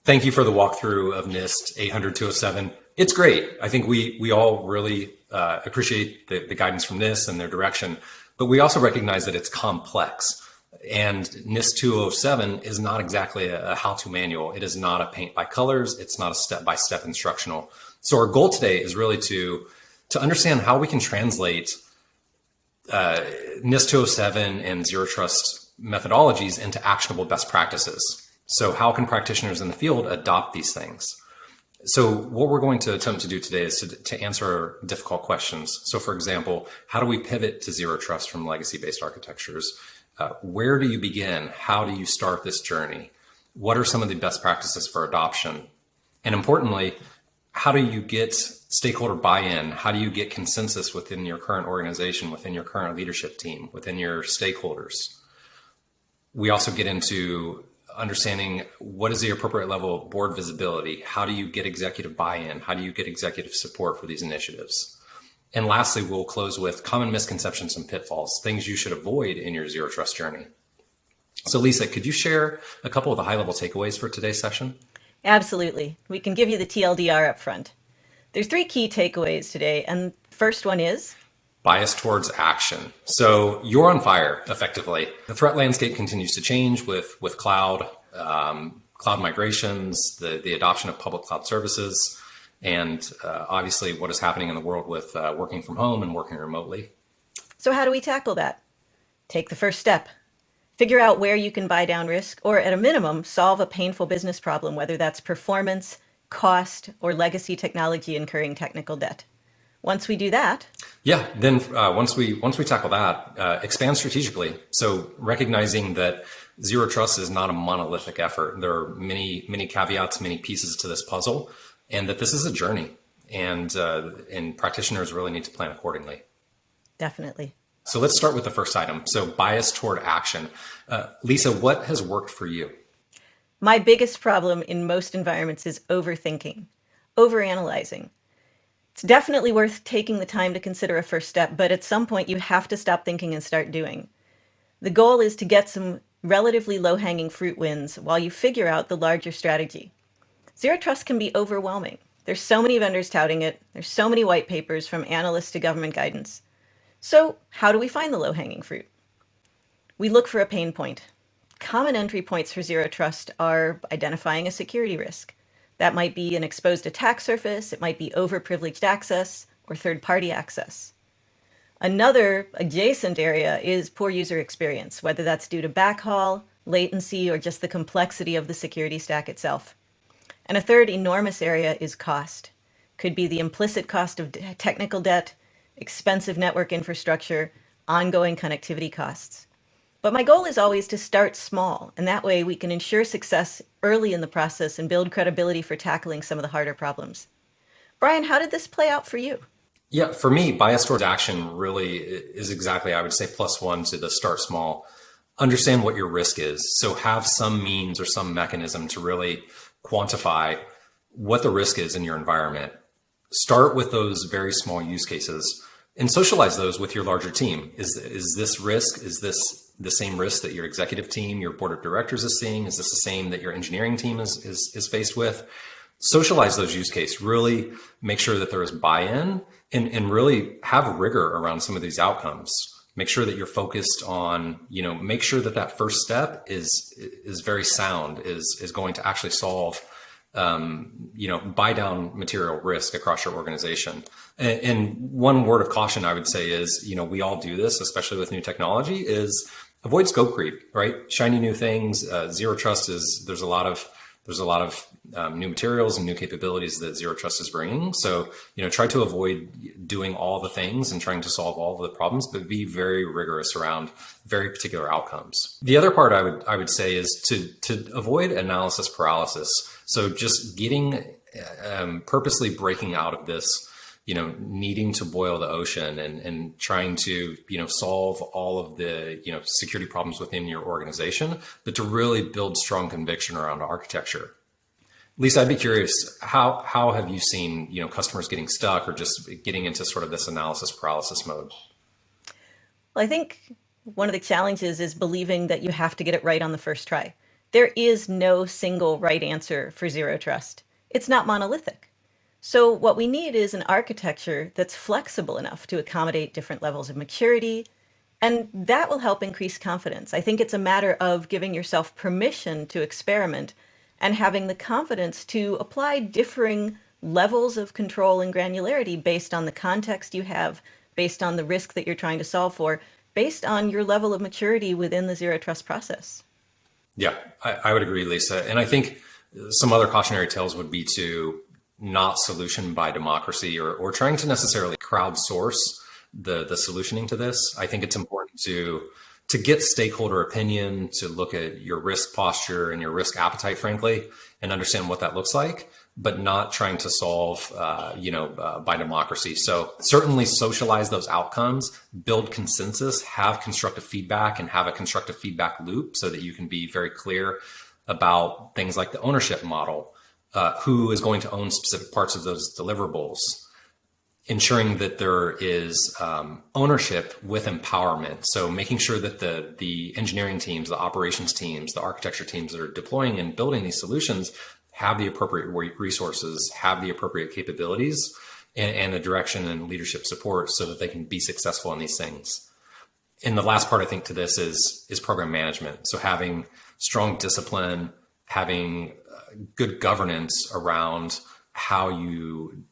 thank you for the walkthrough of NIST 800-207. It's great. I think we all really appreciate the guidance from NIST and their direction, but we also recognize that it's complex. And NIST 207 is not exactly a how-to manual. It is not a paint by colors. It's not a step-by-step instructional. So our goal today is really to understand how we can translate NIST 207 and Zero Trust methodologies into actionable best practices. So how can practitioners in the field adopt these things? So what we're going to attempt to do today is to answer difficult questions. So for example, how do we pivot to Zero Trust from legacy-based architectures? Where do you begin? How do you start this journey? What are some of the best practices for adoption? And importantly, how do you get stakeholder buy-in? How do you get consensus within your current organization, within your current leadership team, within your stakeholders? We also get into understanding what is the appropriate level of board visibility? How do you get executive buy-in? How do you get executive support for these initiatives? And lastly, we'll close with common misconceptions and pitfalls, things you should avoid in your Zero Trust journey. So Lisa, could you share a couple of the high-level takeaways for today's session? Absolutely. We can give you the TLDR up front. There's 3 key takeaways today, and the first one is bias towards action. So you're on fire, effectively. The threat landscape continues to change with cloud, cloud migrations, the adoption of public cloud services, and obviously what is happening in the world with working from home and working remotely. So how do we tackle that? Take the first step. Figure out where you can buy down risk, or at a minimum, solve a painful business problem, whether that's performance, cost, or legacy technology incurring technical debt. Once we do that, then once we tackle that, expand strategically. So recognizing that Zero Trust is not a monolithic effort. There are many caveats, many pieces to this puzzle, and that this is a journey, and practitioners really need to plan accordingly. Definitely. So let's start with the first item. So bias toward action. Lisa, what has worked for you? My biggest problem in most environments is overthinking, overanalyzing. It's definitely worth taking the time to consider a first step, but at some point you have to stop thinking and start doing. The goal is to get some relatively low-hanging fruit wins while you figure out the larger strategy. Zero Trust can be overwhelming. There's so many vendors touting it. There's so many white papers from analysts to government guidance. So how do we find the low-hanging fruit? We look for a pain point. Common entry points for Zero Trust are identifying a security risk. That might be an exposed attack surface, it might be overprivileged access, or third-party access. Another adjacent area is poor user experience, whether that's due to backhaul, latency, or just the complexity of the security stack itself. And a third enormous area is cost. Could be the implicit cost of technical debt, expensive network infrastructure, ongoing connectivity costs. But my goal is always to start small, and that way we can ensure success early in the process and build credibility for tackling some of the harder problems. Brian, how did this play out for you? Yeah, for me, bias towards action really is exactly, I would say, +1 to the start small. Understand what your risk is. So have some means or some mechanism to really quantify what the risk is in your environment. Start with those very small use cases and socialize those with your larger team. Is this risk? Is this the same risk that your executive team, your board of directors is seeing? Is this the same that your engineering team is faced with? Socialize those use cases, really make sure that there is buy-in and really have rigor around some of these outcomes. Make sure that you're focused on, make sure that first step is very sound, is going to actually solve buy down material risk across your organization. And one word of caution I would say is, we all do this, especially with new technology, is avoid scope creep, right? Shiny new things. Zero Trust there's a lot of new materials and new capabilities that Zero Trust is bringing. So, try to avoid doing all the things and trying to solve all of the problems, but be very rigorous around very particular outcomes. The other part I would say is to avoid analysis paralysis. So just getting, purposely breaking out of this, needing to boil the ocean and trying to, solve all of the, security problems within your organization, but to really build strong conviction around architecture. Lisa, I'd be curious, how have you seen, customers getting stuck or just getting into sort of this analysis paralysis mode? Well, I think one of the challenges is believing that you have to get it right on the first try. There is no single right answer for Zero Trust. It's not monolithic. So what we need is an architecture that's flexible enough to accommodate different levels of maturity, and that will help increase confidence. I think it's a matter of giving yourself permission to experiment and having the confidence to apply differing levels of control and granularity based on the context you have, based on the risk that you're trying to solve for, based on your level of maturity within the Zero Trust process. Yeah, I would agree, Lisa. And I think some other cautionary tales would be to not solution by democracy or trying to necessarily crowdsource the solutioning to this. I think it's important to get stakeholder opinion, to look at your risk posture and your risk appetite, frankly, and understand what that looks like, but not trying to solve, by democracy. So certainly socialize those outcomes, build consensus, have constructive feedback, and have a constructive feedback loop so that you can be very clear about things like the ownership model, who is going to own specific parts of those deliverables, ensuring that there is ownership with empowerment. So making sure that the engineering teams, the operations teams, the architecture teams that are deploying and building these solutions have the appropriate resources, have the appropriate capabilities, and the direction and leadership support so that they can be successful in these things. And the last part, I think, to this is program management. So having strong discipline, having good governance around how you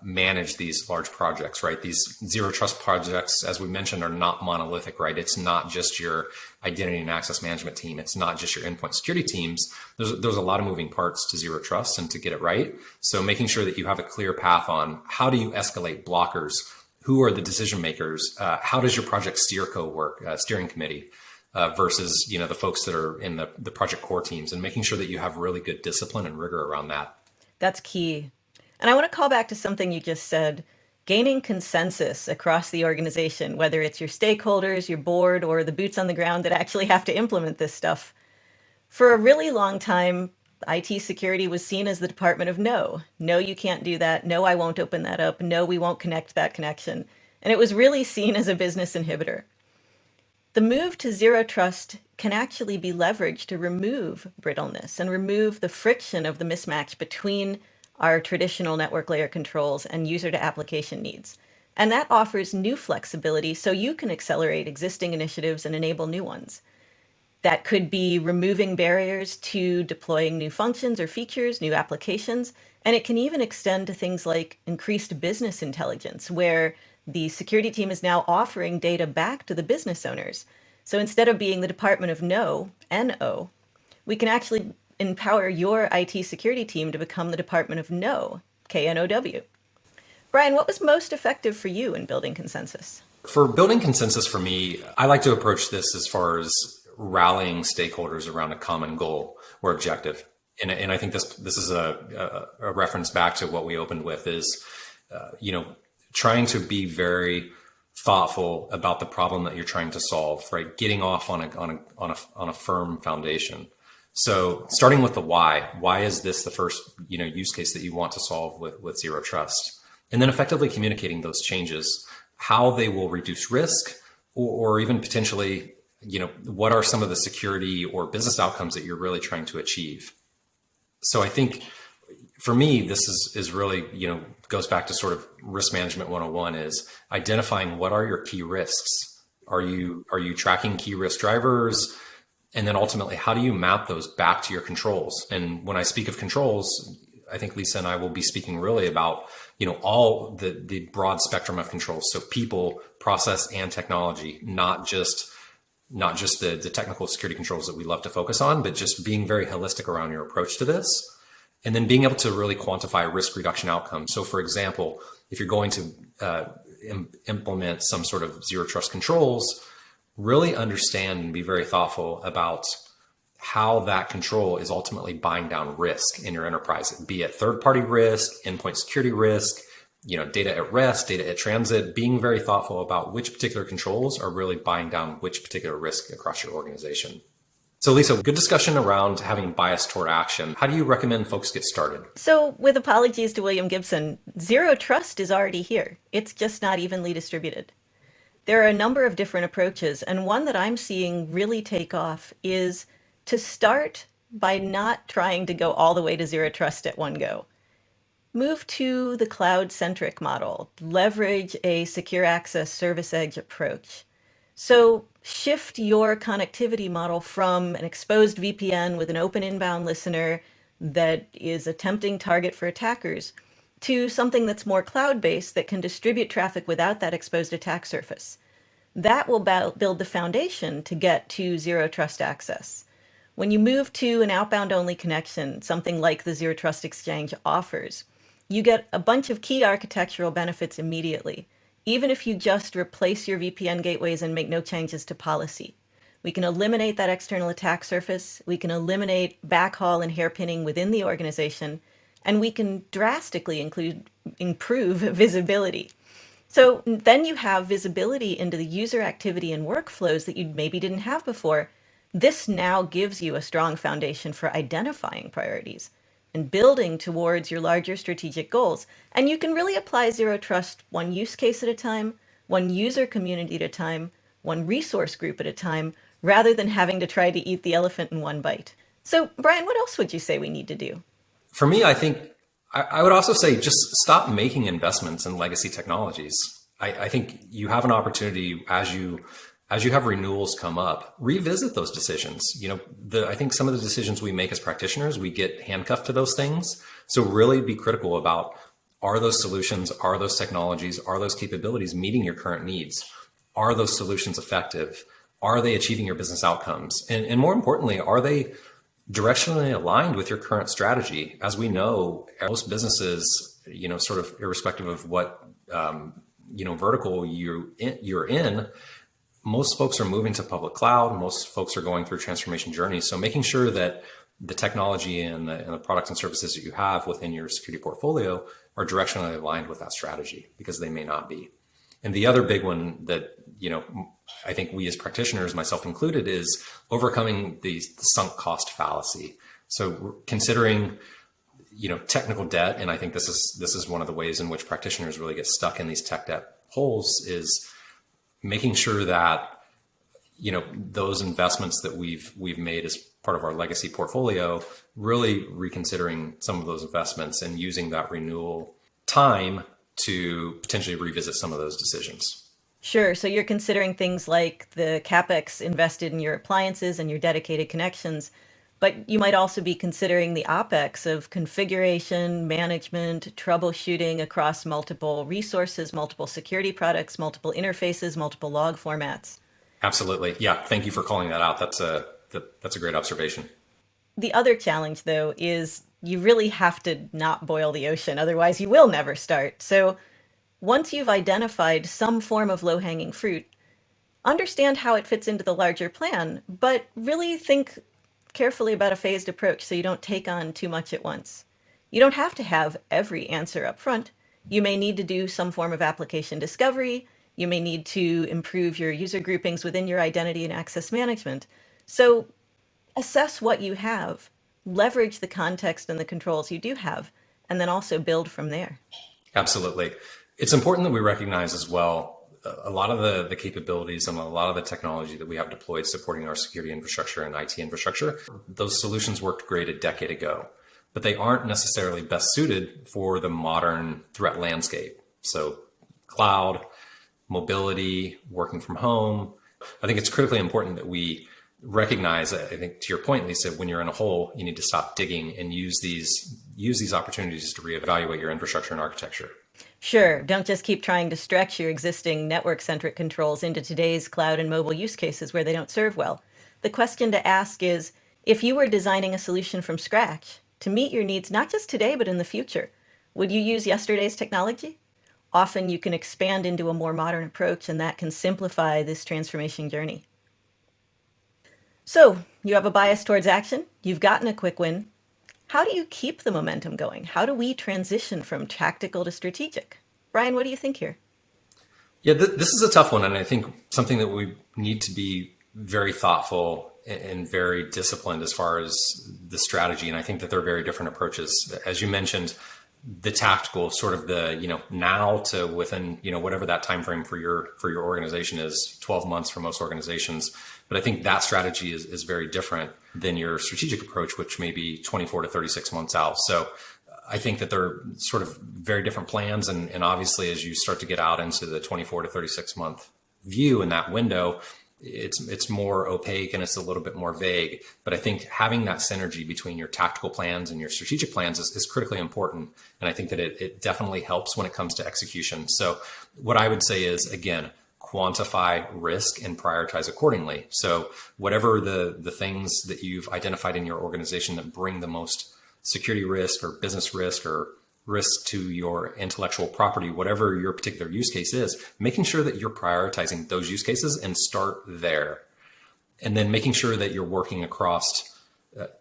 manage these large projects, right? These zero trust projects, as we mentioned, are not monolithic, right? It's not just your identity and access management team. It's not just your endpoint security teams. There's a lot of moving parts to zero trust and to get it right. So making sure that you have a clear path on how do you escalate blockers, who are the decision makers, how does your project steerco work, steering committee, versus the folks that are in the project core teams, and making sure that you have really good discipline and rigor around that. That's key. And I want to call back to something you just said, gaining consensus across the organization, whether it's your stakeholders, your board, or the boots on the ground that actually have to implement this stuff. For a really long time, IT security was seen as the department of no. No, you can't do that. No, I won't open that up. No, we won't connect that connection. And it was really seen as a business inhibitor. The move to zero trust can actually be leveraged to remove brittleness and remove the friction of the mismatch between our traditional network layer controls and user to application needs. And that offers new flexibility so you can accelerate existing initiatives and enable new ones. That could be removing barriers to deploying new functions or features, new applications, and it can even extend to things like increased business intelligence, where the security team is now offering data back to the business owners. So instead of being the department of no, N-O, we can actually empower your IT security team to become the department of no, K-N-O-W. Brian, what was most effective for you in building consensus? For building consensus for me, I like to approach this as far as rallying stakeholders around a common goal or objective. And I think this is a reference back to what we opened with is, trying to be very thoughtful about the problem that you're trying to solve, right? Getting off on a firm foundation. So starting with the why is this the first, use case that you want to solve with zero trust? And then effectively communicating those changes, how they will reduce risk, or even potentially, what are some of the security or business outcomes that you're really trying to achieve? So I think for me, this is really, goes back to sort of risk management 101 is identifying what are your key risks. Are you tracking key risk drivers? And then ultimately, how do you map those back to your controls? And when I speak of controls, I think Lisa and I will be speaking really about, all the broad spectrum of controls. So people, process, and technology, not just the technical security controls that we love to focus on, but just being very holistic around your approach to this. And then being able to really quantify risk reduction outcomes. So for example, if you're going to implement some sort of zero trust controls, really understand and be very thoughtful about how that control is ultimately buying down risk in your enterprise, be it third-party risk, endpoint security risk, data at rest, data at transit, being very thoughtful about which particular controls are really buying down which particular risk across your organization. So Lisa, good discussion around having bias toward action. How do you recommend folks get started? So with apologies to William Gibson, zero trust is already here. It's just not evenly distributed. There are a number of different approaches, and one that I'm seeing really take off is to start by not trying to go all the way to zero trust at one go. Move to the cloud-centric model. Leverage a secure access service edge approach. So shift your connectivity model from an exposed VPN with an open inbound listener that is a tempting target for attackers to something that's more cloud-based that can distribute traffic without that exposed attack surface. That will build the foundation to get to zero trust access. When you move to an outbound-only connection, something like the Zero Trust Exchange offers, you get a bunch of key architectural benefits immediately, even if you just replace your VPN gateways and make no changes to policy. We can eliminate that external attack surface, we can eliminate backhaul and hairpinning within the organization, and we can drastically improve visibility. So then you have visibility into the user activity and workflows that you maybe didn't have before, This now gives you a strong foundation for identifying priorities and building towards your larger strategic goals. And you can really apply Zero Trust one use case at a time, one user community at a time, one resource group at a time, rather than having to try to eat the elephant in one bite. So, Brian, what else would you say we need to do? For me, I think I would also say just stop making investments in legacy technologies. I think you have an opportunity as you have renewals come up, revisit those decisions. I think some of the decisions we make as practitioners, we get handcuffed to those things. So really be critical about, are those solutions, are those technologies, are those capabilities meeting your current needs? Are those solutions effective? Are they achieving your business outcomes? And more importantly, are they directionally aligned with your current strategy? As we know, most businesses, sort of irrespective of what, vertical you're in, most folks are moving to public cloud. Most folks are going through transformation journeys. So making sure that the technology and the products and services that you have within your security portfolio are directionally aligned with that strategy, because they may not be. And the other big one that, I think we as practitioners, myself included, is overcoming the sunk cost fallacy. So considering, technical debt, and I think this is one of the ways in which practitioners really get stuck in these tech debt holes, is making sure that, those investments that we've made as part of our legacy portfolio, really reconsidering some of those investments and using that renewal time to potentially revisit some of those decisions. Sure. So you're considering things like the CapEx invested in your appliances and your dedicated connections, but you might also be considering the OpEx of configuration, management, troubleshooting across multiple resources, multiple security products, multiple interfaces, multiple log formats. Absolutely. Yeah. Thank you for calling that out. That's a great observation. The other challenge, though, is you really have to not boil the ocean. Otherwise, you will never start. So once you've identified some form of low-hanging fruit, understand how it fits into the larger plan, but really think carefully about a phased approach so you don't take on too much at once. You don't have to have every answer up front. You may need to do some form of application discovery. You may need to improve your user groupings within your identity and access management. So assess what you have, leverage the context and the controls you do have, and then also build from there. Absolutely. It's important that we recognize as well, a lot of the capabilities and a lot of the technology that we have deployed supporting our security infrastructure and IT infrastructure, those solutions worked great a decade ago, but they aren't necessarily best suited for the modern threat landscape. So cloud, mobility, working from home. I think it's critically important that we recognize, I think to your point, Lisa, when you're in a hole, you need to stop digging and use these opportunities to reevaluate your infrastructure and architecture. Sure. Don't just keep trying to stretch your existing network-centric controls into today's cloud and mobile use cases where they don't serve well. The question to ask is, if you were designing a solution from scratch to meet your needs, not just today, but in the future, would you use yesterday's technology? Often you can expand into a more modern approach, and that can simplify this transformation journey. So you have a bias towards action. You've gotten a quick win. How do you keep the momentum going? How do we transition from tactical to strategic? Brian, what do you think here? Yeah, this is a tough one. And I think something that we need to be very thoughtful and very disciplined as far as the strategy. And I think that there are very different approaches. As you mentioned, the tactical, sort of the, now to within, whatever that time frame for your organization is, 12 months for most organizations. But I think that strategy is very different than your strategic approach, which may be 24 to 36 months out. So I think that they're sort of very different plans. And obviously, as you start to get out into the 24 to 36 month view in that window, it's more opaque and it's a little bit more vague. But I think having that synergy between your tactical plans and your strategic plans is critically important. And I think that it definitely helps when it comes to execution. So what I would say is, again, quantify risk and prioritize accordingly. So whatever the things that you've identified in your organization that bring the most security risk or business risk or risk to your intellectual property, whatever your particular use case is, making sure that you're prioritizing those use cases and start there. And then making sure that you're working across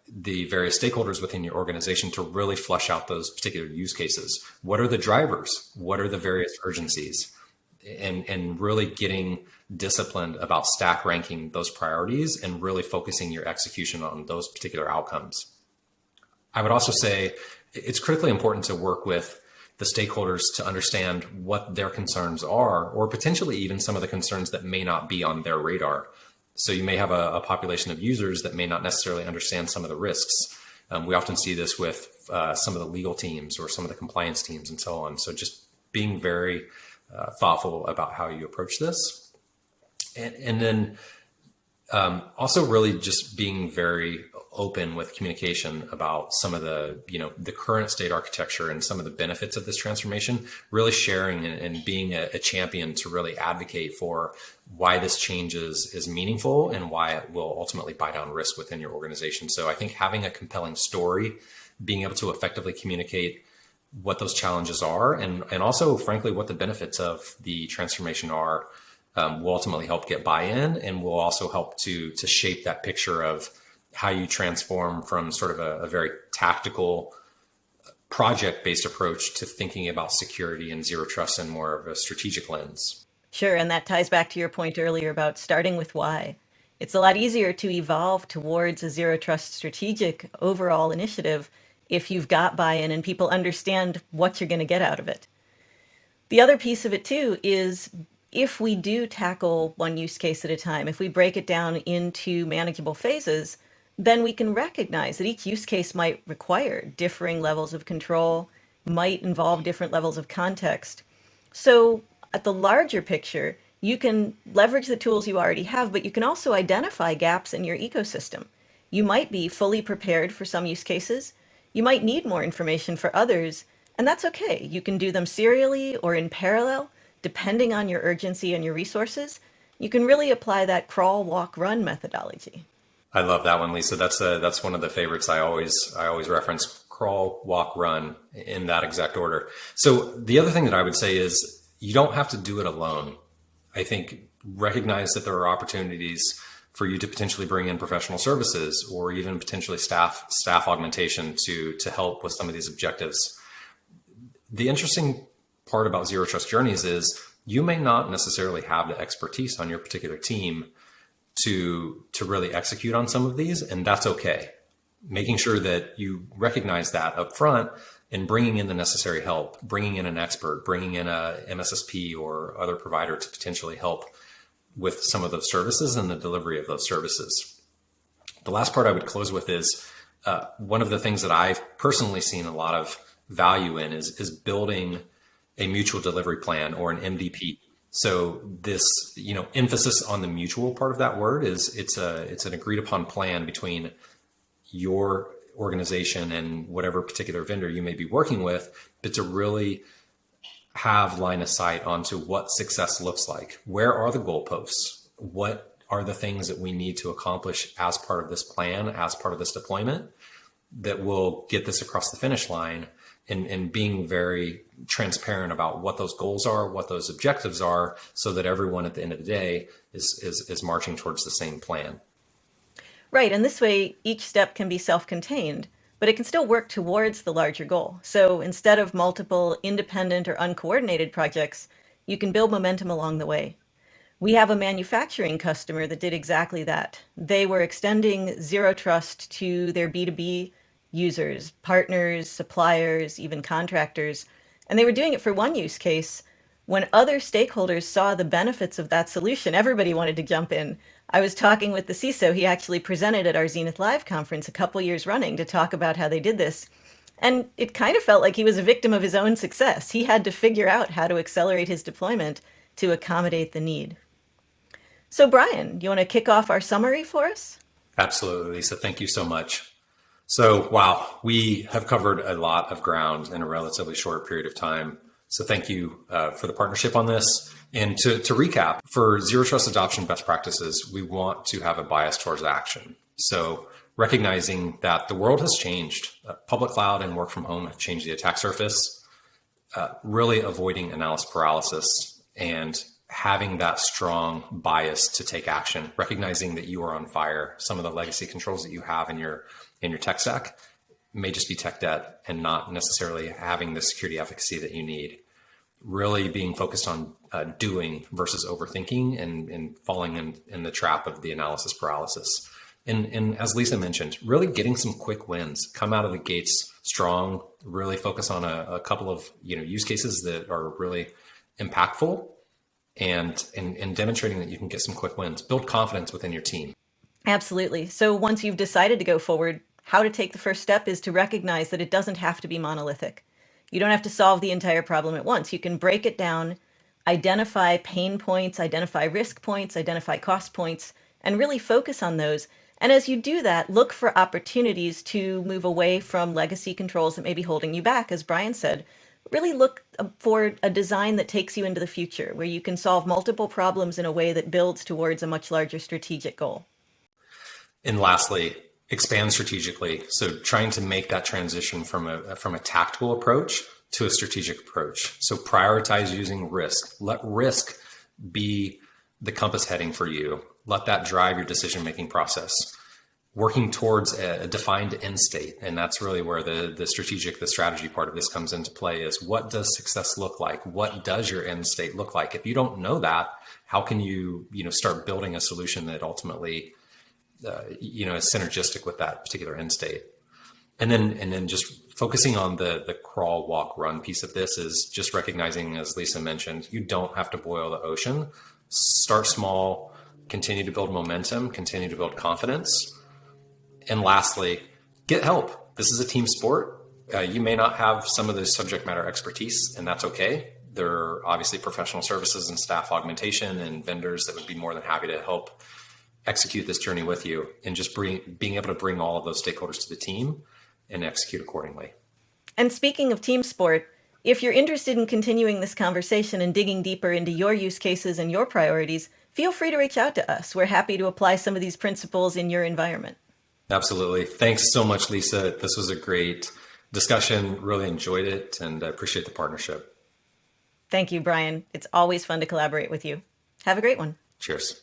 the various stakeholders within your organization to really flesh out those particular use cases. What are the drivers? What are the various urgencies? And really getting disciplined about stack ranking those priorities and really focusing your execution on those particular outcomes. I would also say it's critically important to work with the stakeholders to understand what their concerns are, or potentially even some of the concerns that may not be on their radar. So you may have a population of users that may not necessarily understand some of the risks. We often see this with some of the legal teams or some of the compliance teams and so on. So just being very thoughtful about how you approach this. And then also really just being very open with communication about some of the, the current state architecture and some of the benefits of this transformation, really sharing and being a champion to really advocate for why this change is meaningful and why it will ultimately buy down risk within your organization. So I think having a compelling story, being able to effectively communicate what those challenges are, and also, frankly, what the benefits of the transformation are, will ultimately help get buy-in, and will also help to shape that picture of how you transform from sort of a very tactical project-based approach to thinking about security and zero trust in more of a strategic lens. Sure, and that ties back to your point earlier about starting with why. It's a lot easier to evolve towards a zero trust strategic overall initiative if you've got buy-in and people understand what you're going to get out of it. The other piece of it too is if we do tackle one use case at a time, if we break it down into manageable phases, then we can recognize that each use case might require differing levels of control, might involve different levels of context. So at the larger picture, you can leverage the tools you already have, but you can also identify gaps in your ecosystem. You might be fully prepared for some use cases. You might need more information for others, and that's okay. You can do them serially or in parallel, depending on your urgency and your resources. You can really apply that crawl, walk, run methodology. I love that one, Lisa. That's one of the favorites. I always reference crawl, walk, run in that exact order. So the other thing that I would say is you don't have to do it alone. I think recognize that there are opportunities for you to potentially bring in professional services or even potentially staff augmentation to help with some of these objectives. The interesting part about Zero Trust Journeys is you may not necessarily have the expertise on your particular team to really execute on some of these, and that's okay. Making sure that you recognize that up front and bringing in the necessary help, bringing in an expert, bringing in a MSSP or other provider to potentially help with some of those services and the delivery of those services. The last part I would close with is one of the things that I've personally seen a lot of value in is building a mutual delivery plan or an MDP. So this, emphasis on the mutual part of that word is it's an agreed upon plan between your organization and whatever particular vendor you may be working with, but to really have line of sight onto what success looks like. Where are the goalposts? What are the things that we need to accomplish as part of this plan, as part of this deployment that will get this across the finish line, and being very transparent about what those goals are, what those objectives are, so that everyone at the end of the day is marching towards the same plan. Right, and this way each step can be self-contained, but it can still work towards the larger goal. So instead of multiple independent or uncoordinated projects, you can build momentum along the way. We have a manufacturing customer that did exactly that. They were extending Zero Trust to their B2B users, partners, suppliers, even contractors, and they were doing it for one use case. When other stakeholders saw the benefits of that solution, everybody wanted to jump in. I was talking with the CISO. He actually presented at our Zenith Live conference a couple years running to talk about how they did this. And it kind of felt like he was a victim of his own success. He had to figure out how to accelerate his deployment to accommodate the need. So Brian, you want to kick off our summary for us? Absolutely, Lisa. Thank you so much. So, wow, we have covered a lot of ground in a relatively short period of time. So thank you for the partnership on this. And to recap, for Zero Trust adoption best practices, we want to have a bias towards action. So recognizing that the world has changed, public cloud and work from home have changed the attack surface, really avoiding analysis paralysis and having that strong bias to take action, recognizing that you are on fire. Some of the legacy controls that you have in your tech stack may just be tech debt and not necessarily having the security efficacy that you need. really being focused on doing versus overthinking and falling in the trap of the analysis paralysis. And as Lisa mentioned, really getting some quick wins, come out of the gates strong, really focus on a couple of use cases that are really impactful and demonstrating that you can get some quick wins, build confidence within your team. Absolutely. So once you've decided to go forward, how to take the first step is to recognize that it doesn't have to be monolithic. You don't have to solve the entire problem at once. You can break it down, identify pain points, identify risk points, identify cost points, and really focus on those. And as you do that, look for opportunities to move away from legacy controls that may be holding you back, as Brian said. Really look for a design that takes you into the future, where you can solve multiple problems in a way that builds towards a much larger strategic goal. And lastly, expand strategically. So trying to make that transition from a tactical approach to a strategic approach. So prioritize using risk. Let risk be the compass heading for you. Let that drive your decision-making process. Working towards a defined end state. And that's really where the strategy part of this comes into play is what does success look like? What does your end state look like? If you don't know that, how can you start building a solution that ultimately is synergistic with that particular end state? And then just focusing on the crawl, walk, run piece of this is just recognizing, as Lisa mentioned, you don't have to boil the ocean. Start small, continue to build momentum, continue to build confidence. And lastly, get help. This is a team sport. You may not have some of the subject matter expertise, and that's okay. There are obviously professional services and staff augmentation and vendors that would be more than happy to help execute this journey with you, and just being able to bring all of those stakeholders to the team and execute accordingly. And speaking of team sport, if you're interested in continuing this conversation and digging deeper into your use cases and your priorities, feel free to reach out to us. We're happy to apply some of these principles in your environment. Absolutely. Thanks so much, Lisa. This was a great discussion. Really enjoyed it, and I appreciate the partnership. Thank you, Brian. It's always fun to collaborate with you. Have a great one. Cheers.